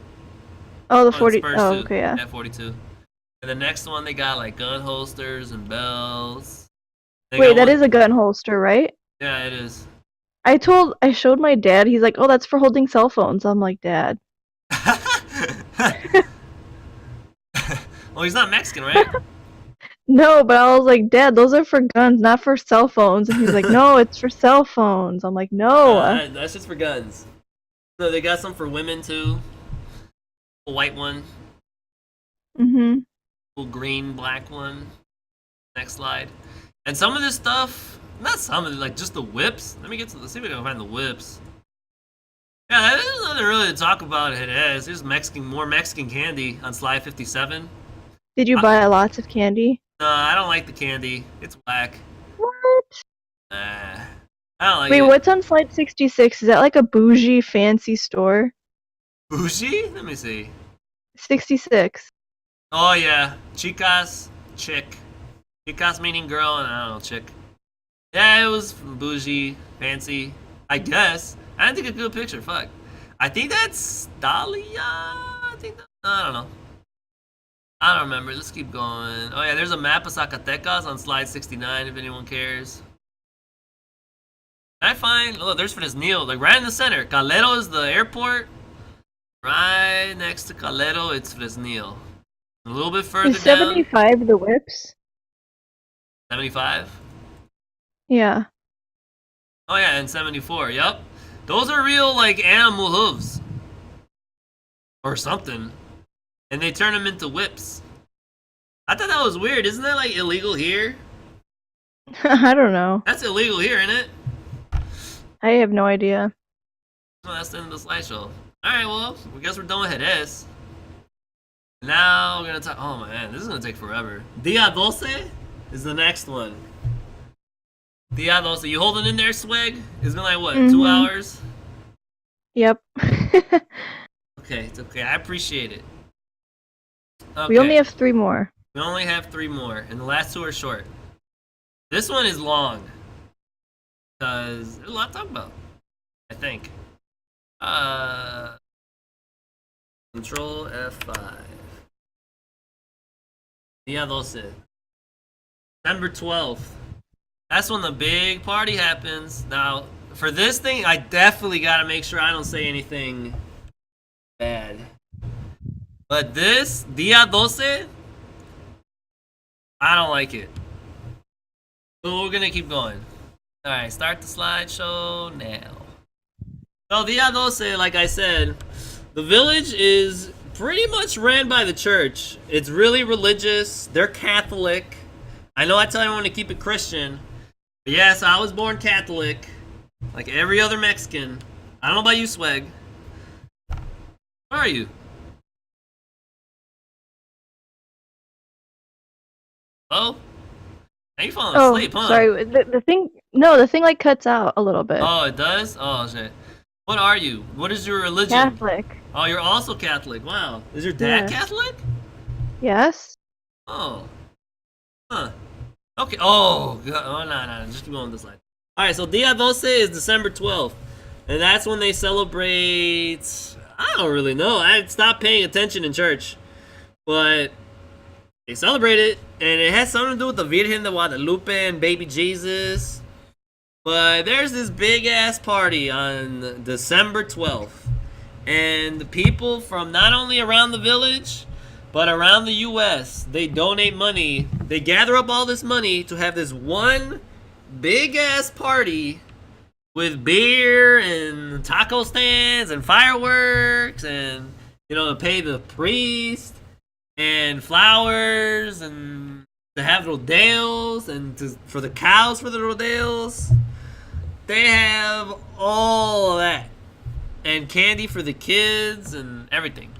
Oh, the Oh, 40. Spurs Oh, too. okay, yeah. Yeah, 42. And the next one, they got like gun holsters and belts. They Wait, got that one- is a gun holster, right? Yeah, it is. I showed my dad. He's like, oh, that's for holding cell phones. I'm like, Dad. Well, he's not Mexican, right? No, but I was like, Dad, those are for guns, not for cell phones. And he's like, no, it's for cell phones. I'm like, no. That's just for guns. So they got some for women too. A white one, Mm-hmm. a green, black one. Next slide. And some of this stuff, not some of it, like just the whips. Let's see if we can find the whips. Yeah, there's nothing really to talk about. It is. There's more Mexican candy on slide 57. Did you buy lots of candy? No, I don't like the candy. It's whack. What? I don't like Wait, it. what's on slide 66? Is that like a bougie, fancy store? Bougie? Let me see. 66. Oh yeah, chicas, chick. Chicas meaning girl, and I don't know, chick. Yeah, it was bougie, fancy. I guess. I didn't take a good picture. Fuck. I think that's Dahlia. I don't know. I don't remember. Let's keep going. Oh yeah, there's a map of Zacatecas on slide 69 if anyone cares. I find, oh, there's Fresnillo, like right in the center. Calero is the airport. Right next to Calero, it's Fresnillo. A little bit further Is down. 75 the whips? 75? Yeah. Oh yeah, and 74, yep. Those are real, like, animal hooves. Or something. And they turn them into whips. I thought that was weird. Isn't that, like, illegal here? I don't know. That's illegal here, isn't it? I have no idea. Well, that's the end of the slideshow. Alright, well, I guess we're done with Jerez. Now we're gonna talk. Oh man, this is gonna take forever. Dia 12 is the next one. Dia 12. You holding in there, Swag? It's been like, what, 2 hours? Yep. Okay, it's okay. I appreciate it. Okay. We only have 3 more. We only have 3 more, and the last 2 are short. This one is long. Because there's a lot to talk about. I think. Control F5. Dia 12. September 12th. That's when the big party happens. Now, for this thing, I definitely gotta make sure I don't say anything bad. But this, Dia 12, I don't like it. So we're gonna keep going. Alright, start the slideshow now. So Dia 12, like I said, the village is pretty much ran by the church. It's really religious. They're Catholic. I know I tell everyone to keep it Christian, but yes, I was born Catholic, like every other Mexican. I don't know about you, Swag. Where are you? Oh? Now you falling asleep, huh? Sorry. The thing like cuts out a little bit. Oh, it does? Oh, shit. What are you? What is your religion? Catholic. Oh, you're also Catholic. Wow. Is your dad Yes. Catholic? Yes. Oh. Huh. Okay. Oh, God. Oh, no. Just keep going this line. Alright, so Dia Doce is December 12th. And that's when they celebrate... I don't really know. I stopped paying attention in church. But they celebrate it. And it has something to do with the Virgen de Guadalupe and baby Jesus. But there's this big-ass party on December 12th. And the people from not only around the village, but around the U.S., they donate money. They gather up all this money to have this one big-ass party with beer and taco stands and fireworks and, you know, to pay the priest and flowers and to have rodeos and for the cows for the rodeos. They have all of that. And candy for the kids and everything.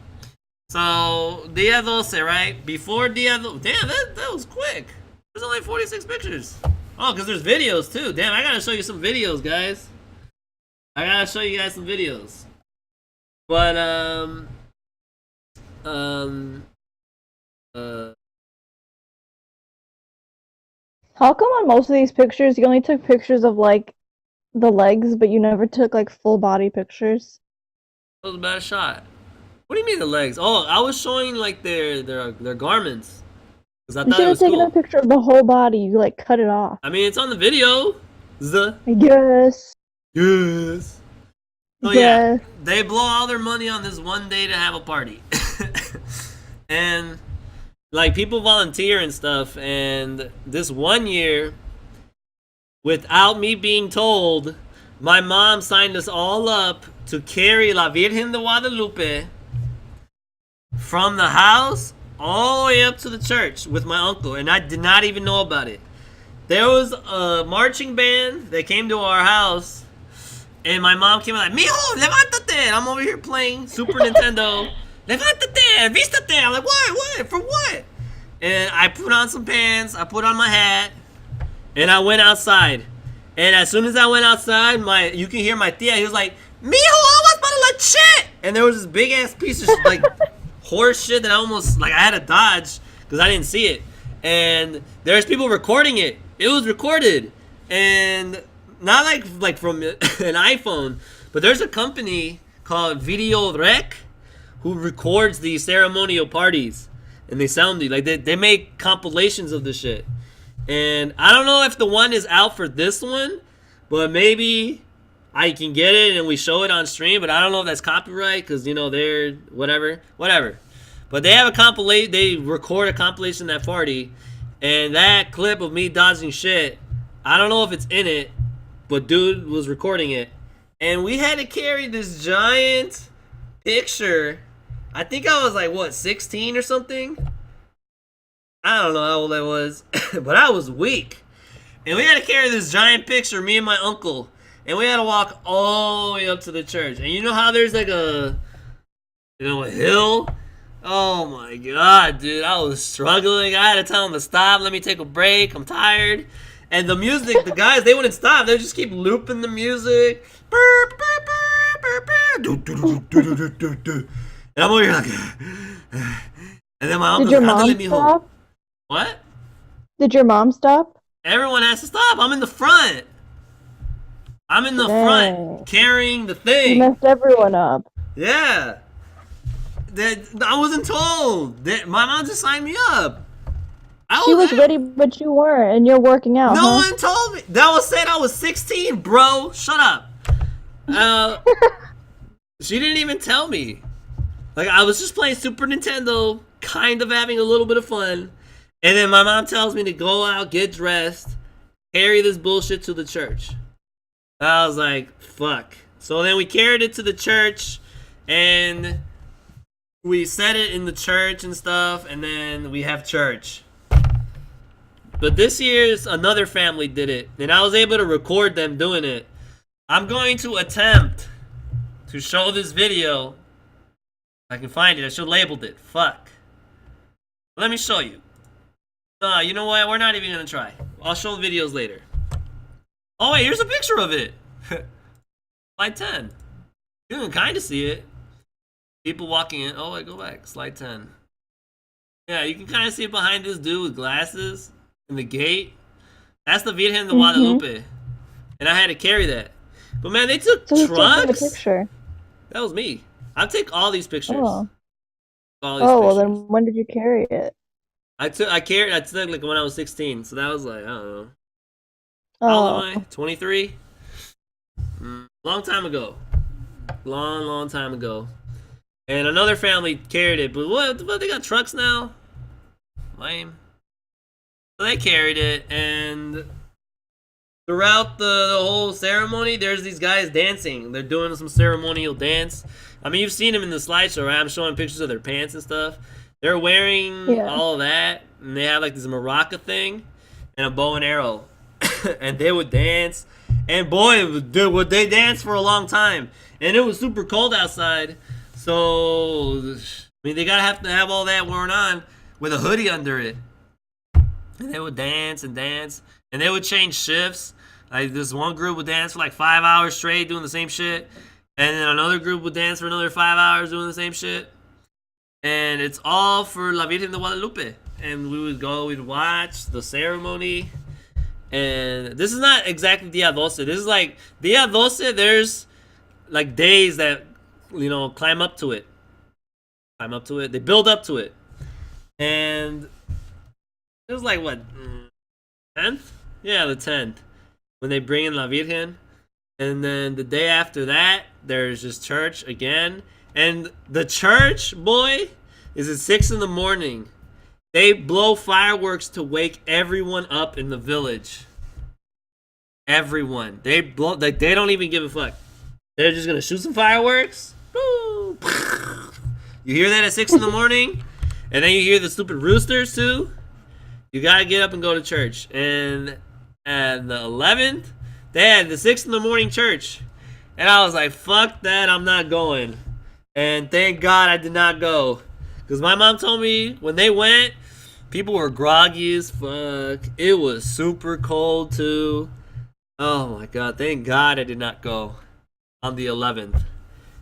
So, Dia Doce, right? Before Dia Doce... Damn, that was quick. There's only 46 pictures. Oh, because there's videos, too. Damn, I gotta show you some videos, guys. I gotta show you guys some videos. But, How come on most of these pictures you only took pictures of like the legs, but you never took like full body pictures? that was a bad shot. What do you mean the legs? Oh, I was showing, like, their garments. Because I You thought should it have was taken cool. a picture of the whole body. You like cut it off. I mean, it's on the video. I guess. Yes. So yeah, they blow all their money on this one day to have a party. And like people volunteer and stuff, and this one year, without me being told, my mom signed us all up to carry La Virgen de Guadalupe from the house all the way up to the church with my uncle, and I did not even know about it. There was a marching band that came to our house, and my mom came out like, "Mijo, levántate!" And I'm over here playing Super Nintendo. "Levántate, vístate!" I'm like, what? For what? And I put on some pants, I put on my hat, and I went outside. And as soon as I went outside, you can hear my tia. He was like, "Mijo, aguas para la shit!" And there was this big ass piece of like horse shit that I had to dodge because I didn't see it. And there's people recording it. It was recorded, and not like from an iPhone, but there's a company called Video Rec who records these ceremonial parties, and they sound like they make compilations of this shit. And I don't know if the one is out for this one, but maybe I can get it and we show it on stream. But I don't know if that's copyright because you know they're whatever. But they have a compilation. They record a compilation of that party, and that clip of me dodging shit. I don't know if it's in it, but dude was recording it, and we had to carry this giant picture. I think I was like 16 or something. I don't know how old I was, but I was weak. And we had to carry this giant picture, me and my uncle, and we had to walk all the way up to the church. And you know how there's like a hill? Oh my god, dude, I was struggling. I had to tell them to stop, let me take a break, I'm tired. And the music, the guys, they wouldn't stop. They would just keep looping the music. And I'm over here like, and then my Did uncle's your like, mom "Ándale, mijo." stop? What? Did your mom stop? Everyone has to stop. I'm in the front. I'm in the front carrying the You thing. messed everyone up. Yeah. I wasn't told. My mom just signed me up. She was ready, but you weren't, and you're working out. No one told me. That was said I was 16, bro. Shut up. She didn't even tell me. Like, I was just playing Super Nintendo, kind of having a little bit of fun. And then my mom tells me to go out, get dressed, carry this bullshit to the church. I was like, fuck. So then we carried it to the church, and we set it in the church and stuff, and then we have church. But this year's another family did it, and I was able to record them doing it. I'm going to attempt to show this video. I can find it. I should have labeled it. Fuck. Let me show you. Nah, you know what? We're not even gonna try. I'll show the videos later. Oh wait, here's a picture of it. Slide 10. You can kind of see it. People walking in. Oh wait, go back. Slide 10. Yeah, you can kind of see it behind this dude with glasses in the gate. That's the Virgen de Guadalupe. And I had to carry that. But man, they took So who's taking the trucks. picture? That was me. I take all these pictures. Oh. All these Oh, well pictures. then when did you carry it? I took like when I was 16. So that was like, I don't know. How old am I? 23? Long time ago. Long time ago. And another family carried it. But what? They got trucks now? Lame. So they carried it, and throughout the whole ceremony, there's these guys dancing. They're doing some ceremonial dance. I mean, you've seen them in the slideshow, right? I'm showing pictures of their pants and stuff. They're wearing all of that, and they have like this maraca thing and a bow and arrow. And they would dance. And boy, would they dance for a long time. And it was super cold outside. So, I mean, they have to have all that worn on with a hoodie under it. And they would dance and dance. And they would change shifts. Like, this one group would dance for like 5 hours straight doing the same shit. And then another group would dance for another 5 hours doing the same shit. And it's all for La Virgen de Guadalupe. And we'd watch the ceremony. And this is not exactly Dia 12. This is like, Dia 12, there's like days that, you know, climb up to it. They build up to it. And it was like, what, 10th? Yeah, the 10th. When they bring in La Virgen. And then the day after that, there's just church again. And the church, boy, is at 6 in the morning. They blow fireworks to wake everyone up in the village. Everyone. They blow, like, they don't even give a fuck. They're just gonna shoot some fireworks. Woo. You hear that at 6 in the morning? And then you hear the stupid roosters too. You gotta get up and go to church. And at the 11th, they had the 6 in the morning church. And I was like, fuck that, I'm not going. And thank God I did not go. Because my mom told me when they went, people were groggy as fuck. It was super cold too. Oh my God, thank God I did not go on the 11th.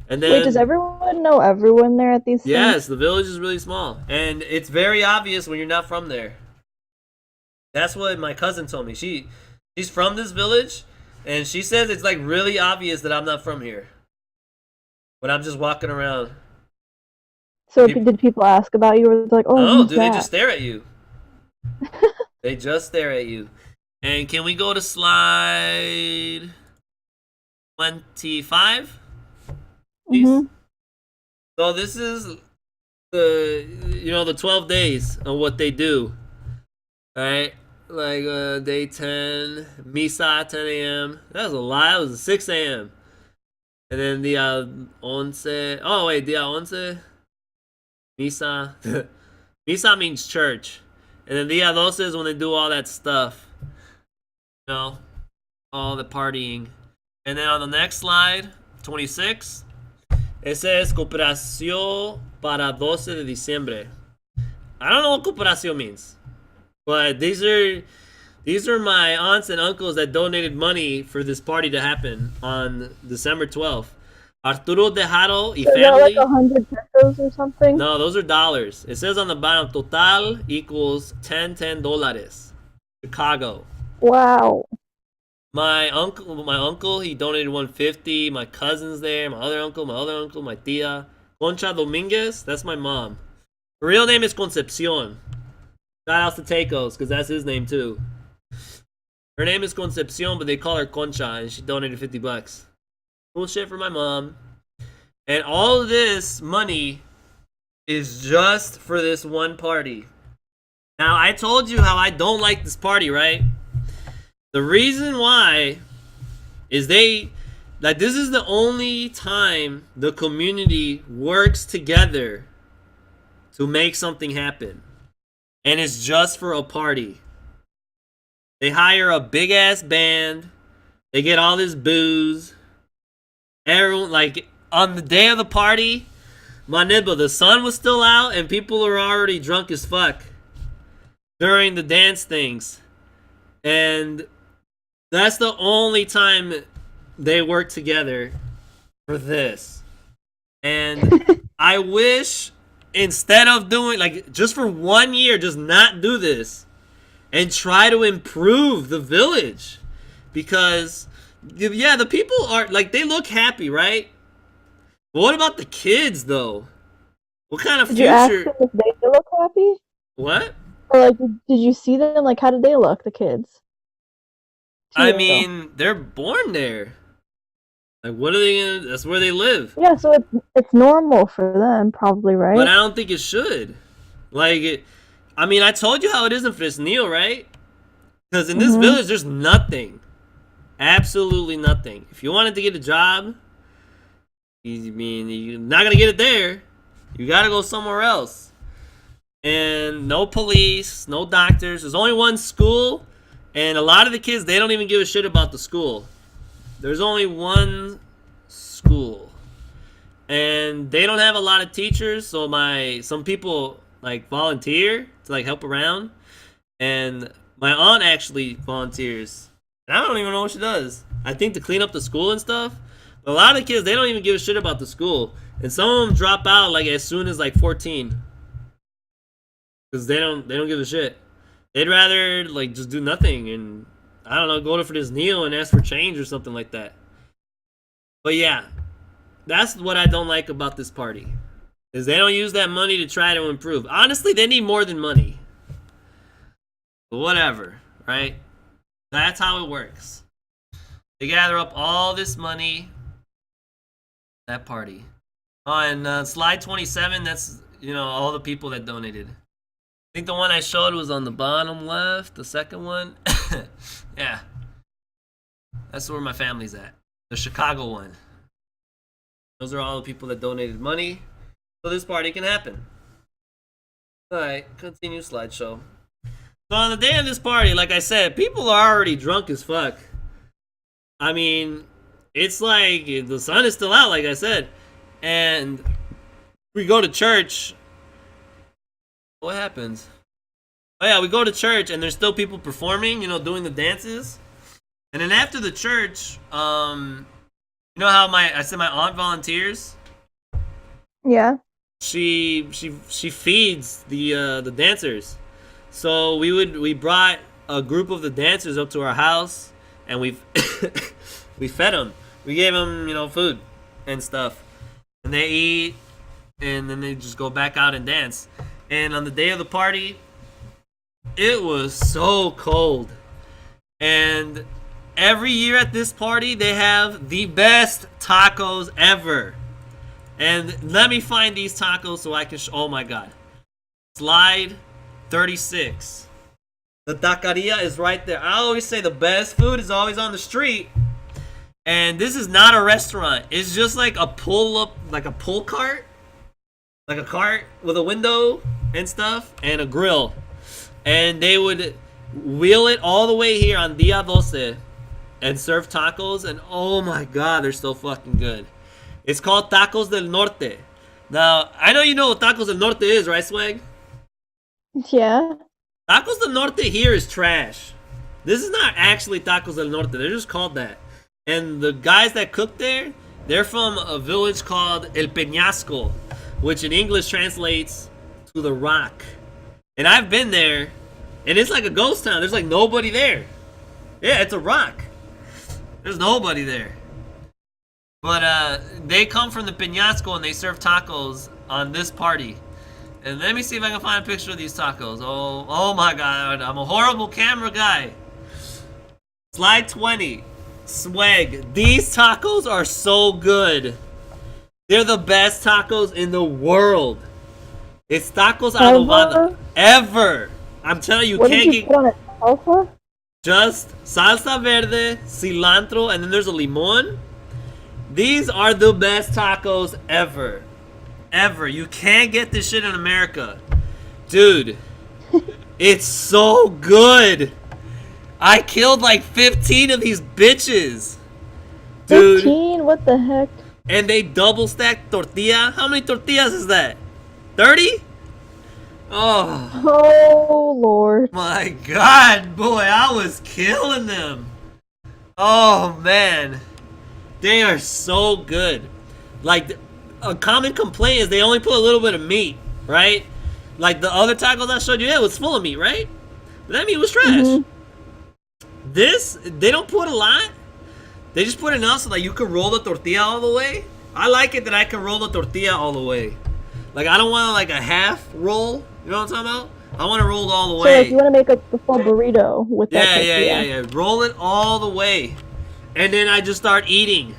And then, wait, does everyone know everyone there at these things? Yes, the village is really small. And it's very obvious when you're not from there. That's what my cousin told me. She's from this village, and she says it's like really obvious that I'm not from here when I'm just walking around. So did people ask about you, or like, oh, dude, they just stare at you. They just stare at you. And can we go to slide 25? Mm-hmm. So this is the 12 days of what they do. Alright? Like day 10, Misa 10 a.m. That was a lot. It was 6 a.m. And then Dia 11. Oh wait, Dia 11. Misa. Misa means church. And then Dia 12 is when they do all that stuff. You know? All the partying. And then on the next slide, 26, it says Cooperación para 12 de diciembre. I don't know what Cooperación means. But these are my aunts and uncles that donated money for this party to happen on December 12th. Arturo Dejaro y Is that family. like 100 pesos or something? No, those are dollars. It says on the bottom, total equals $10. Chicago. Wow. My uncle, he donated 150. My cousin's there. My other uncle, my tia. Concha Dominguez, that's my mom. Her real name is Concepcion. Shout out to Tacos, because that's his name too. Her name is Concepcion, but they call her Concha, and she donated $50. Cool shit for my mom. And all of this money is just for this one party. Now, I told you how I don't like this party, right? The reason why is this is the only time the community works together to make something happen. And it's just for a party. They hire a big ass band. They get all this booze. Everyone, like, on the day of the party, my nibba, the sun was still out and people are already drunk as fuck during the dance things. And that's the only time they work together for this. And I wish, instead of doing, like, just for 1 year, just not do this and try to improve the village. Because, yeah, the people are, like, they look happy, right? But what about the kids, though? What kind of Did you ask future? them if they look happy? What? Or, like, did you see them? Like, how did they look, the kids? To I you? mean, they're born there. Like, what are they gonna? That's where they live. Yeah, so it's normal for them, probably, right? But I don't think it should. Like, I mean, I told you how it is in Fresnillo, right? Because in this village, there's nothing. Absolutely nothing. If you wanted to get a job, you're not gonna get it there. You gotta go somewhere else. And no police, no doctors. There's only one school, and a lot of the kids, they don't even give a shit about the school. There's only one school, and they don't have a lot of teachers. So some people like volunteer to like help around, and my aunt actually volunteers. And I don't even know what she does. I think to clean up the school and stuff. But a lot of the kids, they don't even give a shit about the school, and some of them drop out like as soon as like 14, because they don't give a shit. They'd rather like just do nothing and, I don't know, go to Fresnillo and ask for change or something like that. But yeah, that's what I don't like about this party, is they don't use that money to try to improve. Honestly, they need more than money. But whatever, right? That's how it works. They gather up all this money. That party. On slide 27, that's, all the people that donated. I think the one I showed was on the bottom left, the second one. Yeah. That's where my family's at. The Chicago one. Those are all the people that donated money so this party can happen. Alright, continue slideshow. So on the day of this party, like I said, people are already drunk as fuck. I mean, it's like the sun is still out, like I said. And we go to church. What happens? Oh yeah, we go to church and there's still people performing, doing the dances. And then after the church, you know how I said my aunt volunteers? Yeah. She feeds the dancers. So we brought a group of the dancers up to our house, and we fed them. We gave them, food and stuff. And they eat, and then they just go back out and dance. And on the day of the party, it was so cold. And every year at this party, they have the best tacos ever. And let me find these tacos so I can oh my god. Slide 36. The taqueria is right there. I always say the best food is always on the street. And this is not a restaurant. It's just like a pull cart. Like a cart with a window and stuff and a grill. And they would wheel it all the way here on Dia 12 and serve tacos, and oh my god, they're so fucking good. It's called Tacos del Norte. Now, I know you know what Tacos del Norte is, right, Swag? Yeah. Tacos del Norte here is trash. This is not actually Tacos del Norte. They're just called that. And the guys that cook there, they're from a village called El Peñasco, which in English translates to the rock. And I've been there, and it's like a ghost town. There's like nobody there. Yeah, it's a rock. There's nobody there. But they come from the Peñasco and they serve tacos on this party. And let me see if I can find a picture of these tacos. Oh my god, I'm a horrible camera guy. Slide 20. Swag. These tacos are so good. They're the best tacos in the world. It's tacos adobada. Ever. I'm telling you, What can't did you get put on it? Salsa? just salsa verde, cilantro, and then there's a limon. These are the best tacos ever. Ever. You can't get this shit in America. Dude, it's so good. I killed like 15 of these bitches. Dude. 15? What the heck? And they double stacked tortilla. How many tortillas is that? 30? Oh. Oh, Lord. My God, boy, I was killing them. Oh, man. They are so good. Like, a common complaint is they only put a little bit of meat, right? Like the other tacos I showed you, it was full of meat, right? But that meat was trash. Mm-hmm. This, they don't put a lot. They just put enough so that you can roll the tortilla all the way. I like it that I can roll the tortilla all the way. Like, I don't want like a half roll. You know what I'm talking about? I want to roll it all the way. So, like, you want to make the full burrito with that tortilla. Yeah. Roll it all the way. And then I just start eating.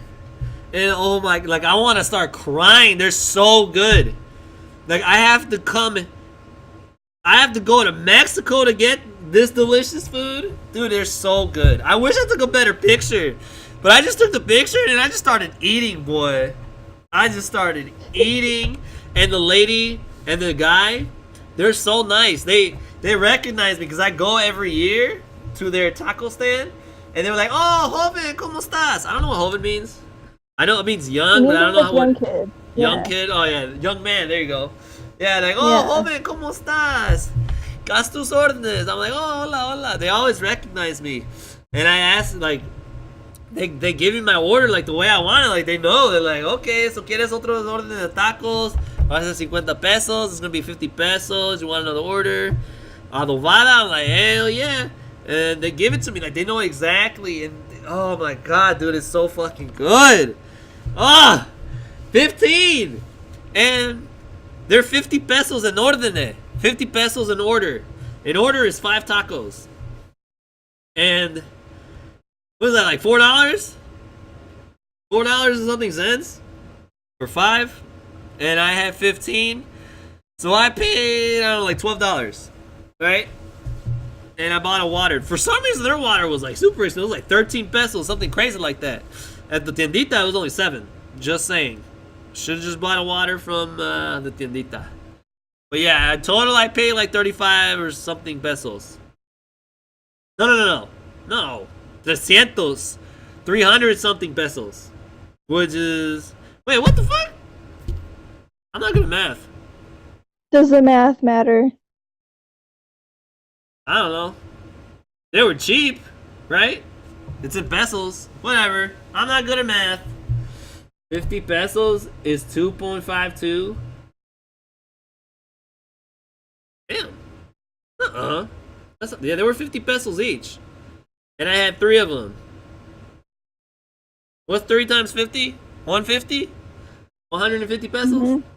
And oh my, like, I want to start crying. They're so good. Like, I have to go to Mexico to get this delicious food. Dude, they're so good. I wish I took a better picture. But I just took the picture and I just started eating, boy. I just started eating. And the lady and the guy, they're so nice. They recognize me because I go every year to their taco stand. And they were like, oh, joven, ¿cómo estás? I don't know what joven means. I know it means young, but I don't know how young kid. Young kid? Oh, yeah. Young man. There you go. Yeah, like, oh, joven, ¿cómo estás? ¿Qué has tus órdenes? I'm like, oh, hola, hola. They always recognize me. And I asked, like, they give me my order like the way I want it. Like, they know. They're like, okay, so ¿quieres otros órdenes de tacos? Va a ser 50 pesos. It's going to be 50 pesos. You want another order? Adobada? I'm like, hell yeah. And they give it to me. Like, they know exactly. And, oh, my God, dude, it's so fucking good. 15. And they're 50 pesos en orden. 50 pesos an order. An order is 5 tacos. And what is that, like $4? $4 and something cents for 5. And I had 15. So I paid, I don't know, like $12. Right? And I bought a water. For some reason, their water was like super expensive. It was like 13 pesos, something crazy like that. At the tiendita, it was only 7. Just saying. Should have just bought a water from the tiendita. But yeah, total I paid like 35 or something pesos. No. 300 something pesos. Which is... Wait, what the fuck? I'm not good at math. Does the math matter? I don't know. They were cheap, right? It's in pesos. Whatever. I'm not good at math. 50 pesos is 2.52. Damn. Yeah, they were 50 pesos each. And I had 3 of them. What's 3 times 50? 150? 150 pesos? Mm-hmm.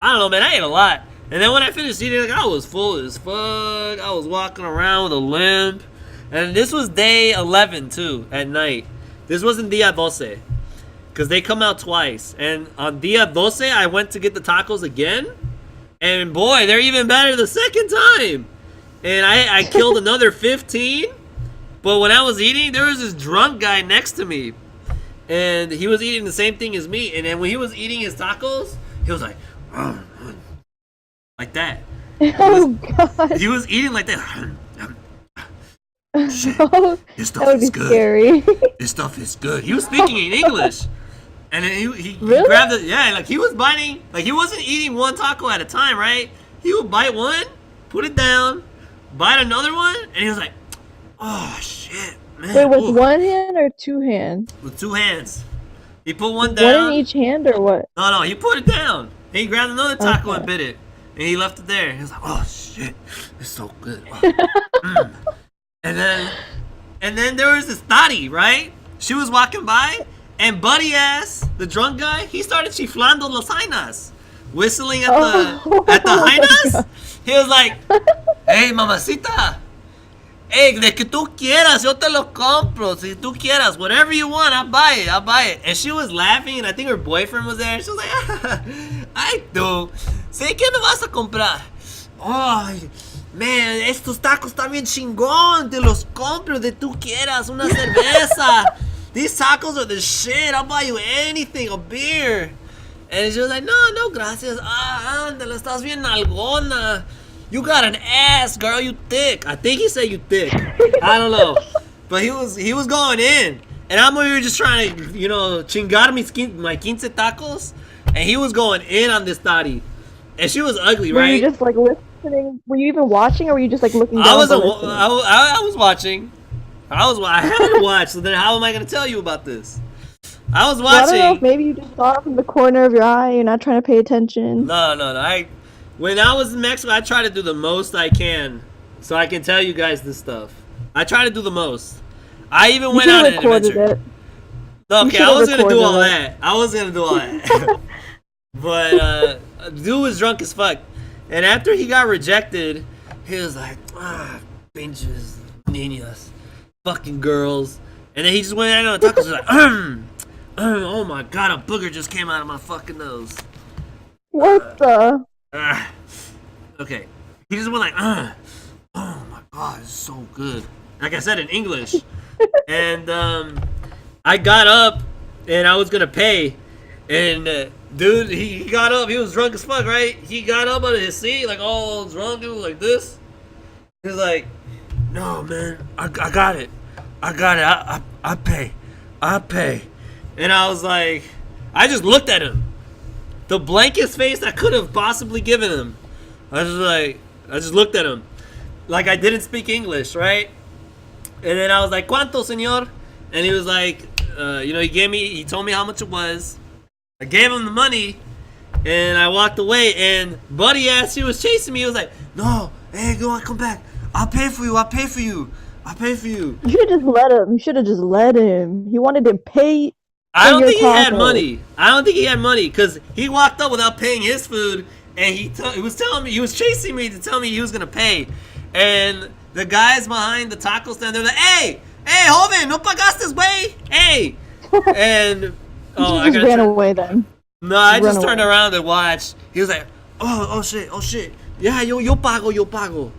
I don't know, man. I ate a lot. And then when I finished eating, like, I was full as fuck. I was walking around with a limp. And this was day 11, too, at night. This wasn't Dia 12. Because they come out twice. And on Dia 12, I went to get the tacos again. And boy, they're even better the second time. And I killed another 15. But when I was eating, there was this drunk guy next to me. And he was eating the same thing as me. And then when he was eating his tacos, he was like... like that. God. He was eating like that. Shit, this stuff that would is be good. Scary. This stuff is good. He was speaking in English. And then he really? grabbed it. Yeah, like he was biting. Like he wasn't eating one taco at a time, right? He would bite one, put it down, bite another one, and he was like, oh, shit, man. Wait, with one hand or 2 hands? With 2 hands. He put one down. One in each hand or what? No, he put it down. And he grabbed another taco and bit it. And he left it there. He was like, oh, shit. It's so good. Oh. And then there was this Tati, right? She was walking by, and buddy ass, the drunk guy, he started chiflando las jainas, whistling at the jainas. He was like, hey, mamacita. Hey, de que tú quieras, yo te lo compro. Si tú quieras, whatever you want, I'll buy it. And she was laughing, and I think her boyfriend was there. She was like, ay, tú. ¿Sí? ¿Qué me vas a comprar? Ay, man, estos tacos están bien chingón. Te los compro de tú quieras. Una cerveza. These tacos are the shit. I'll buy you anything, a beer. And she was like, no, gracias. Ándale, estás bien nalgona. You got an ass, girl. You thick. I think he said you thick. I don't know, but he was going in, and I'm over here just trying to, you know, chingar my quince tacos, and he was going in on this thotty, and she was ugly, Were right? you just like listening? Were you even watching, or were you just like looking down? I was watching. I haven't watched. So then how am I gonna tell you about this? I was Well, I don't know watching. if maybe you just saw it from the corner of your eye. You're not trying to pay attention. No. When I was in Mexico, I try to do the most I can, so I can tell you guys this stuff. I try to do the most. I even You went should on have an recorded adventure. it. Okay, You I should was have gonna do all recorded that. I was gonna do all that. But dude was drunk as fuck, and after he got rejected, he was like, pinches, niñas, fucking girls, and then he just went out on the tacos. He was like, oh my god, a booger just came out of my fucking nose. What the? Okay, he just went like, oh my god, it's so good. Like I said in English, and I got up and I was gonna pay, and dude, he got up. He was drunk as fuck, right? He got up out of his seat, like all drunk, dude, like this. He was like, "No, man, I got it. I pay." And I was like, I just looked at him, the blankest face I could have possibly given him. I just looked at him, like I didn't speak English, right? And then I was like, "Cuánto, señor?" And he was like, he told me how much it was. I gave him the money, and I walked away. And buddy ass, he was chasing me. He was like, "No, hey, go on, come back. I'll pay for you. You should have just let him. You should have just let him. He wanted to pay. I don't your think he had taco. money. I don't think he had money because he walked up without paying his food, and he was chasing me to tell me he was gonna pay. And the guys behind the taco stand, they're like, "Hey, joven, no pagaste, güey, hey!" And You just ran away then. No, I just Run turned away. around and watched. He was like, oh shit. Yeah, yo pago.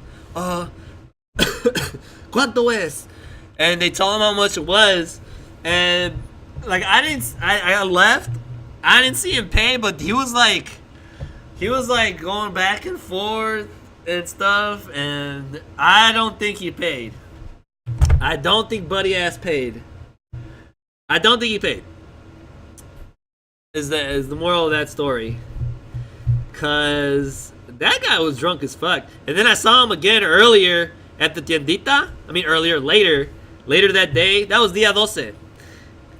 ¿Cuánto es? And they told him how much it was, and like I left. I didn't see him pay, but he was like going back and forth and stuff, and I don't think he paid. I don't think buddy ass paid. I don't think he paid. Is the moral of that story? Cause that guy was drunk as fuck, and then I saw him again earlier at the tiendita. Later that day. That was Dia 12,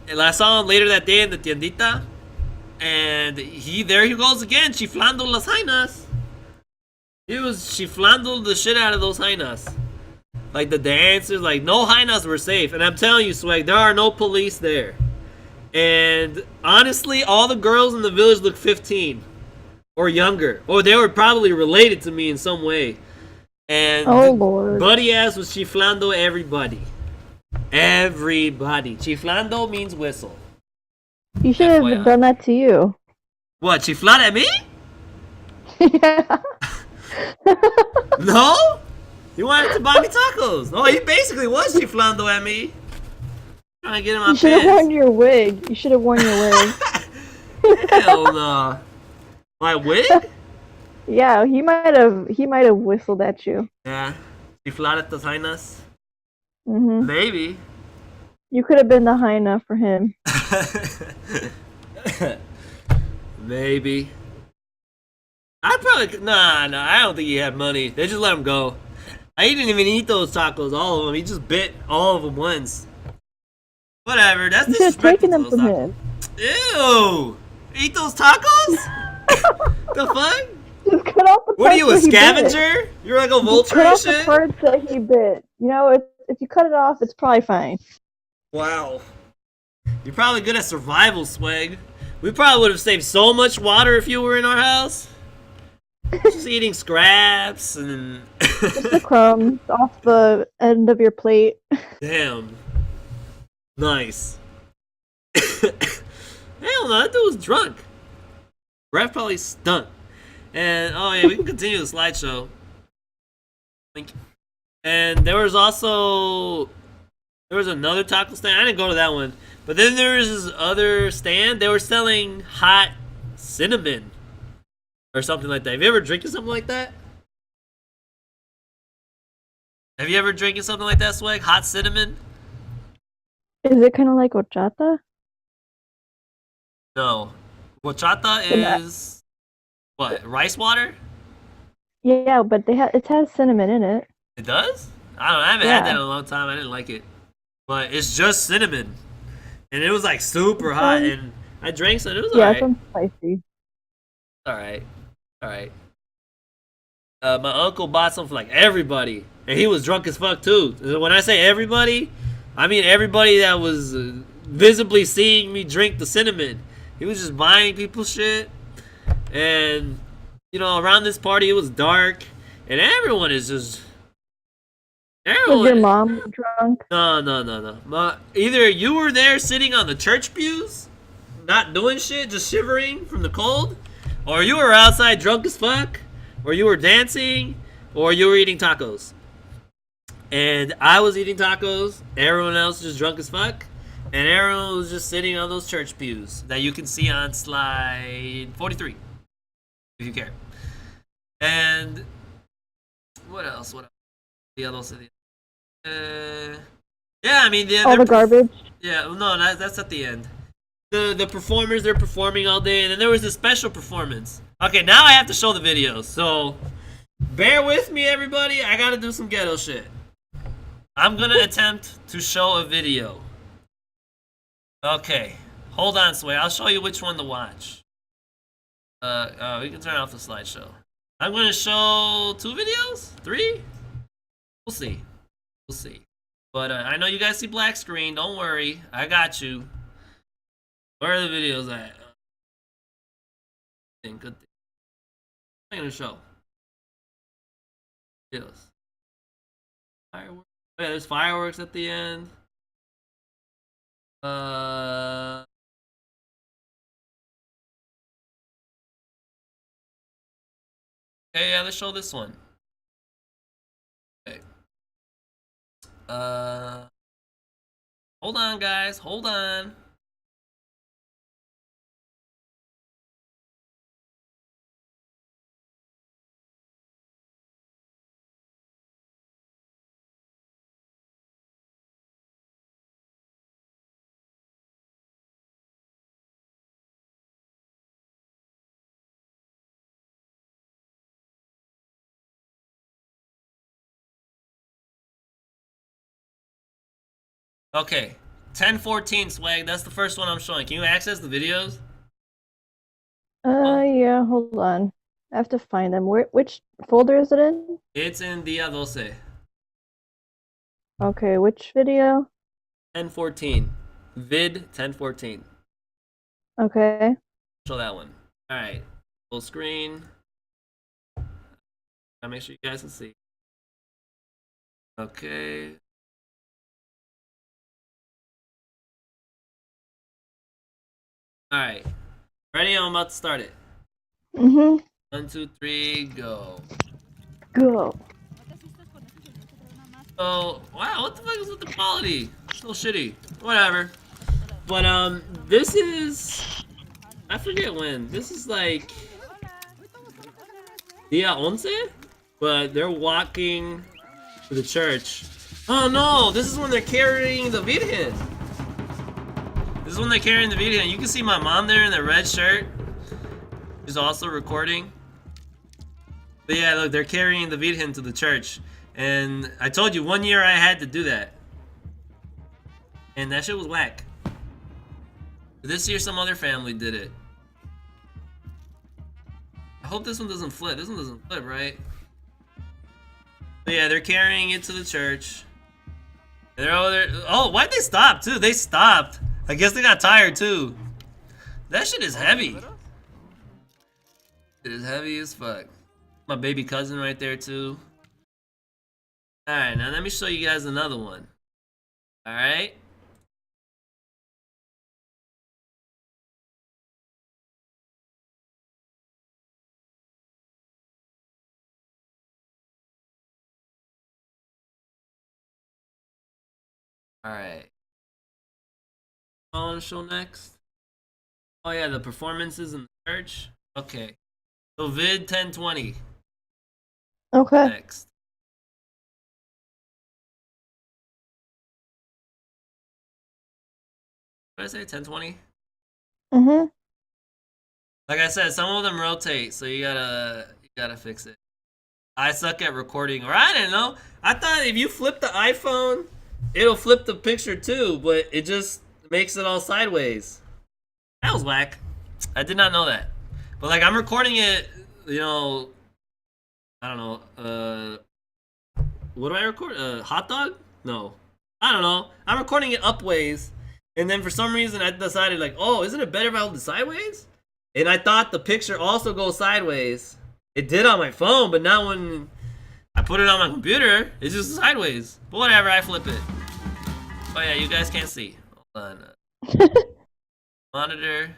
and I saw him later that day in the tiendita, and there he goes again, chiflando las jainas. He was chiflando the shit out of those jainas, like the dancers. Like no jainas were safe, and I'm telling you, Swag, there are no police there. And honestly, all the girls in the village look 15 or younger, or they were probably related to me in some way. And Oh Lord. buddy ass was chiflando everybody. Everybody. Chiflando means whistle. He should have FYI. done that to you. What, chiflar at me? Yeah. No? He wanted to buy me tacos. Oh, he basically was chiflando at me. Trying to get in my You should have pants. worn your wig. You should have worn your wig. Hell no. My wig? Yeah, he might have whistled at you. Yeah. Chiflar at las jainas? Hmm Maybe. You could have been the hyena for him. Maybe. I probably nah. I don't think he had money. They just let him go. He didn't even eat those tacos, all of them. He just bit all of them once. Whatever. That's You should have disrespectful taken them to from those him. tacos. Ew! Eat those tacos? The fuck? Just cut off the What are parts you, a that he bit. scavenger? You're like a Just vulture cut and off the shit? parts that he bit. You know, if you cut it off, it's probably fine. Wow. You're probably good at survival, Swag. We probably would have saved so much water if you were in our house. Just eating scraps and Just the crumbs off the end of your plate. damn. Nice. Hell no, that dude was drunk. Breath probably stunk. And oh yeah, we can continue the slideshow. Thank you. And there was another taco stand. I didn't go to that one. But then there was this other stand. They were selling hot cinnamon or something like that. Have you ever drinking something like that? Have you ever drinking something like that, Swag? Hot cinnamon? Is it kind of like horchata? No. Horchata Yeah. is what? Rice water? Yeah, but it has cinnamon in it. It does? I don't know. I haven't had that in Yeah. a long time. I didn't like it. But it's just cinnamon. And it was like super hot. And I drank some. It was Yeah, alright. some spicy. Alright. Alright. My uncle bought some for like everybody. And he was drunk as fuck too. When I say everybody, I mean everybody that was visibly seeing me drink the cinnamon. He was just buying people shit. And, you know, around this party it was dark. And everyone is just. Was your mom drunk? No. Either you were there sitting on the church pews, not doing shit, just shivering from the cold, or you were outside drunk as fuck, or you were dancing, or you were eating tacos. And I was eating tacos, everyone else just drunk as fuck, and everyone was just sitting on those church pews that you can see on slide 43, if you care. And what else? The other city. Yeah, I mean, All the garbage? Yeah, no, that's at the end. The performers, they're performing all day, and then there was this special performance. Okay, now I have to show the videos, so bear with me, everybody. I gotta do some ghetto shit. I'm gonna attempt to show a video. Okay, hold on, Sway. I'll show you which one to watch. We can turn off the slideshow. I'm gonna show 2 videos? 3? We'll see. We'll see. But I know you guys see black screen. Don't worry. I got you. Where are the videos at? Good thing. I'm gonna show. Videos. Fireworks. Oh, yeah, there's fireworks at the end. Okay, yeah, let's show this one. Okay. Hold on, guys. Hold on. Okay. 1014 Swag. That's the first one I'm showing. Can you access the videos? Yeah, hold on. I have to find them. Which folder is it in? It's in Dia 12. Okay, which video? 1014. Vid 1014. Okay. Show that one. Alright. Full screen. I'll make sure you guys can see. Okay. Alright. Ready? I'm about to start it. Mm-hmm. 1, 2, 3, go. Go. Oh, wow, what the fuck is with the quality? It's so shitty. Whatever. But, this is... I forget when. This is like... Dia 11? But they're walking to the church. Oh no, this is when they're carrying the Virgen. This is when they're carrying the Virgen. You can see my mom there in the red shirt. She's also recording. But yeah, look, they're carrying the Virgen to the church. And I told you, 1 year I had to do that. And that shit was whack. This year some other family did it. I hope this one doesn't flip. This one doesn't flip, right? But yeah, they're carrying it to the church. And they're over there. Oh, why'd they stop too? They stopped. I guess they got tired too. That shit is heavy. It is heavy as fuck. My baby cousin right there too. Alright, now let me show you guys another one. Alright. Alright. I want to show next. Oh yeah, the performances in the church. Okay. So vid 1020. Okay. Next. What did I say? 1020? Mhm. Like I said, some of them rotate, so you gotta fix it. I suck at recording, or I didn't know. I thought if you flip the iPhone, it'll flip the picture too, but it just makes it all sideways. That was whack. I did not know that. But like I'm recording it, you know, I don't know. What do I record? Hot dog? No, I don't know. I'm recording it upways, and then for some reason I decided like, oh, isn't it better if I hold it sideways? And I thought the picture also goes sideways. It did on my phone, but not when I put it on my computer. It's just sideways. But whatever, I flip it. Oh yeah, you guys can't see. Hold on. Monitor.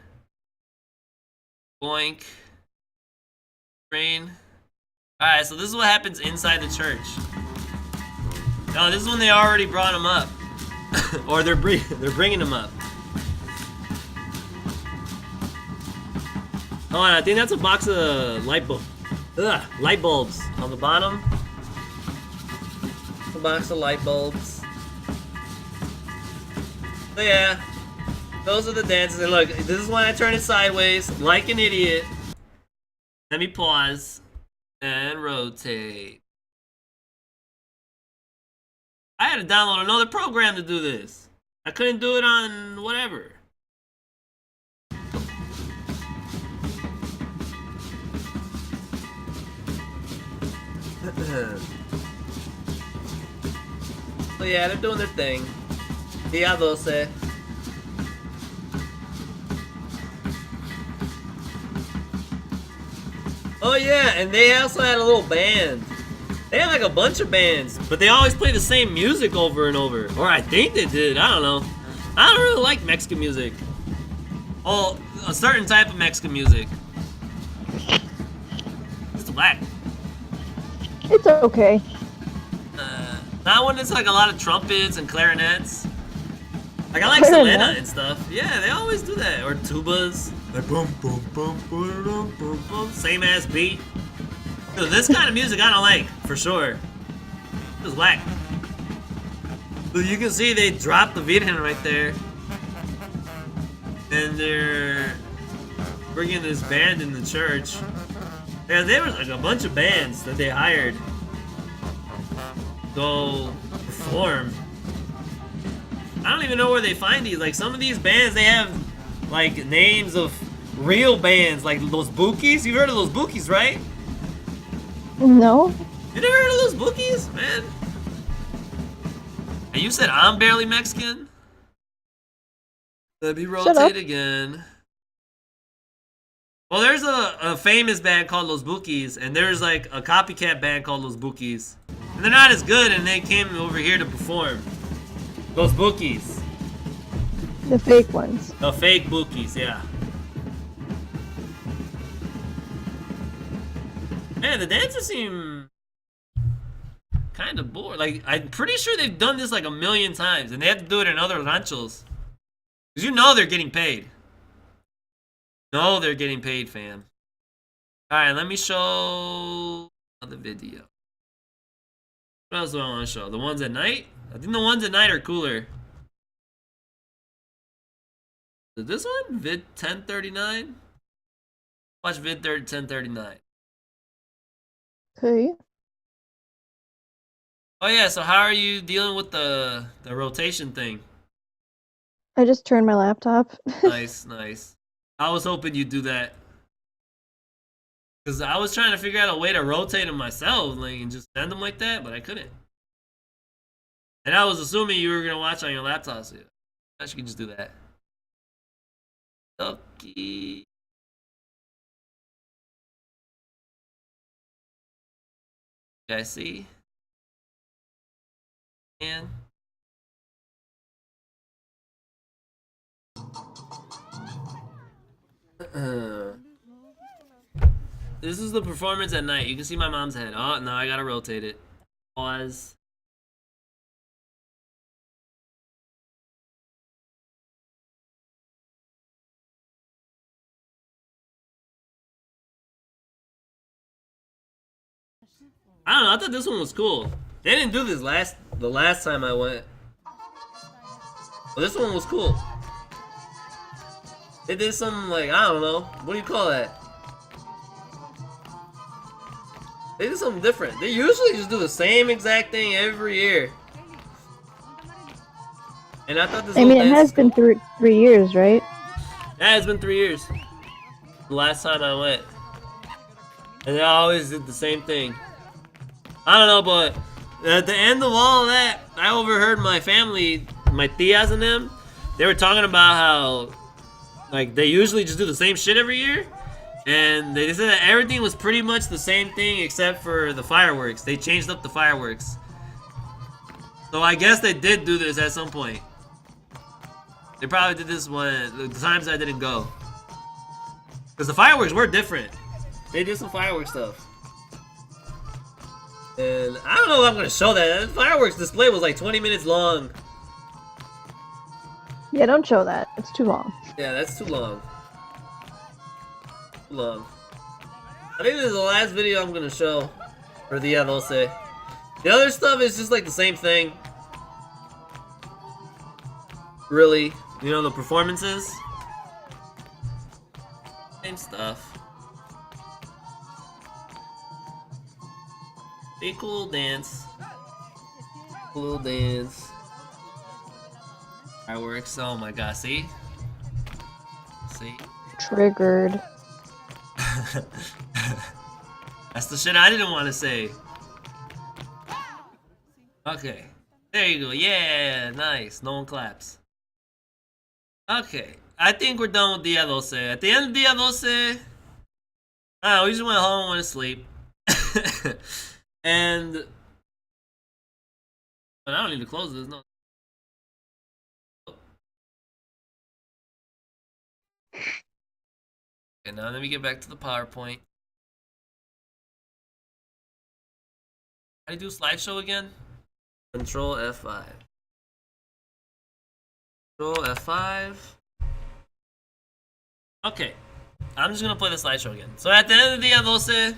Boink. Screen. Alright, so this is what happens inside the church. No, this is when they already brought him up. Or they're bringing him up. Oh, I think that's a box of light bulbs on the bottom. A box of light bulbs. So yeah, those are the dances. And look, this is when I turn it sideways, like an idiot. Let me pause and rotate. I had to download another program to do this. I couldn't do it on whatever. So yeah, they're doing their thing. Dia 12. Oh yeah, and they also had a little band. They had like a bunch of bands, but they always play the same music over and over. Or I think they did, I don't know. I don't really like Mexican music. Oh, a certain type of Mexican music. It's black. It's okay. Not when it's like a lot of trumpets and clarinets. Like I like Clarinet? Selena and stuff. Yeah, they always do that. Or tubas. Like boom, boom, boom, boom, boom, boom, boom. Same ass beat. Dude, this kind of music I don't like, for sure. It's whack. But you can see they dropped the Virgen right there. And they're bringing this band in the church. Yeah, there was like a bunch of bands that they hired. Go perform. I don't even know where they find these. Like some of these bands, they have like names of real bands, like those Bookies. You've heard of those Bookies, right? No. You never heard of those Bookies, man? And you said I'm barely Mexican? Let me rotate again. Well, there's a famous band called Los Bookies, and there's like a copycat band called Los Bookies. And they're not as good, and they came over here to perform. Those Bookies. The fake ones. The fake Bookies, yeah. Man, the dancers seem kind of bored. Like, I'm pretty sure they've done this like a million times, and they have to do it in other ranchos. Because you know they're getting paid. No, they're getting paid, fam. Alright, let me show the video. What else do I want to show? The ones at night? I think the ones at night are cooler. Is this one? Vid 1039? Watch Vid 1039. Okay. Oh yeah, so how are you dealing with the rotation thing? I just turned my laptop. Nice, nice. I was hoping you'd do that. Because I was trying to figure out a way to rotate them myself, like, and just send them like that, but I couldn't. And I was assuming you were going to watch on your laptop, so I should just do that. Okay. You guys see? And this is the performance at night. You can see my mom's head. Oh, no, I gotta rotate it. Pause. I don't know, I thought this one was cool. They didn't do this the last time I went. But this one was cool. They did some, like, I don't know. What do you call that? They did something different. They usually just do the same exact thing every year. And I thought this I mean, it dance has is been cool. 3 years, right? Yeah, it's been 3 years. The last time I went. And they always did the same thing. I don't know, but at the end of all that, I overheard my family, my tias and them, they were talking about how, like, they usually just do the same shit every year. And they said that everything was pretty much the same thing except for the fireworks. They changed up the fireworks. So I guess they did do this at some point. They probably did this one, the times I didn't go. Because the fireworks were different. They did some fireworks stuff. And I don't know if I'm going to show that. The fireworks display was like 20 minutes long. Yeah, don't show that. It's too long. Yeah, that's too long. Too long. I think this is the last video I'm going to show for the Dulce. The other stuff is just like the same thing. Really. You know, the performances. Same stuff. Be cool dance. Cool dance. Fireworks. Oh my god, see? See? Triggered. That's the shit I didn't want to say. Okay. There you go. Yeah, nice. No one claps. Okay. I think we're done with Dia Dulce. At the end of Dia Dulce, we just went home and went to sleep. And but I don't need to close this, no. Okay, now let me get back to the PowerPoint. How do you do slideshow again? Control F5. Control F5. Okay. I'm just gonna play the slideshow again. So at the end of the Dia Dulce,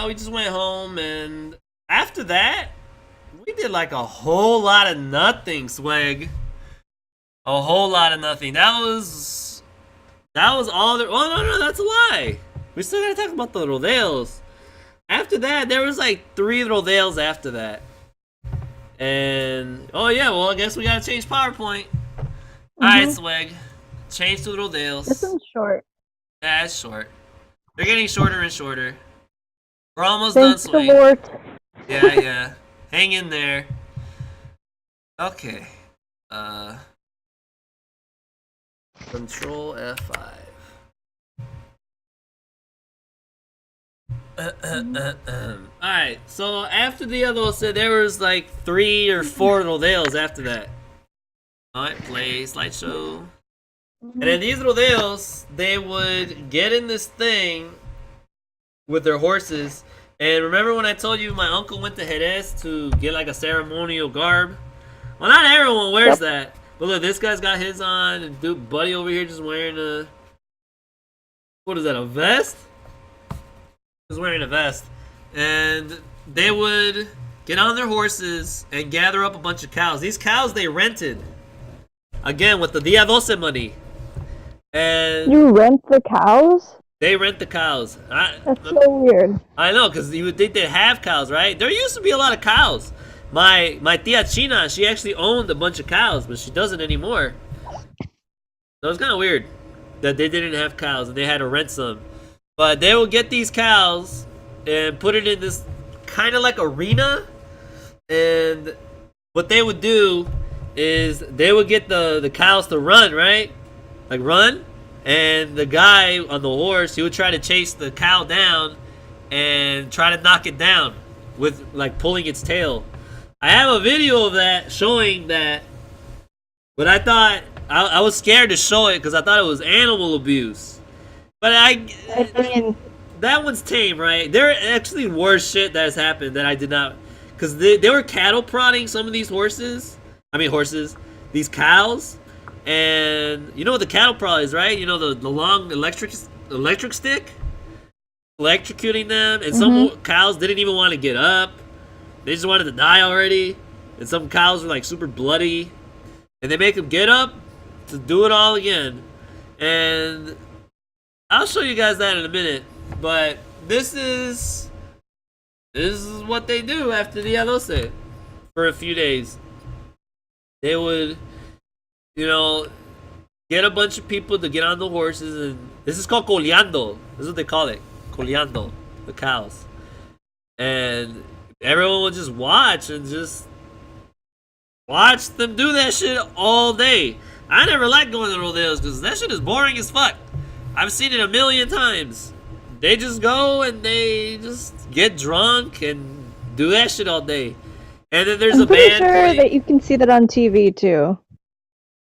we just went home, and after that, we did like a whole lot of nothing, Swag. A whole lot of nothing. That was all there. Oh no, that's a lie. We still gotta talk about the rodeos. After that, there was like 3 rodeos after that. And oh yeah, well I guess we gotta change PowerPoint. Alright, Swag. Change to the rodeos. This one's short. Yeah, it's short. They're getting shorter and shorter. We're almost Thanks done, to Swag. Wart. Yeah. Hang in there. Okay. Control F5. Alright, so after the other one said there was like 3 or 4 rodeos after that. Alright, play slideshow. And then these rodeos, they would get in this thing with their horses. And remember when I told you my uncle went to Jerez to get like a ceremonial garb? Well, not everyone wears that. But look, this guy's got his on, and dude, buddy over here just wearing a... What is that, a vest? He's wearing a vest. And they would get on their horses and gather up a bunch of cows. These cows they rented. Again, with the Dia Dulce money. And You rent the cows? they rent the cows. That's so weird. I know, because you would think they'd have cows, right? There used to be a lot of cows. My tia China, she actually owned a bunch of cows, but she doesn't anymore. So it's kind of weird that they didn't have cows and they had to rent some. But they would get these cows and put it in this kind of like arena. And what they would do is they would get the cows to run, right? Like run. And the guy on the horse, he would try to chase the cow down and try to knock it down with like pulling its tail. I have a video of that showing that, but I thought I was scared to show it because I thought it was animal abuse. But I mean, that one's tame, right? There are actually worse shit that has happened that I did not, because they were cattle prodding some of these horses. I mean horses, these cows. And you know what the cattle prod is, right? You know the long electric stick, electrocuting them, and some cows didn't even want to get up; they just wanted to die already. And some cows were like super bloody, and they make them get up to do it all again. And I'll show you guys that in a minute. But this is what they do after Dia Doce for a few days. They would, you know, get a bunch of people to get on the horses, and this is called coleando. This is what they call it, coleando, the cows. And everyone would just watch and just watch them do that shit all day. I never liked going to rodeos because that shit is boring as fuck. I've seen it a million times. They just go and they just get drunk and do that shit all day. And then there's I'm a pretty band sure playing. that you can see that on TV too.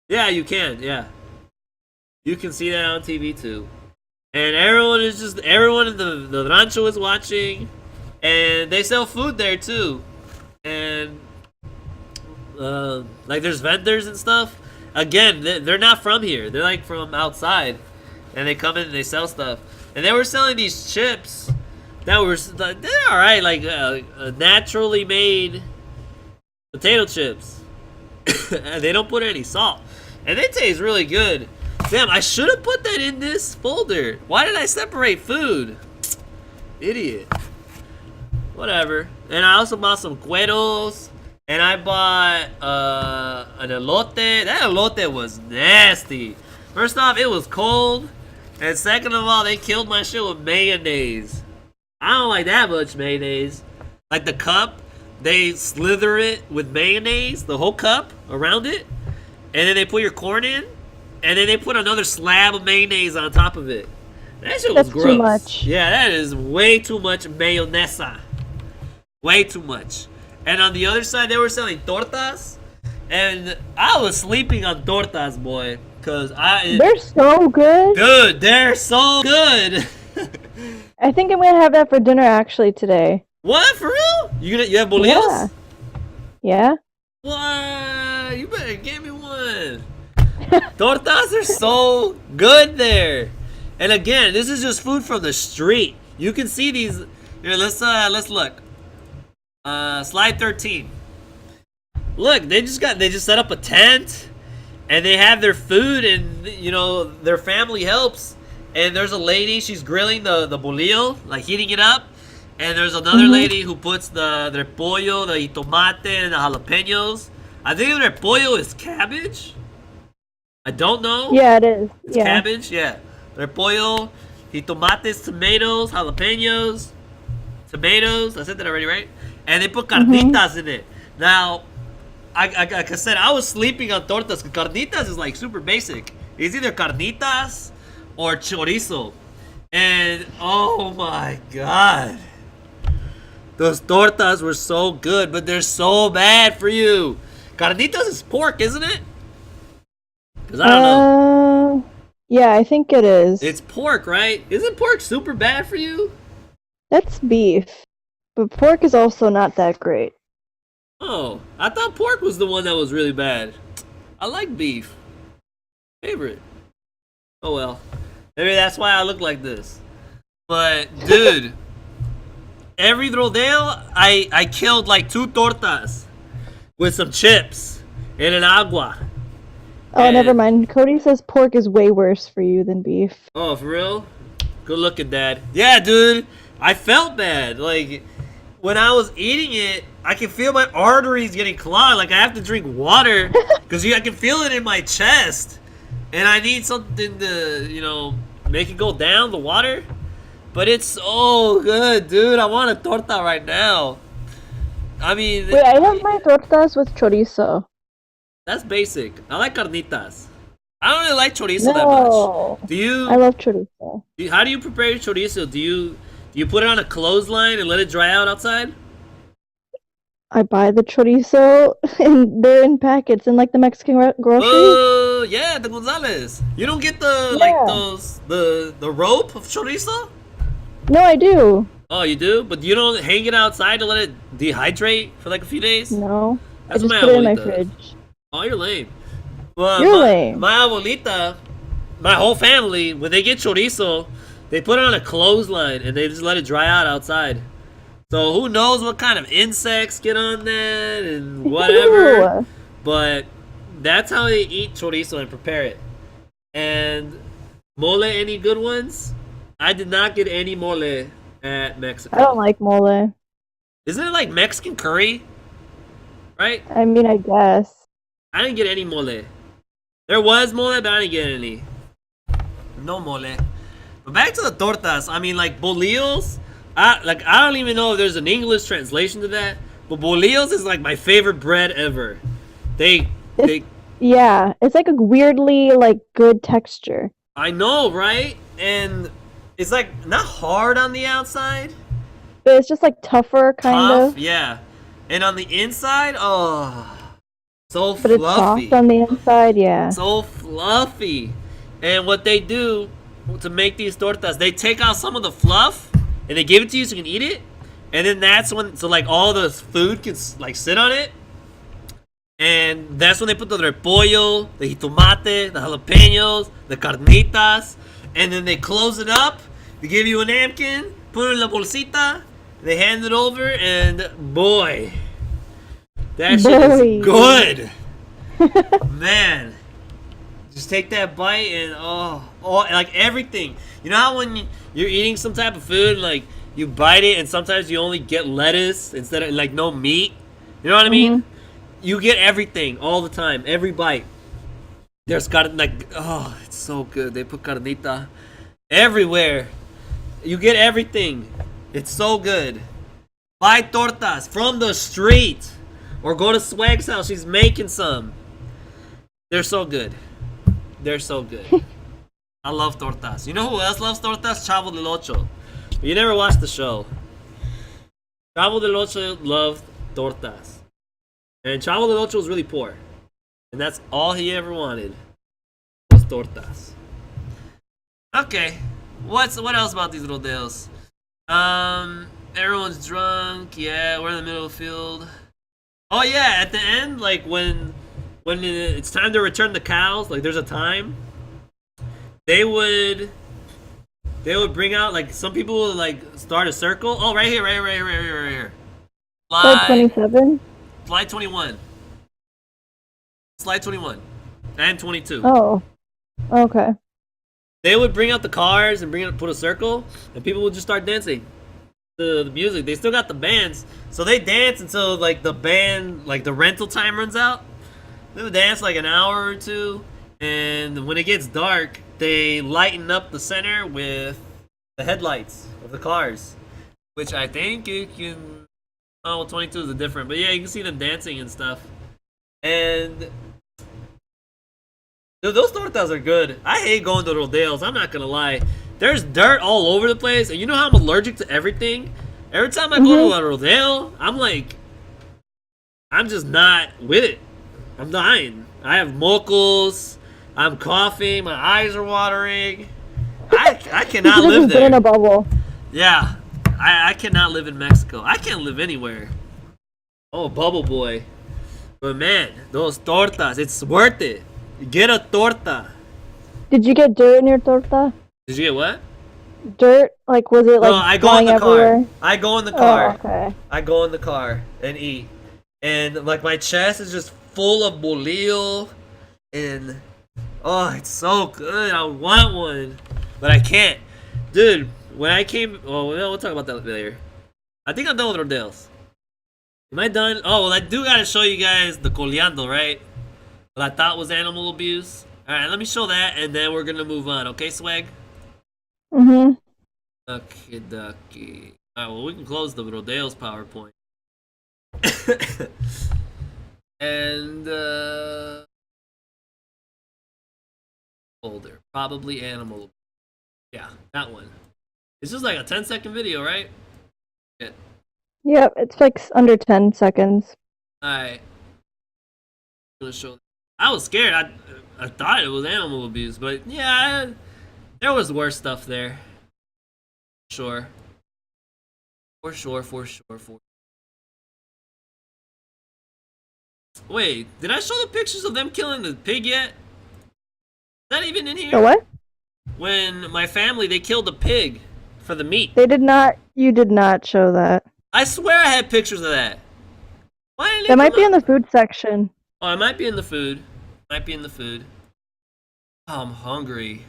Yeah, you can. Yeah, you can see that on TV too. And everyone in the rancho is watching, and they sell food there too. And like there's vendors and stuff. Again, they're not from here. They're like from outside, and they come in and they sell stuff. And they were selling these chips that were they're all right, like naturally made potato chips. And they don't put any salt, and they taste really good. Damn, I should have put that in this folder. Why did I separate food? Idiot. Whatever. And I also bought some cueros. And I bought an elote. That elote was nasty. First off, it was cold. And second of all, they killed my shit with mayonnaise. I don't like that much mayonnaise. Like the cup, they slither it with mayonnaise, the whole cup around it. And then they put your corn in. And then they put another slab of mayonnaise on top of it. That shit was gross. That's too much. Yeah, that is way too much mayonnaise. Way too much. And on the other side, they were selling tortas. And I was sleeping on tortas, boy. Cause they're so good. Dude, they're so good. I think I'm gonna have that for dinner actually today. What, for real? You have bolillos? Yeah. What? You better give me one. Tortas are so good there. And again, this is just food from the street. You can see these. Here, let's look. Slide 13. Look, they just set up a tent, and they have their food, and you know their family helps. And there's a lady, she's grilling the bolillo, like heating it up. And there's another lady who puts their pollo, the tomate, and the jalapenos. I think their pollo is cabbage. I don't know. Yeah, it is. It's cabbage, yeah. Their pollo, jitomates, tomatoes, jalapenos, tomatoes. I said that already, right? And they put carnitas in it. Now, like I said, I was sleeping on tortas. Carnitas is like super basic. It's either carnitas or chorizo. And oh my god. Those tortas were so good, but they're so bad for you. Carnitas is pork, isn't it? Because I don't know. Yeah, I think it is. It's pork, right? Isn't pork super bad for you? That's beef. But pork is also not that great. Oh, I thought pork was the one that was really bad. I like beef. Favorite. Oh well. Maybe that's why I look like this. But, dude, every rodeo, I killed like 2 tortas with some chips and an agua. Oh, never mind. Cody says pork is way worse for you than beef. Oh, for real? Good looking, Dad. Yeah, dude. I felt bad. Like, when I was eating it, I can feel my arteries getting clogged. Like, I have to drink water because I can feel it in my chest. And I need something to, you know, make it go down, the water. But it's so good, dude. I want a torta right now. I mean... Wait, I have my tortas with chorizo. That's basic. I like carnitas. I don't really like chorizo that much. Do you? I love chorizo. How do you prepare your chorizo? Do you put it on a clothesline and let it dry out outside? I buy the chorizo, and they're in packets in like the Mexican grocery. Oh, yeah, the Gonzales. You don't get the rope of chorizo? No, I do. Oh, you do? But you don't hang it outside to let it dehydrate for like a few days? No, That's I just what put it in my abuelita does. fridge. Oh, you're lame. Well, You're lame. My abuelita, my whole family, when they get chorizo, they put it on a clothesline and they just let it dry out outside. So who knows what kind of insects get on that and whatever. Ew. But that's how they eat chorizo and prepare it. And Mole, any good ones? I did not get any mole at Mexico. I don't like mole. Isn't it like Mexican curry? Right? I mean, I guess. I didn't get any mole. There was mole, but I didn't get any. No mole. But back to the tortas. I mean, like bolillos. I don't even know if there's an English translation to that. But bolillos is like my favorite bread ever. Yeah, it's like a weirdly like good texture. I know, right? And it's like not hard on the outside. But it's just like tougher, kind Tough, of. yeah. And on the inside, oh, so But it's fluffy. soft on the inside, yeah. So fluffy. And what they do to make these tortas, they take out some of the fluff and they give it to you so you can eat it. And then that's when, so like all the food can like sit on it. And that's when they put the repollo, the jitomate, the jalapenos, the carnitas. And then they close it up. They give you a napkin, put it in la bolsita. They hand it over, and boy, that shit is good. Man, just take that bite and oh, like everything. You know how when you're eating some type of food, like you bite it, and sometimes you only get lettuce instead of like no meat. You know what I mean? You get everything all the time, every bite. There's like oh, it's so good. They put carnita everywhere. You get everything. It's so good. Buy tortas from the street. Or go to Swag's house. She's making some. They're so good. They're so good. I love tortas. You know who else loves tortas? Chavo del Ocho. But you never watched the show. Chavo del Ocho loved tortas. And Chavo del Ocho was really poor. And that's all he ever wanted. Was tortas. Okay. What else about these rodeos? Everyone's drunk. Yeah, we're in the middle of the field. Oh yeah, at the end, like when it's time to return the cows, like there's a time. They would bring out like some people would like start a circle. Oh, right here. Slide 27? Slide 21. Slide 21. And 22. Oh. Okay. They would bring out the cars and put a circle, and people would just start dancing to the music. They still got the bands, so they dance until like the band, like the rental time runs out. They would dance like an hour or two, and when it gets dark, they lighten up the center with the headlights of the cars, which I think you can. Oh, well, 22 is different, but yeah, you can see them dancing and stuff. And dude, those tortas are good. I hate going to rodeos. I'm not gonna lie. There's dirt all over the place, and you know how I'm allergic to everything. Every time I go to a rodeo, I'm just not with it. I'm dying. I have mocos. I'm coughing. My eyes are watering. I cannot live there. In a bubble. Yeah, I cannot live in Mexico. I can't live anywhere. Oh, bubble boy. But man, those tortas, it's worth it. Get a torta. Did you get dirt in your torta? Did you get what? Dirt? Like, was it like No, I go in flying the everywhere? car. I go in the car. Oh, okay. I go in the car and eat. And like my chest is just full of bolillo. And oh, it's so good. I want one. But I can't. Dude, when I came... Oh, we'll talk about that later. I think I'm done with rodeos. Am I done? Oh, well, I do gotta show you guys the coleando, right? What I thought was animal abuse. Alright, let me show that, and then we're gonna move on. Okay, Swag? Mm-hmm. Okay, ducky. Alright, well, we can close the Rodeo's PowerPoint. And, folder. Probably animal. Yeah, that one. It's just like a 10-second video, right? Yeah. Yep, it's like under 10 seconds. Alright. I'm gonna show. I was scared. I thought it was animal abuse, but yeah, there was worse stuff there. Sure. For sure. Wait, did I show the pictures of them killing the pig yet? Is that even in here? The what? When my family, they killed a pig for the meat. They did not. You did not show that. I swear I had pictures of that. Why didn't That it might come be up? in the food section. Oh, it might be in the food. Oh, I'm hungry.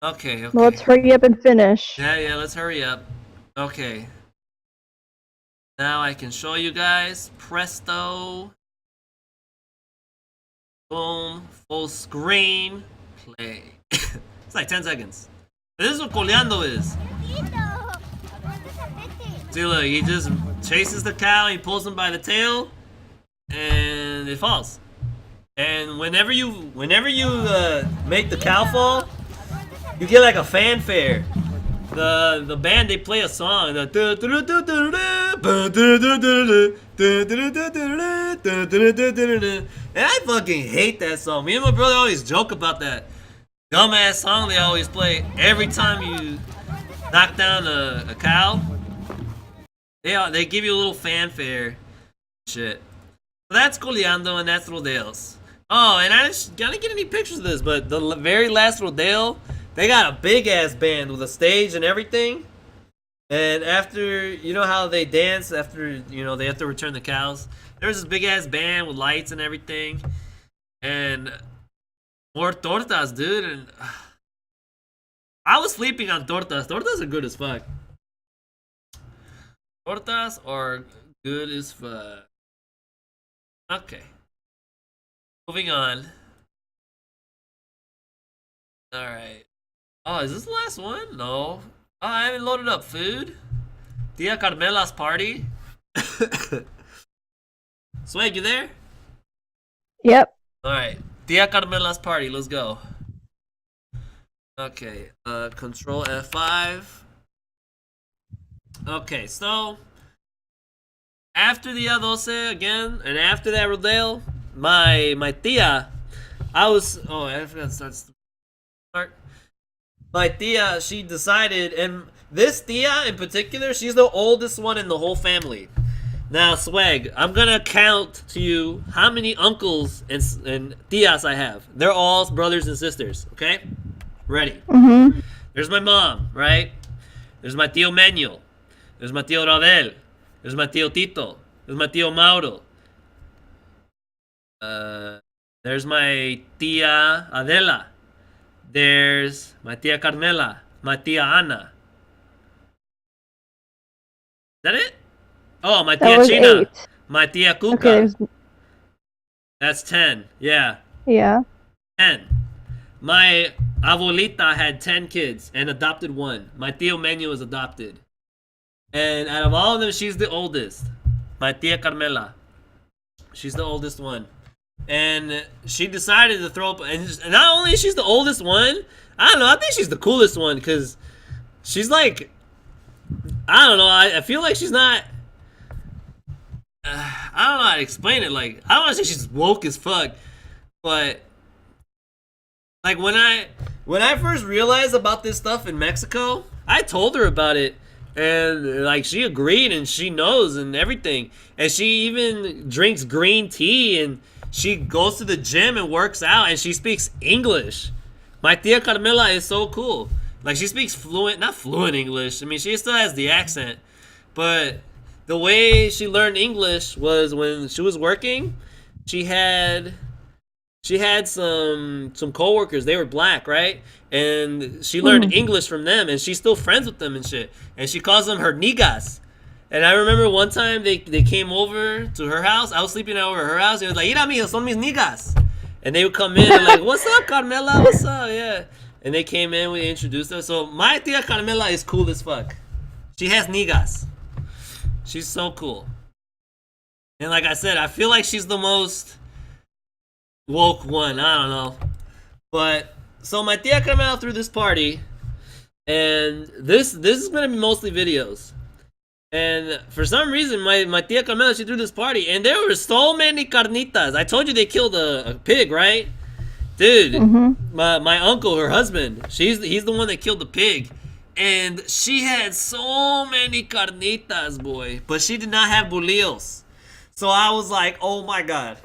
Okay, okay. Well, let's hurry up and finish. Yeah, let's hurry up. Okay. Now I can show you guys. Presto. Boom. Full screen. Play. It's like 10 seconds. This is what coleando is. See, look, he just chases the cow, he pulls him by the tail, and it falls. And whenever you make the cow fall, you get like a fanfare. The band, they play a song. And I fucking hate that song. Me and my brother always joke about that dumbass song they always play every time you knock down a cow. They give you a little fanfare shit. So that's coleando and that's rodeos. Oh, and I didn't get any pictures of this, but the very last rodeo, they got a big ass band with a stage and everything. And after, you know how they dance after, they have to return the cows? There's this big ass band with lights and everything. And more tortas, dude. And I was sleeping on tortas. Tortas are good as fuck. Tortas are good as fuck. Okay. Moving on. Alright. Oh, is this the last one? No. Oh, I haven't loaded up food. Tia Carmela's party. Swag, you there? Yep. Alright. Tia Carmela's party. Let's go. Okay. Control F5. Okay, so after the Adose again, and after that rodeo, my tia, I forgot to start. My tia, she decided, and this tia in particular, she's the oldest one in the whole family. Now, Swag, I'm gonna count to you how many uncles and tias I have. They're all brothers and sisters, okay? Ready? Mm-hmm. There's my mom, right? There's my tío Manuel. There's my tío Ravel. There's my tío Tito. There's my tío Mauro. There's my tía Adela. There's my tía Carmela. My tía Ana. Is that it? Oh, my That tía was China. 8. My tía Cuca. Okay. That's 10. Yeah. Yeah. 10. My abuelita had 10 kids and adopted one. My tío Manuel was adopted. And out of all of them, she's the oldest. My tía Carmela. She's the oldest one. And she decided to throw up. And not only is she the oldest one, I don't know, I think she's the coolest one. Because she's like, I don't know, I feel like she's not, I don't know how to explain it. Like, I don't want to say she's woke as fuck. But like when I first realized about this stuff in Mexico, I told her about it. And like she agreed and she knows and everything. And she even drinks green tea and she goes to the gym and works out and she speaks English. My tia Carmela is so cool. Like she speaks not fluent English. I mean, she still has the accent. But the way she learned English was when she was working, she had some coworkers. They were black, right? And she learned English from them, and she's still friends with them and shit. And she calls them her niggas. And I remember one time they came over to her house. I was sleeping over at her house. And it was like, "Mira, mijo, son mis niggas." And they would come in and like, "What's up, Carmela? What's up?" Yeah. And they came in. We introduced her. So my tia Carmela is cool as fuck. She has niggas. She's so cool. And like I said, I feel like she's the most woke one. I don't know. But so my tia Carmela threw this party, and this is gonna be mostly videos. And for some reason, my tia Carmela, she threw this party, and there were so many carnitas. I told you they killed a pig, right? Dude, my uncle, her husband, he's the one that killed the pig. And she had so many carnitas, boy. But she did not have bolillos. So I was like, oh my god.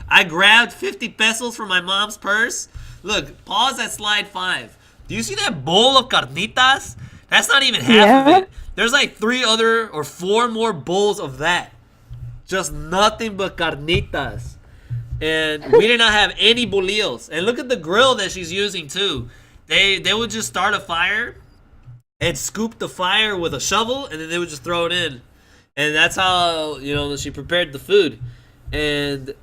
I grabbed 50 pesos from my mom's purse. Look, pause at slide 5. Do you see that bowl of carnitas? That's not even half of it. There's like 3 or 4 more bowls of that. Just nothing but carnitas. And we did not have any bolillos. And look at the grill that she's using too. they would just start a fire and scoop the fire with a shovel, and then they would just throw it in, and that's how she prepared the food. And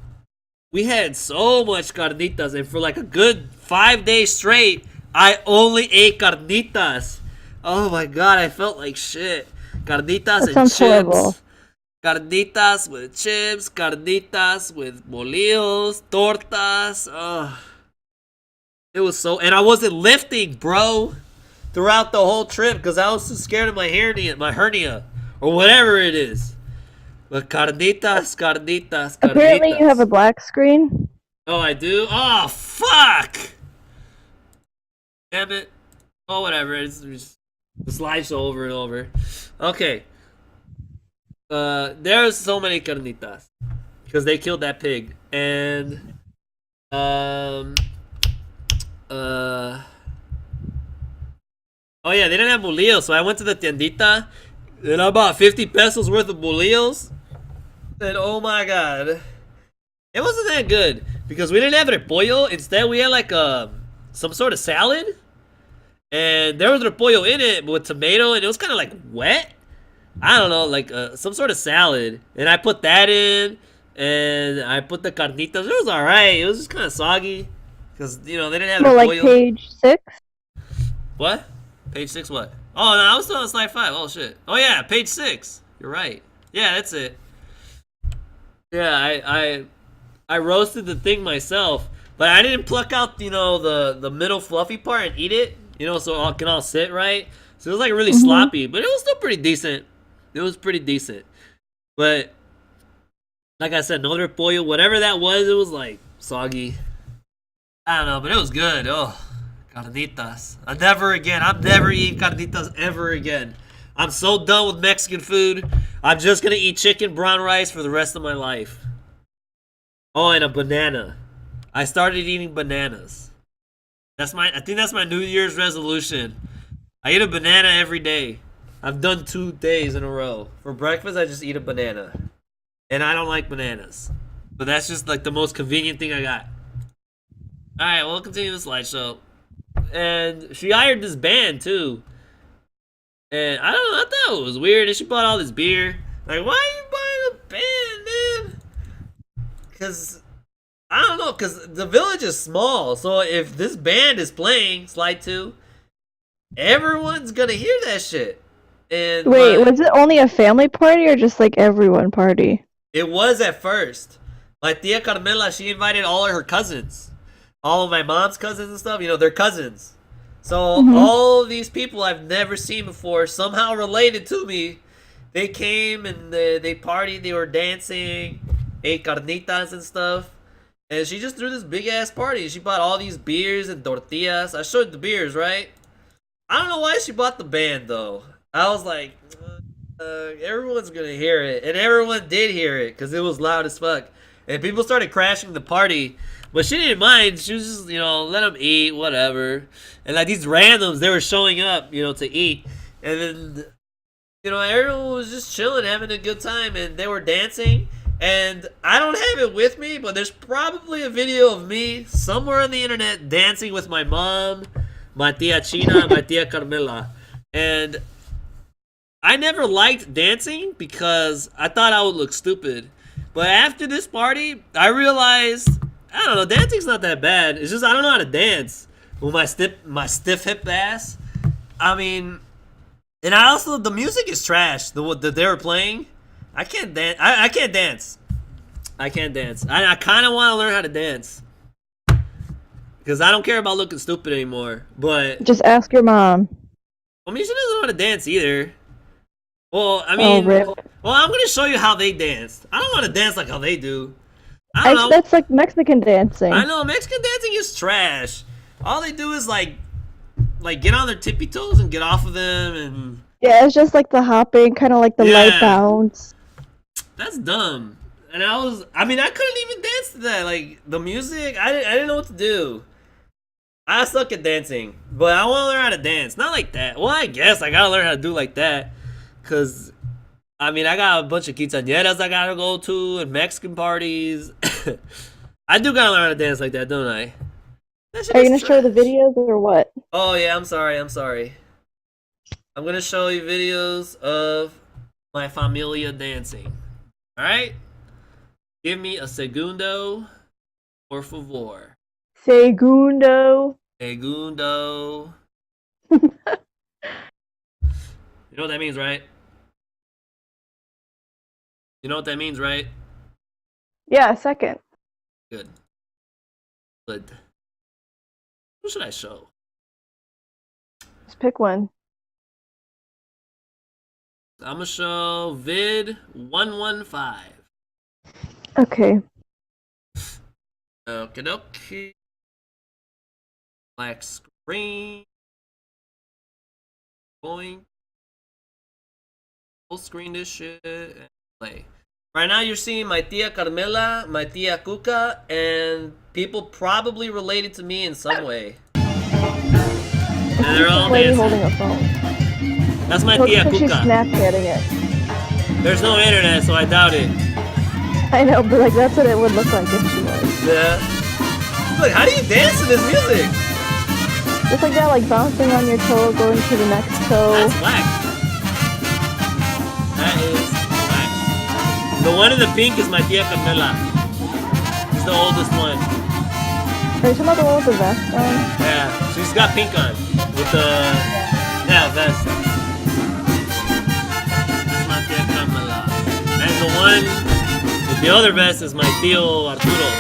we had so much carnitas, and for like a good 5 days straight, I only ate carnitas. Oh my god, I felt like shit. Carnitas That and sounds chips. horrible. Carnitas with chips, carnitas with bolillos, tortas. It was so, and I wasn't lifting, bro, throughout the whole trip because I was too scared of my hernia, or whatever it is. But carnitas. Apparently, you have a black screen. Oh, I do? Oh, fuck! Damn it. Oh, whatever. It's just the slideshow over and over. Okay. There's so many carnitas because they killed that pig. And, oh yeah, they didn't have bolillos, so I went to the tiendita and I bought 50 pesos worth of bolillos. And oh my god, it wasn't that good because we didn't have repollo. Instead, we had like some sort of salad, and there was repollo in it with tomato, and it was kind of like wet. I don't know, like some sort of salad, and I put that in, and I put the carnitas. It was all right. It was just kind of soggy because they didn't have Well, repollo. like page 6. What? Page 6? What? Oh no, I was still on slide 5. Oh shit. Oh yeah, page 6. You're right. Yeah, that's it. Yeah, I roasted the thing myself, but I didn't pluck out the middle fluffy part and eat it, so it can all sit right. So it was like really sloppy, but it was still pretty decent. It was pretty decent, but like I said, no repollo, whatever that was, it was like soggy. I don't know, but it was good. Oh, carnitas! I'm never eating carnitas ever again. I'm so done with Mexican food. I'm just gonna eat chicken brown rice for the rest of my life. Oh, and a banana. I started eating bananas. I think that's my New Year's resolution. I eat a banana every day. I've done 2 days in a row. For breakfast, I just eat a banana. And I don't like bananas. But that's just like the most convenient thing I got. Alright, we'll continue the slideshow. And she hired this band too. And I don't know, I thought it was weird. And she bought all this beer. Like, why are you buying a band, man? Because, I don't know, because the village is small. So if this band is playing, slide 2, everyone's gonna hear that shit. And Wait, was it only a family party or just like everyone party? it was at first. My tia Carmela, she invited all of her cousins. All of my mom's cousins and stuff, they're cousins. So all of these people I've never seen before, somehow related to me, they came and they partied, they were dancing, ate carnitas and stuff. And she just threw this big ass party. She bought all these beers and tortillas. I showed the beers, right? I don't know why she bought the band though. I was like, everyone's gonna hear it. And everyone did hear it because it was loud as fuck. And people started crashing the party. But she didn't mind. She was just, let them eat, whatever. And like these randoms, they were showing up, to eat. And then, everyone was just chilling, having a good time. And they were dancing. And I don't have it with me, but there's probably a video of me somewhere on the internet dancing with my mom, my tia China, and my tia Carmela. And I never liked dancing because I thought I would look stupid. But after this party, I realized, I don't know, dancing's not that bad. It's just I don't know how to dance with my stiff hip ass. I mean, and I also, the music is trash. That they were playing, I can't dance. I can't dance. I can't dance. I kind of want to learn how to dance because I don't care about looking stupid anymore. But Just ask your mom. I mean, she doesn't know how to dance either. Well, I mean, rip. well, I'm gonna show you how they danced. I don't want to dance like how they do. I don't know. That's like Mexican dancing. I know Mexican dancing is trash. All they do is like get on their tippy toes and get off of them, and Yeah, it's just like the hopping, kind of like the light bounce. that's dumb. And I couldn't even dance to that. Like the music, I didn't know what to do. I suck at dancing, but I want to learn how to dance. Not like that. Well, I guess I gotta learn how to do like that, cause I got a bunch of quinceañeras I gotta go to and Mexican parties. I do gotta learn how to dance like that, don't I? That shit Are you is gonna show the trash. videos or what? Oh yeah, I'm sorry. I'm gonna show you videos of my familia dancing. All right, give me a segundo, por favor. Segundo. Segundo. You know what that means, right? You know what that means, right? Yeah, second. Good. Good. Who should I show? Just pick one. I'm gonna show vid 115. Okay. Okie dokie. Black screen. Going. Full screen this shit and play. Right now you're seeing my tia Carmela, my tia Cuca, and people probably related to me in some way. And they're all Lady dancing. holding a phone. That's my Looks tia like she's Cuca. Snapchatting it. There's no internet, so I doubt it. I know, but like that's what it would look like if she was. Yeah. Look, how do you dance to this music? Just like that, like bouncing on your toe, going to the next toe. That's whack. That is whack. The one in the pink is my tia Carmela. She's the oldest one. Are you talking about the one with the vest on? Yeah, she's got pink on with the vest. That's my tia Carmela. And the one with the other vest is my tío Arturo.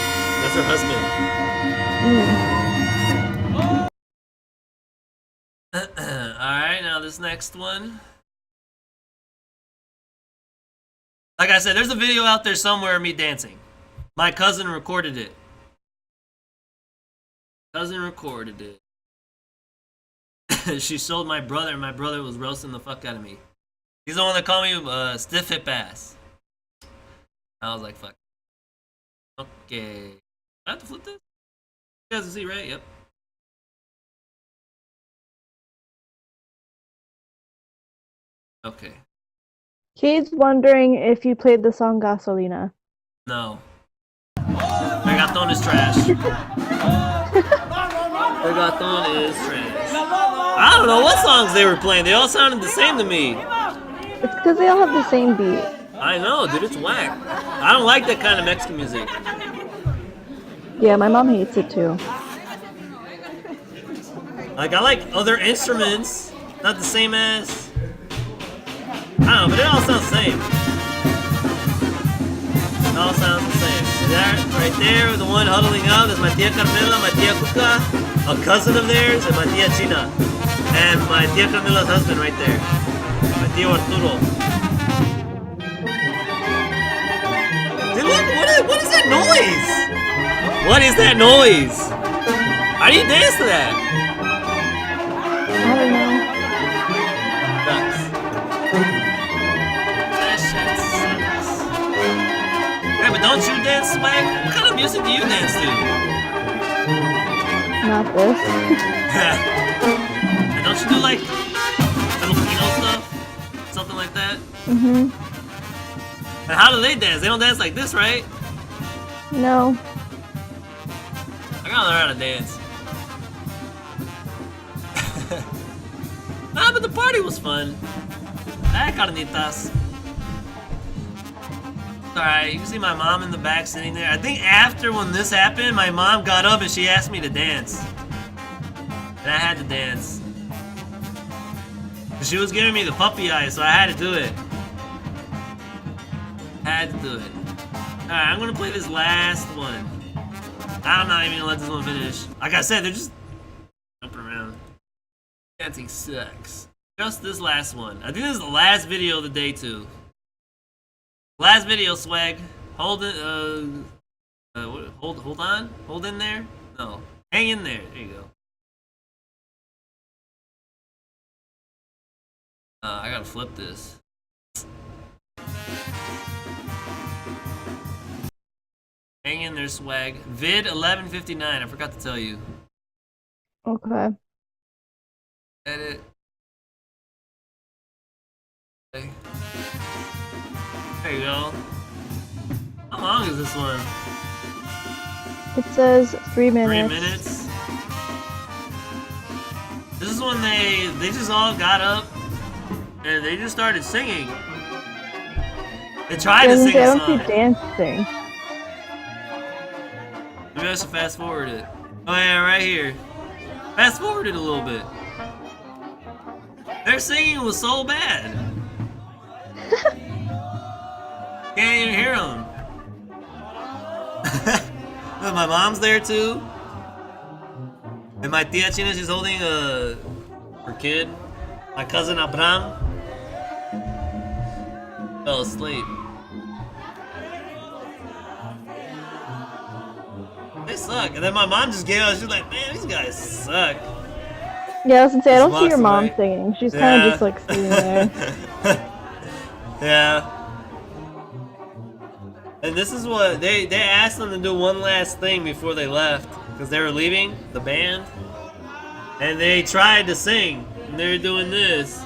That's her husband. Alright, now this next one. Like I said, there's a video out there somewhere of me dancing. My cousin recorded it. She showed my brother, and my brother was roasting the fuck out of me. He's the one that called me stiff hip ass. I was like, fuck. Okay. I have to flip this? You guys can see, right? Yep. Okay. He's wondering if you played the song Gasolina. No. Reggaeton is trash. Reggaeton is trash. I don't know what songs they were playing. They all sounded the same to me. It's because they all have the same beat. I know, dude. It's whack. I don't like that kind of Mexican music. Yeah, my mom hates it too. Like, I like other instruments. Not the same as... I don't know, but it all sounds the same. It all sounds the same. That right there, the one huddling up, is my tia Carmela, my tia Cuca, a cousin of theirs, and my tia China. And my tia Carmela's husband right there. My tío Arturo. Dude, look, what is that noise? What is that noise? How do you dance to that? I don't know. Sucks. That shit sucks. Hey, but don't you dance, Swag? What kind of music do you dance to? Not this. And don't you do like Filipino stuff? Something like that? Mm-hmm. And how do they dance? They don't dance like this, right? No. I gotta learn how to dance. Nah, but the party was fun. Hey, carnitas. Alright, you can see my mom in the back sitting there. I think after when this happened, my mom got up and she asked me to dance. And I had to dance. She was giving me the puppy eyes, so I had to do it. Had to do it. Alright, I'm gonna play this last one. I'm not even gonna let this one finish. Like I said, they're just jumping around. Dancing sucks. Just this last one. I think this is the last video of the day too. Last video, Swag. Hold it. Hold on. Hold in there. No, hang in there. There you go. I gotta flip this. Hang in there, Swag. Vid 1159. I forgot to tell you. Okay. Edit. Okay. There you go. How long is this one? It says 3 minutes. 3 minutes? This is when they just all got up and they just started singing. They tried to sing I a don't song. see dancing. Maybe I should fast forward it. Oh yeah, right here. Fast forward it a little bit. Their singing was so bad. Can't even hear them. My mom's there too. And my tia China, she's holding her kid. My cousin Abraham fell asleep. They suck. And then my mom just gave out. She's like, man, these guys suck. Yeah, I was gonna say, I don't see Walks your mom away. singing. She's kind of just like sitting there. Yeah. And this is what they asked them to do one last thing before they left because they were leaving the band, and they tried to sing and they were doing this.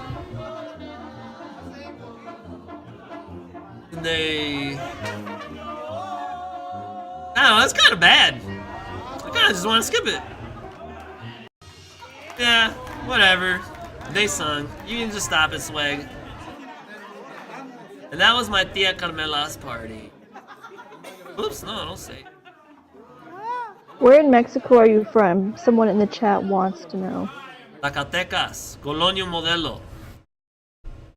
And they, I don't know, that's kind of bad. I kind of just want to skip it. Yeah, whatever. They sung. You can just stop it, Swag. And that was my Tia Carmela's party. Oops, no, don't say. Where in Mexico are you from? Someone in the chat wants to know. Zacatecas, Colonia Modelo.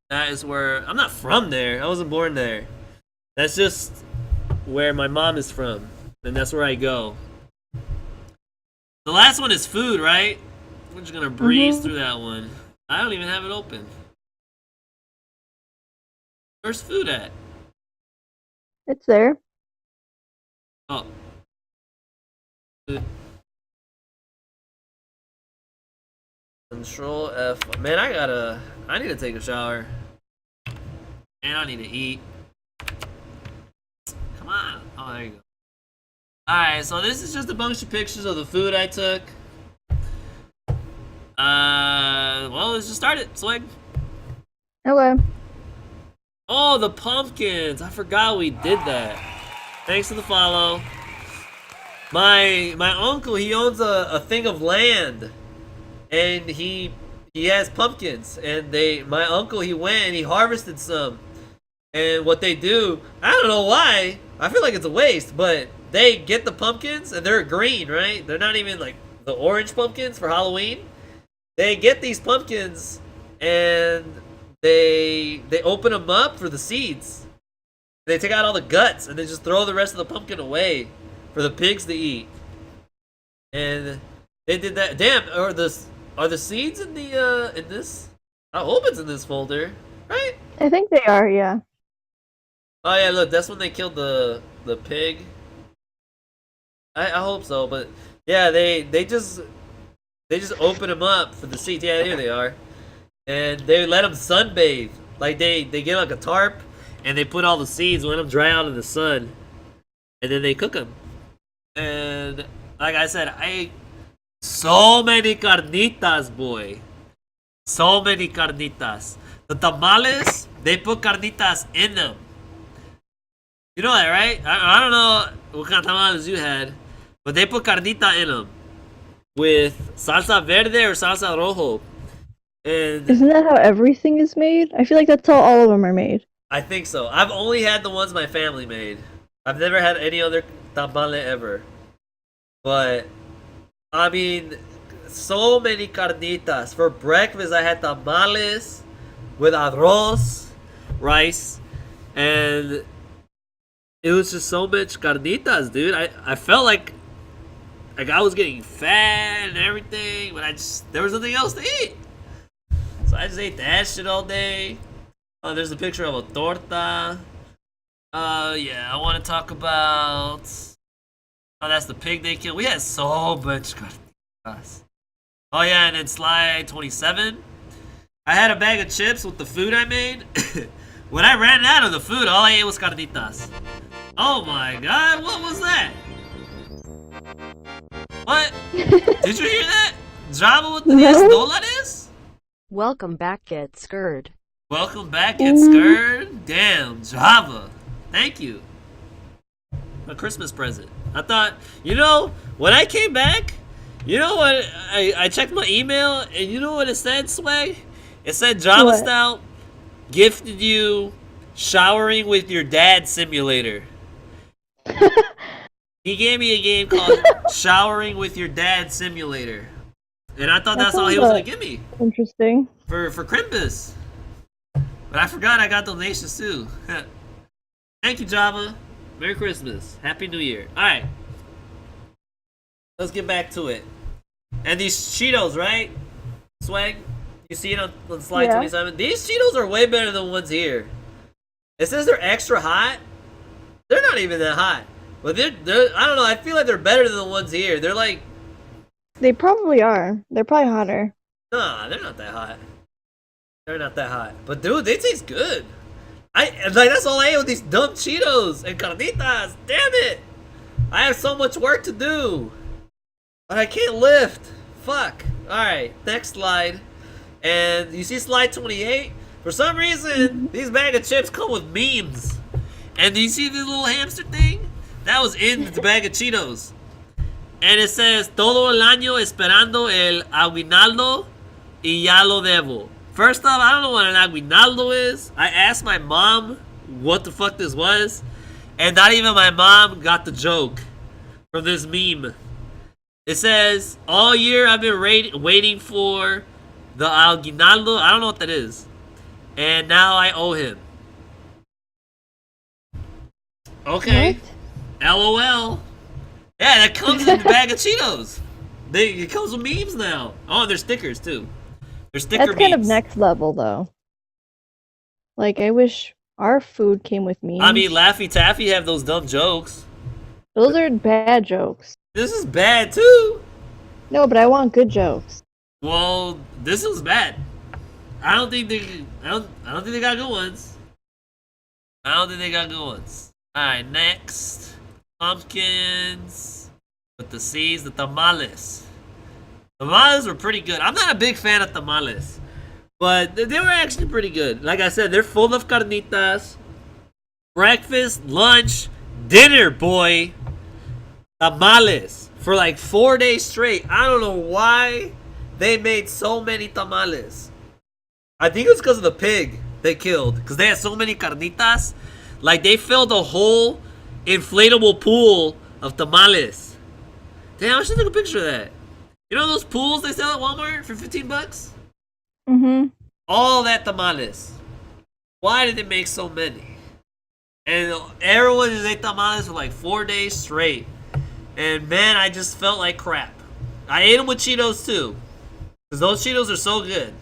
That is where, I'm not from there. I wasn't born there. That's just where my mom is from. And that's where I go. The last one is food, right? We're just gonna breeze through that one. I don't even have it open. Where's food at? It's there. Oh. Food. Control F. Man, I need to take a shower. And I need to eat. Come on. Oh, there you go. Alright, so this is just a bunch of pictures of the food I took. Well, let's just start it, Swag. Okay. Oh, the pumpkins. I forgot we did that. Thanks for the follow. My uncle, he owns a thing of land. And he has pumpkins. And my uncle, he went and he harvested some. And what they do, I don't know why. I feel like it's a waste, but they get the pumpkins and they're green, right? They're not even like the orange pumpkins for Halloween. They get these pumpkins and they open them up for the seeds. They take out all the guts and they just throw the rest of the pumpkin away for the pigs to eat. And they did that. Damn, are the seeds in this? I hope it's in this folder, right? I think they are, yeah. Oh yeah, look, that's when they killed the pig. I hope so, but yeah, they just open them up for the seeds. Yeah, here they are, and they let them sunbathe. Like they get like a tarp, and they put all the seeds, let them dry out in the sun, and then they cook them. And like I said, I ate so many carnitas, boy. So many carnitas. The tamales, they put carnitas in them. You know that, right? I don't know what kind of tamales you had, but they put carnita in them with salsa verde or salsa rojo. And Isn't that how everything is made? I feel like that's how all of them are made. I think so. I've only had the ones my family made. I've never had any other tamale ever. But, I mean, so many carnitas. For breakfast, I had tamales with arroz, rice, and it was just so much carnitas, dude. I felt like I was getting fat and everything, but there was nothing else to eat. So I just ate that shit all day. Oh, there's a picture of a torta. Yeah, I want to talk about. Oh, that's the pig they killed. We had so much carnitas. Oh yeah, and then slide 27. I had a bag of chips with the food I made. When I ran out of the food, all I ate was carnitas. Oh my god, what was that? What? Did you hear that? Java with the No. $10? Welcome back, Get Scared. Welcome back, Get Scared. Damn, Java. Thank you. A Christmas present. I thought, when I came back, You know what? I checked my email, and you know what it said, Swag? It said Java What? Stout gifted you showering with your dad simulator. He gave me a game called Showering with Your Dad Simulator. And I thought That that's all he sounds, was going to give me Interesting. for Crimpus. But I forgot I got donations too. Thank you, Java. Merry Christmas. Happy New Year. Alright. Let's get back to it. And these Cheetos, right? Swag? You see it on slide Yeah. 27? These Cheetos are way better than the ones here. It says they're extra hot. They're not even that hot. But they're I don't know, I feel like they're better than the ones here. They're like, They probably are. They're probably hotter. nah, they're not that hot. They're not that hot. But dude, they taste good. That's all I ate with these dumb Cheetos and carnitas. Damn it! I have so much work to do. But I can't lift. Fuck. Alright, next slide. And you see slide 28? For some reason, these bag of chips come with memes. And do you see this little hamster thing? That was in the bag of Cheetos. And it says, todo el año esperando el aguinaldo y ya lo debo. First off, I don't know what an aguinaldo is. I asked my mom what the fuck this was. And not even my mom got the joke from this meme. It says, all year I've been waiting for the aguinaldo. I don't know what that is. And now I owe him. Okay. LOL. Yeah, that comes in the bag of Cheetos. It comes with memes now. Oh, and there's stickers too. There's sticker That's kind of memes. next level, though. Like, I wish our food came with memes. I mean, Laffy Taffy have those dumb jokes. Those are bad jokes. This is bad too. No, but I want good jokes. Well, this was bad. I don't think they got good ones. I don't think they got good ones. Alright, next. Pumpkins. With the C's, the tamales. Tamales were pretty good. I'm not a big fan of tamales. But they were actually pretty good. Like I said, they're full of carnitas. Breakfast, lunch, dinner, boy. Tamales. For like 4 days straight. I don't know why they made so many tamales. I think it's because of the pig they killed. Because they had so many carnitas. Like they filled a whole inflatable pool of tamales. Damn, I should take a picture of that. You know those pools they sell at Walmart for $15? Mm-hmm. All that tamales. Why did they make so many? And everyone just ate tamales for like 4 days straight. And man, I just felt like crap. I ate them with Cheetos too. Because those Cheetos are so good.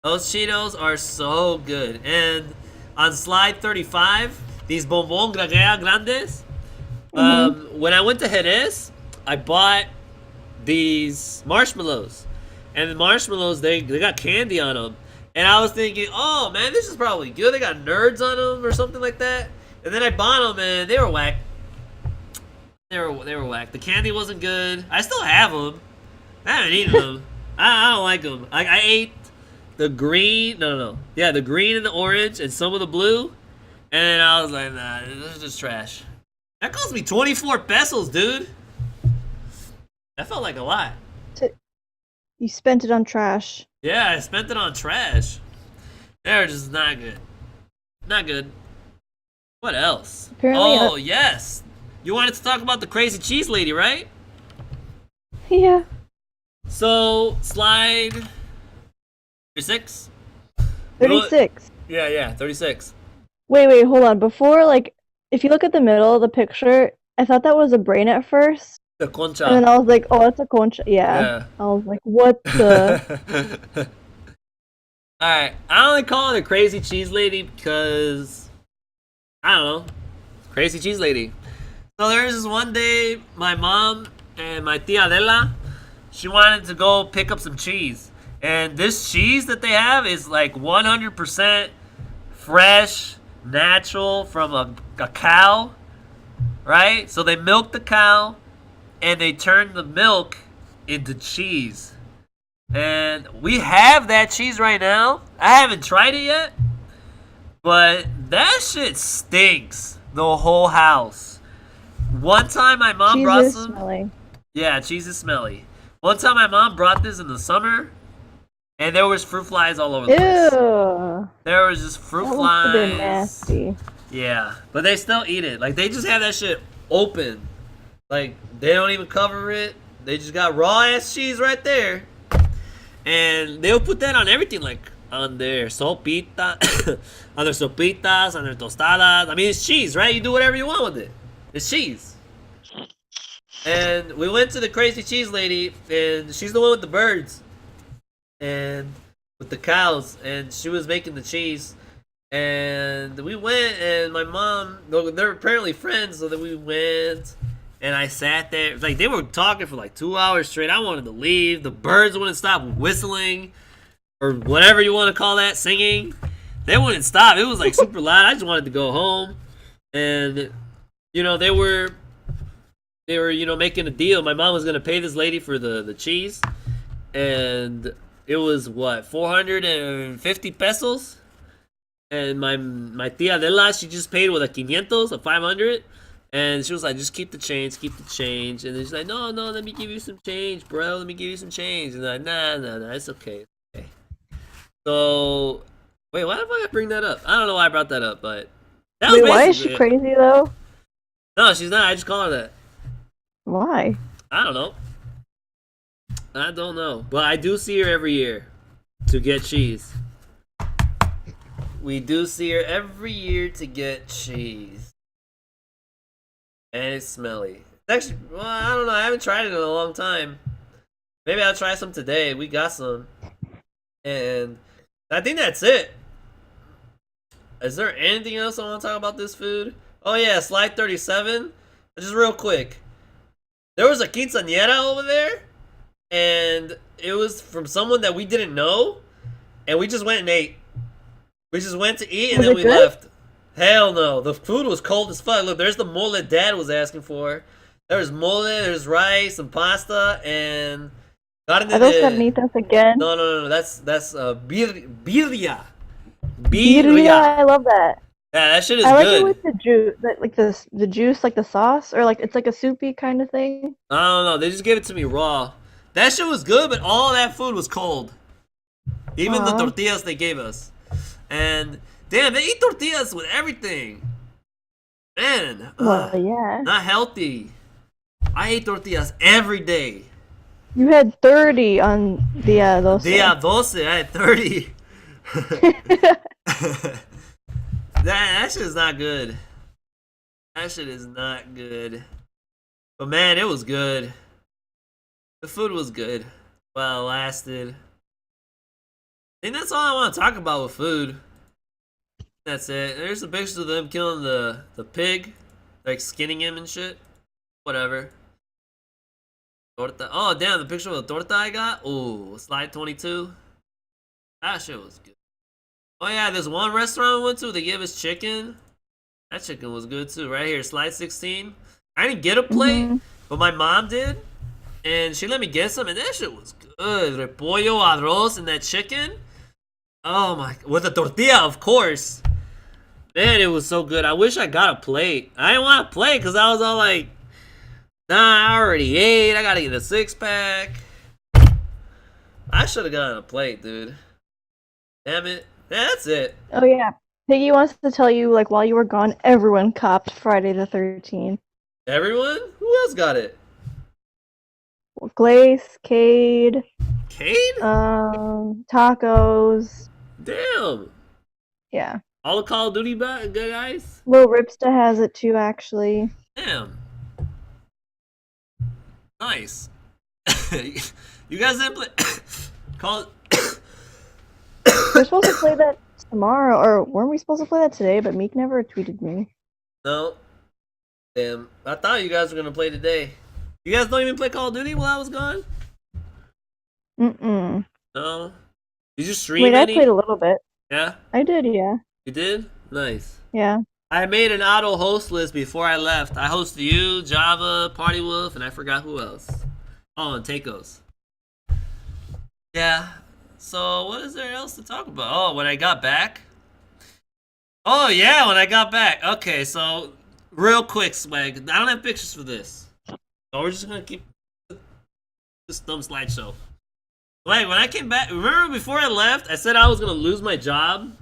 Those Cheetos are so good. And on slide 35, these bonbon grandes. When I went to Jerez, I bought these marshmallows. And the marshmallows, they got candy on them. And I was thinking, oh man, this is probably good. They got nerds on them or something like that. And then I bought them and they were whack. They were whack. The candy wasn't good. I still have them. I haven't eaten them. I don't like them. I ate the green. No. Yeah, the green and the orange and some of the blue. And I was like, nah, this is just trash. That cost me 24 pesos, dude. That felt like a lot. You spent it on trash. Yeah, I spent it on trash. They're just not good. Not good. What else? Apparently, yes. You wanted to talk about the crazy cheese lady, right? Yeah. So, slide 36? 36. Yeah, 36. Wait, hold on. Before, like, if you look at the middle of the picture, I thought that was a brain at first. The concha. And then I was like, oh, it's a concha. Yeah. I was like, what the? Alright, I only call it a crazy cheese lady because, I don't know, crazy cheese lady. So there was this one day, my mom and my tia Adela, she wanted to go pick up some cheese. And this cheese that they have is like 100% fresh, natural from a cow, right? So they milk the cow and they turn the milk into cheese. And we have that cheese right now. I haven't tried it yet, but that shit stinks. The whole house. One time my mom Cheese brought is some. smelly. Yeah, cheese is smelly. One time my mom brought this in the summer, and there was fruit flies all over the place. Ew. There was just fruit That must have been flies. nasty. Yeah, but they still eat it. Like, they just have that shit open. Like, they don't even cover it. They just got raw ass cheese right there. And they'll put that on everything, like on their sopita, on their sopitas, on their tostadas. I mean, it's cheese, right? You do whatever you want with it. It's cheese. And we went to the crazy cheese lady, and she's the one with the birds. And with the cows, and she was making the cheese. And we went, and my mom, they're apparently friends, so that we went, and I sat there. Like, they were talking for like 2 hours straight. I wanted to leave. The birds wouldn't stop whistling, or whatever you want to call that, singing. They wouldn't stop. It was like super loud. I just wanted to go home. And, you know, they were, you know, making a deal. My mom was going to pay this lady for the cheese, and it was, what, 450 pesos? And my tia Adela, she just paid with a 500, a 500. And she was like, just keep the change, keep the change. And then she's like, no, let me give you some change, bro. Let me give you some change. And I'm like, nah, it's okay. It's okay. So, wait, why the fuck I bring that up? I don't know why I brought that up, but that was Wait, why is she basically it. crazy though? No, she's not. I just call her that. Why? I don't know. But I do see her every year to get cheese. We do see her every year to get cheese. And it's smelly. It's actually, well, I don't know. I haven't tried it in a long time. Maybe I'll try some today. We got some. And I think that's it. Is there anything else I want to talk about this food? Oh, yeah, slide 37. Just real quick. There was a quinceañera over there. And it was from someone that we didn't know. And we just went and ate. We just went to eat and then we left. Hell no. The food was cold as fuck. Look, there's the mole Dad was asking for. There's mole, there's rice and pasta, and Are those carnitas again? No. That's birria. Birria, I love that. Yeah, that shit is I like good. it with the juice, like the juice, like the sauce, or like it's like a soupy kind of thing. I don't know. They just gave it to me raw. That shit was good, but all that food was cold. Even the tortillas they gave us. And damn, they eat tortillas with everything. Man, Well, yeah. not healthy. I ate tortillas every day. You had 30 on Dia 12. Dia 12, I had 30. That shit is not good. That shit is not good. But man, it was good. The food was good. Well, it lasted. I think that's all I want to talk about with food. That's it. There's some pictures of them killing the pig, like skinning him and shit. Whatever. Torta. Oh damn, the picture of the torta I got. Ooh, slide 22. That shit was good. Oh yeah, there's one restaurant we went to. They gave us chicken. That chicken was good too. Right here, slide 16. I didn't get a plate, but my mom did, and she let me get some, and that shit was good. Repollo, arroz, and that chicken. Oh my, with a tortilla, of course. Man, it was so good. I wish I got a plate. I didn't want a plate because I was all like, nah, I already ate. I gotta get a 6-pack. I should have gotten a plate, dude. Damn it. Yeah, that's it. Oh yeah, Piggy wants to tell you, like, while you were gone, everyone copped Friday the 13th. Everyone? Who else got it? Glace, Cade, Cade? tacos. Damn. Yeah. All the Call of Duty guys? Lil Ripsta has it too, actually. Damn. Nice. You guys didn't play Call We're supposed to play that tomorrow, or weren't we supposed to play that today? But Meek never tweeted me. No. Damn. I thought you guys were gonna play today. You guys don't even play Call of Duty while I was gone? Mm-mm. No. Did you stream Wait, any? I played a little bit. Yeah? I did, yeah. You did? Nice. Yeah. I made an auto host list before I left. I hosted you, Java, Party Wolf, and I forgot who else. Oh, and Tacos. Yeah. So what is there else to talk about? Oh, when I got back? Oh yeah, when I got back. Okay, so real quick, Swag. I don't have pictures for this. So we're just gonna keep This dumb slideshow. Wait, when I came back, remember before I left, I said I was gonna lose my job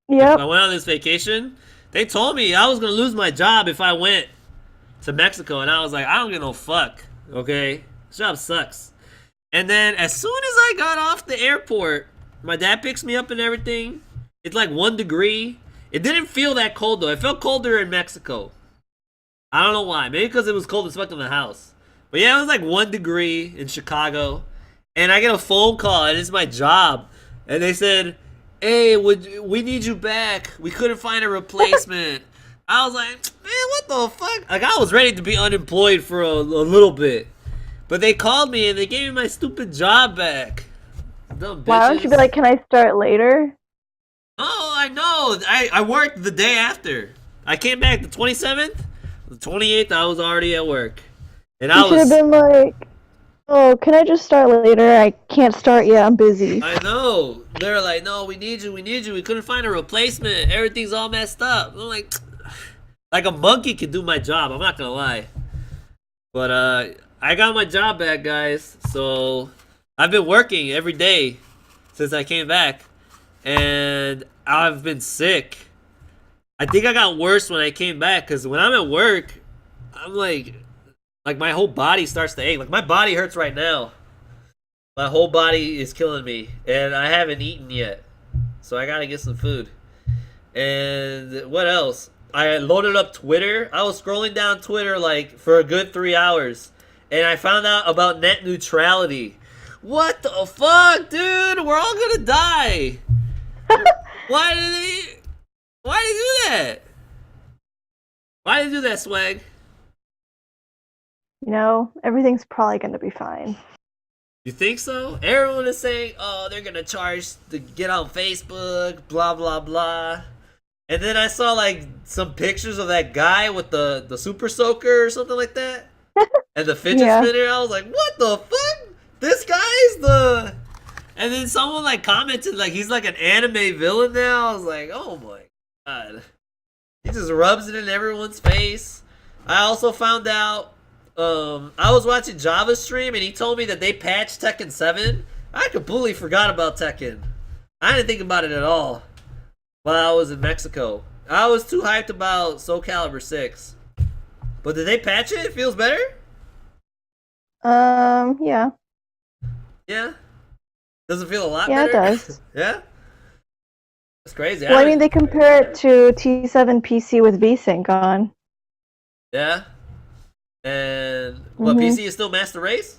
if I Yep. went on this vacation. They told me I was gonna lose my job if I went to Mexico, and I was like, I don't give no fuck. Okay, this job sucks. And then as soon as I got off the airport, my dad picks me up and everything. It's like 1 degree. It didn't feel that cold though. It felt colder in Mexico. I don't know why. Maybe because it was cold as fuck in the house. But yeah, it was like 1 degree in Chicago. And I get a phone call, and it's my job. And they said, hey, we need you back. We couldn't find a replacement. I was like, man, what the fuck? Like, I was ready to be unemployed for a little bit. But they called me, and they gave me my stupid job back. Dumb bitches. Why don't you be like, can I start later? Oh, I know. I worked the day after. I came back the 27th. The 28th, I was already at work. And You should have been like, oh, can I just start later? I can't start yet. I'm busy. I know. They're like, no, we need you. We need you. We couldn't find a replacement. Everything's all messed up. I'm like a monkey could do my job. I'm not going to lie. But I got my job back, guys. So I've been working every day since I came back. And I've been sick. I think I got worse when I came back, because when I'm at work, I'm like my whole body starts to ache. Like, my body hurts right now. My whole body is killing me, and I haven't eaten yet. So I gotta get some food. And what else? I loaded up Twitter. I was scrolling down Twitter like for a good 3 hours, and I found out about net neutrality. What the fuck, dude? We're all gonna die. Why did they do that? Why did they do that, Swag? You know, everything's probably going to be fine. You think so? Everyone is saying, oh, they're gonna charge to get on Facebook, blah blah blah. And then I saw like some pictures of that guy with the super soaker or something like that. And the fidget Yeah. spinner. I was like, what the fuck? This guy's the... And then someone like commented like he's like an anime villain now. I was like, oh my god. He just rubs it in everyone's face. I also found out I was watching Java stream, and he told me that they patched Tekken 7. I completely forgot about Tekken. I didn't think about it at all while I was in Mexico. I was too hyped about Soul Calibur 6. But did they patch it? It feels better? Yeah. Yeah? Does it feel a lot Yeah, it better? does. Yeah? That's crazy. Well, I mean, they compare it to T7 PC with VSync on. Yeah? And what, PC is still Master Race?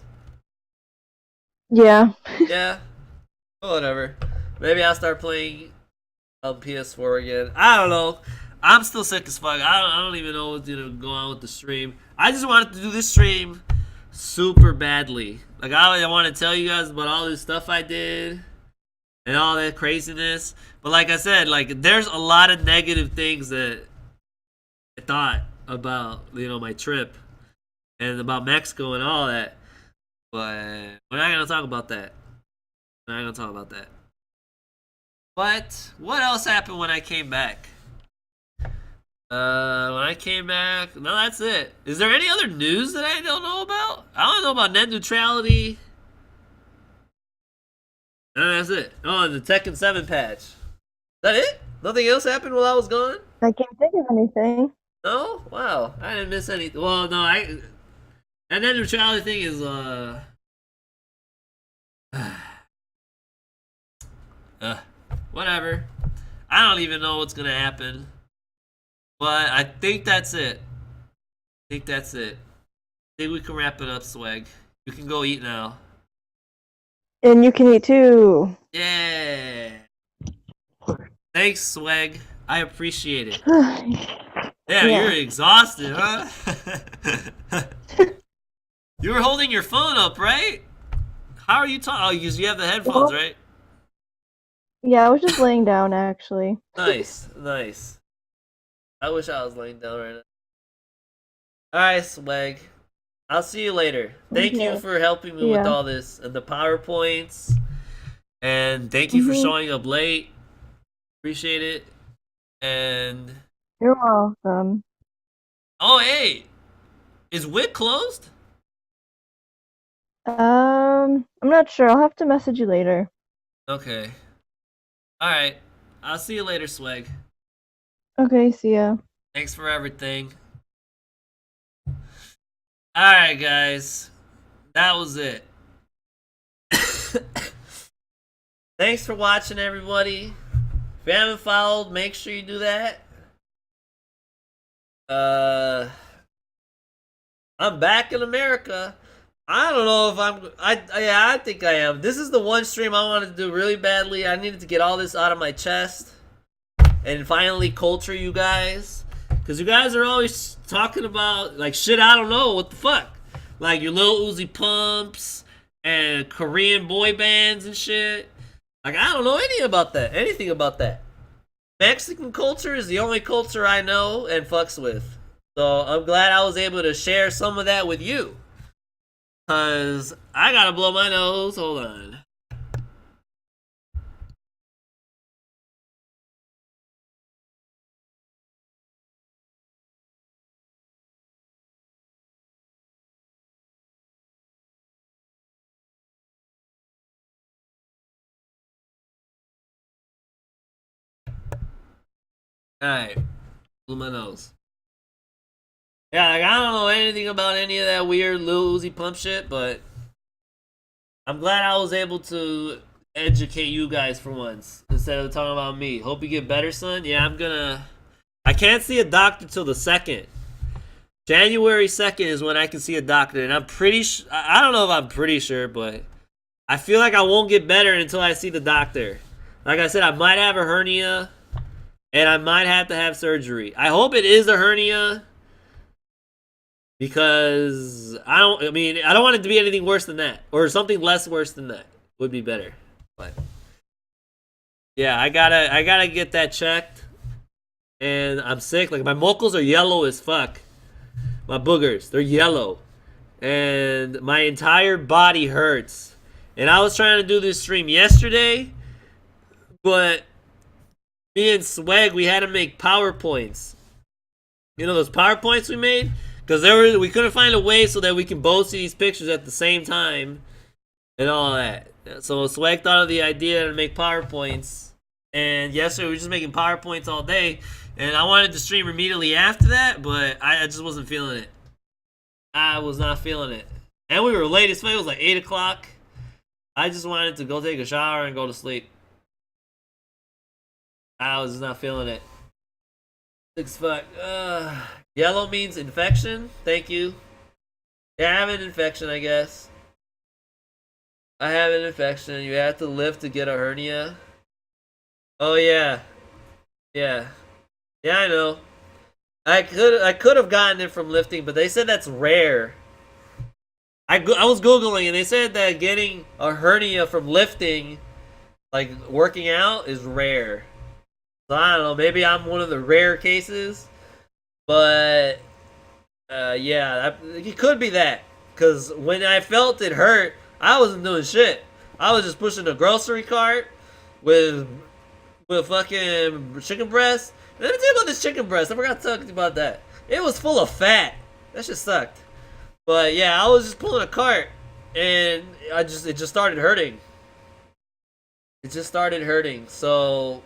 Yeah. Yeah. Well, whatever. Maybe I'll start playing on PS4 again. I don't know. I'm still sick as fuck. I don't even know what's gonna go on with the stream. I just wanted to do this stream super badly. Like, I want to tell you guys about all this stuff I did and all that craziness. But like I said, like, there's a lot of negative things that I thought about, you know, my trip and about Mexico and all that. But we're not gonna talk about that. We're not gonna talk about that. But what else happened when I came back? When I came back, no, that's it. Is there any other news that I don't know about? I don't know about net neutrality. No, that's it. Oh, and the Tekken 7 patch. Is that it? Nothing else happened while I was gone? I can't think of anything. No? Wow. I didn't miss anything. Well, no, that net neutrality thing is, whatever. I don't even know what's gonna happen. But I think that's it. I think we can wrap it up, Swag. You can go eat now. And you can eat too. Yeah. Thanks, Swag. I appreciate it. Yeah, Yeah. you're exhausted, huh? You were holding your phone up, right? How are you talking? Oh, because you have the headphones, right? Yeah, I was just laying down, actually. Nice. I wish I was laying down right now. Alright, Swag. I'll see you later. Thank you for helping me with all this and the PowerPoints. And thank you for showing up late. Appreciate it. And You're welcome. oh, hey, is WIC closed? I'm not sure. I'll have to message you later. Okay. Alright. I'll see you later, Swag. Okay, see ya. Thanks for everything. Alright, guys. That was it. Thanks for watching, everybody. If you haven't followed, make sure you do that. I'm back in America. I don't know if I think I am. This is the one stream I wanted to do really badly. I needed to get all this out of my chest and finally culture you guys, because you guys are always talking about like shit I don't know. What the fuck? Like your Lil Uzi Pumps and Korean boy bands and shit. Like I don't know anything about that. Mexican culture is the only culture I know and fucks with. So I'm glad I was able to share some of that with you. Cause I gotta blow my nose. Hold on. Alright. Blew my nose. Yeah, like, I don't know anything about any of that weird Lil Uzi Pump shit, but I'm glad I was able to educate you guys for once instead of talking about me. Hope you get better, son. Yeah, I can't see a doctor till the 2nd. January 2nd is when I can see a doctor, and I'm pretty I don't know if I'm pretty sure, but I feel like I won't get better until I see the doctor. Like I said, I might have a hernia, and I might have to have surgery. I hope it is a hernia, because I don't want it to be anything worse than that, or something less worse than that would be better. But yeah, I gotta get that checked, and I'm sick. Like my mocos are yellow as fuck. My boogers, they're yellow, and my entire body hurts. And I was trying to do this stream yesterday, but me and Swag, we had to make PowerPoints. You know those PowerPoints we made? Because we couldn't find a way so that we can both see these pictures at the same time and all that. So Swag thought of the idea to make PowerPoints. And yesterday we were just making PowerPoints all day. And I wanted to stream immediately after that, but I just wasn't feeling it. I was not feeling it. And we were late as fuck. It was like 8 o'clock. I just wanted to go take a shower and go to sleep. I was not feeling it. It's fuck. Yellow means infection. Thank you. Yeah, I have an infection, I guess. I have an infection. You have to lift to get a hernia. Oh yeah. Yeah. Yeah, I know. I could have gotten it from lifting, but they said that's rare. I was Googling, and they said that getting a hernia from lifting, like working out, is rare. So I don't know, maybe I'm one of the rare cases. But, yeah, it could be that. Because when I felt it hurt, I wasn't doing shit. I was just pushing a grocery cart with fucking chicken breast. Let me tell you about this chicken breast. I forgot to talk to you about that. It was full of fat. That shit sucked. But yeah, I was just pulling a cart, and it just started hurting. It just started hurting. So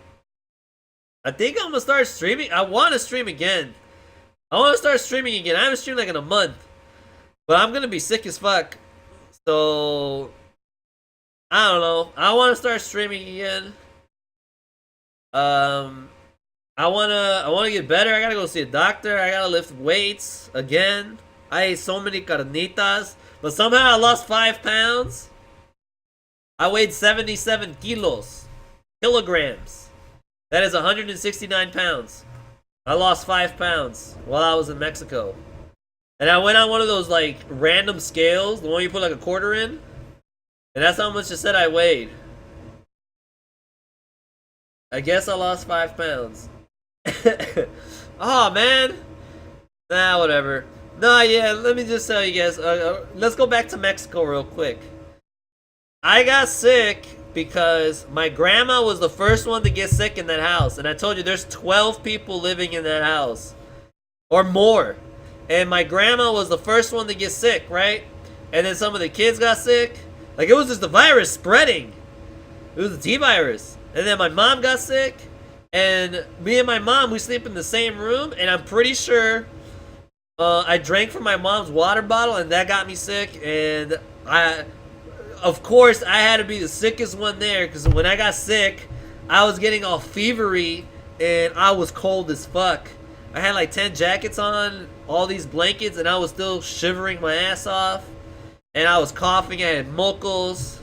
I think I'm gonna start streaming. I want to stream again. I want to start streaming again. I haven't streamed like in a month, but I'm gonna be sick as fuck. So I don't know. I want to start streaming again. I wanna get better. I gotta go see a doctor. I gotta lift weights again. I ate so many carnitas, but somehow I lost 5 pounds. I weighed 77 kilograms. That is 169 pounds. I lost 5 pounds while I was in Mexico. And I went on one of those like random scales, the one you put like a quarter in. And that's how much it said I weighed. I guess I lost 5 pounds. Oh man. Nah, whatever. Nah, yeah, let me just tell you guys. Let's go back to Mexico real quick. I got sick because my grandma was the first one to get sick in that house. And I told you there's 12 people living in that house. Or more. And my grandma was the first one to get sick, right? and then some of the kids got sick. Like, it was just the virus spreading. It was the T-virus. And then my mom got sick, and me and my mom, we sleep in the same room, and I'm pretty sure I drank from my mom's water bottle, and that got me sick, and of course, I had to be the sickest one there, because when I got sick, I was getting all fevery, and I was cold as fuck. I had like 10 jackets on, all these blankets, and I was still shivering my ass off, and I was coughing, I had muckles.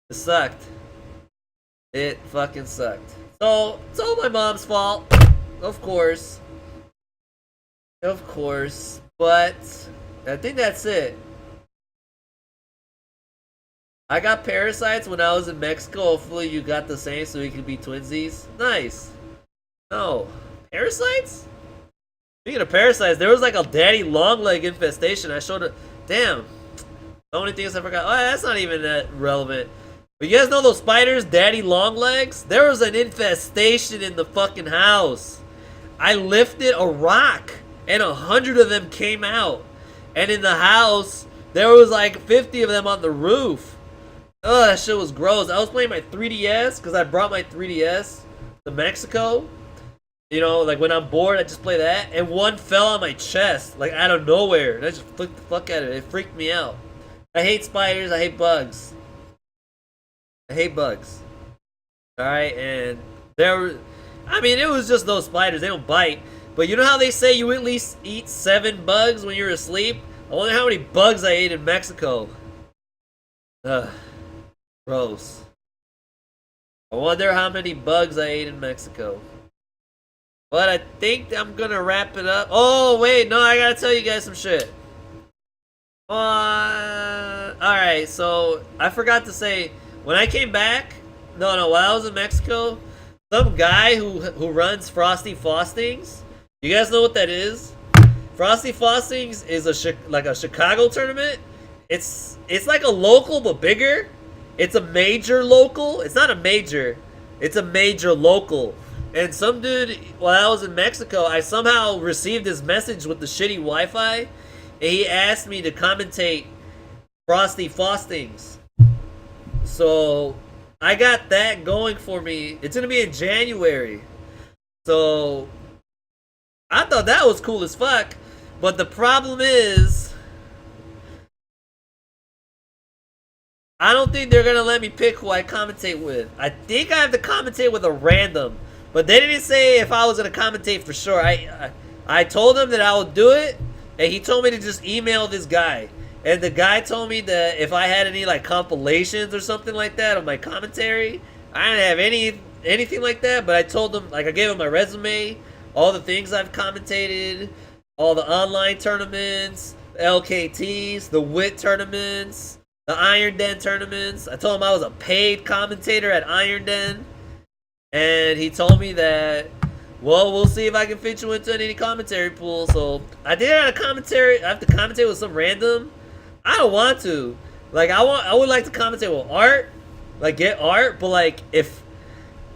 It sucked. It fucking sucked. So, it's all my mom's fault, of course. Of course, but I think that's it. I got parasites when I was in Mexico. Hopefully you got the same so we can be twinsies. Nice. No. Parasites? Speaking of parasites, there was like a daddy long leg infestation. I showed it. Damn. The only things I forgot. Oh, that's not even that relevant. But you guys know those spiders, daddy long legs? There was an infestation in the fucking house. I lifted a rock and 100 of them came out. And in the house, there was like 50 of them on the roof. Oh, that shit was gross. I was playing my 3DS, because I brought my 3DS to Mexico. You know, like when I'm bored, I just play that. And one fell on my chest, like out of nowhere. And I just flicked the fuck out of it. It freaked me out. I hate spiders. I hate bugs. I hate bugs. Alright, and I mean, it was just those spiders. They don't bite. But you know how they say you at least eat 7 bugs when you're asleep? I wonder how many bugs I ate in Mexico. Ugh. Gross. I wonder how many bugs I ate in Mexico. But I think I'm gonna wrap it up. Oh, wait, no, I gotta tell you guys some shit. Alright, so I forgot to say, when I came back, while I was in Mexico, some guy who runs Frosty Faustings, you guys know what that is? Frosty Faustings is like a Chicago tournament. It's like a local but bigger. It's a major local. It's not a major. It's a major local. And some dude, while I was in Mexico, I somehow received his message with the shitty Wi-Fi, and he asked me to commentate Frosty Faustings. So I got that going for me. It's gonna be in January. So I thought that was cool as fuck. But the problem is, I don't think they're gonna let me pick who I commentate with. I think I have to commentate with a random. But they didn't say if I was gonna commentate for sure. I told him that I would do it, and he told me to just email this guy. And the guy told me that if I had any like compilations or something like that of my commentary, I didn't have anything like that. But I told him, like, I gave him my resume, all the things I've commentated, all the online tournaments, the LKTs, the WIT tournaments, the Iron Den tournaments. I told him I was a paid commentator at Iron Den. And he told me that, well, we'll see if I can fit you into any commentary pool. So I did have a commentary. I have to commentate with some random. I don't want to. Like, I would like to commentate with art, like get art. But like, if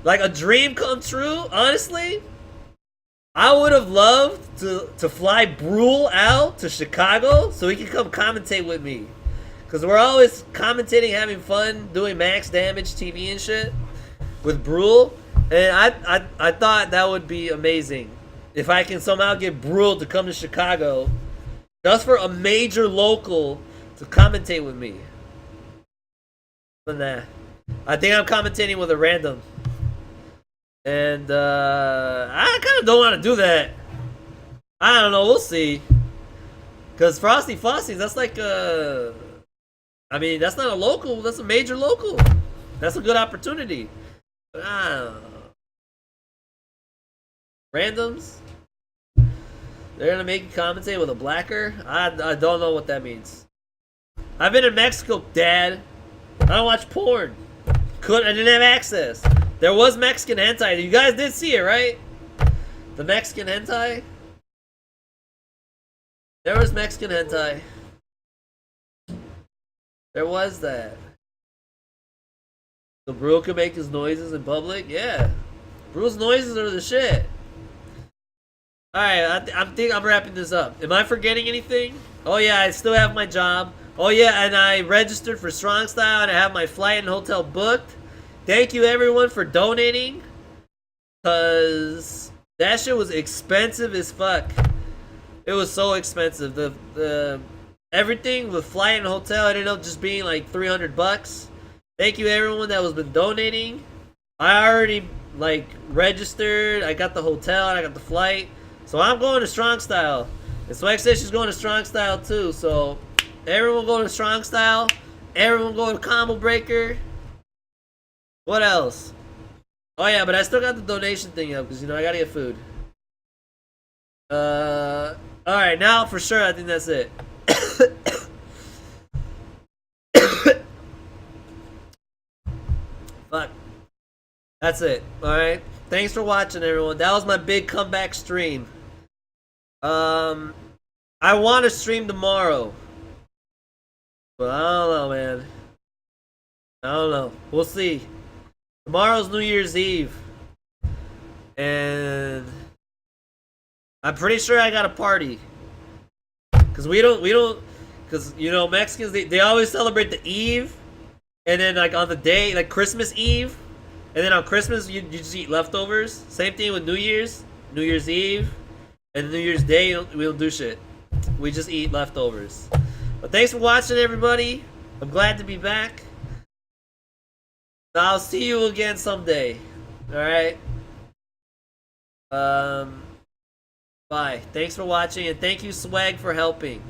like a dream come true, honestly, I would have loved to fly Brule out to Chicago so he can come commentate with me. Cause we're always commentating, having fun, doing max damage TV and shit with Brule. And I thought that would be amazing if I can somehow get Brule to come to Chicago just for a major local to commentate with me. But nah, I think I'm commentating with a random, and I kind of don't want to do that. I don't know, we'll see. Cause Frosty Fossies, that's like I mean, that's not a local, that's a major local. That's a good opportunity. But I don't know. Randoms? They're gonna make you commentate with a blacker? I don't know what that means. I've been in Mexico, Dad. I don't watch porn. I didn't have access. There was Mexican hentai. You guys did see it, right? The Mexican hentai? There was Mexican hentai. There was that. So Brule can make his noises in public? Yeah. Brule's noises are the shit. Alright, I think I'm wrapping this up. Am I forgetting anything? Oh yeah, I still have my job. Oh yeah, and I registered for Strong Style and I have my flight and hotel booked. Thank you everyone for donating, cause that shit was expensive as fuck. It was so expensive. The everything with flight and hotel ended up just being like $300. Thank you everyone that was been donating. I already like registered. I got the hotel and I got the flight, so I'm going to Strong Style. And Swag says she's going to Strong Style too. So everyone going to Strong Style. Everyone going to Combo Breaker. What else? Oh yeah, but I still got the donation thing up because I gotta get food. All right, now for sure I think that's it. Fuck. That's it. Alright. Thanks for watching everyone. That was my big comeback stream. I want to stream tomorrow. But I don't know, man. I don't know. We'll see. Tomorrow's New Year's Eve. And I'm pretty sure I got a party. Cause we don't cause Mexicans they always celebrate the Eve and then like on the day, like Christmas Eve, and then on Christmas you just eat leftovers. Same thing with New Year's Eve, and New Year's Day we don't do shit. We just eat leftovers. But thanks for watching everybody. I'm glad to be back. I'll see you again someday. Alright? Bye. Thanks for watching, and thank you Swag for helping.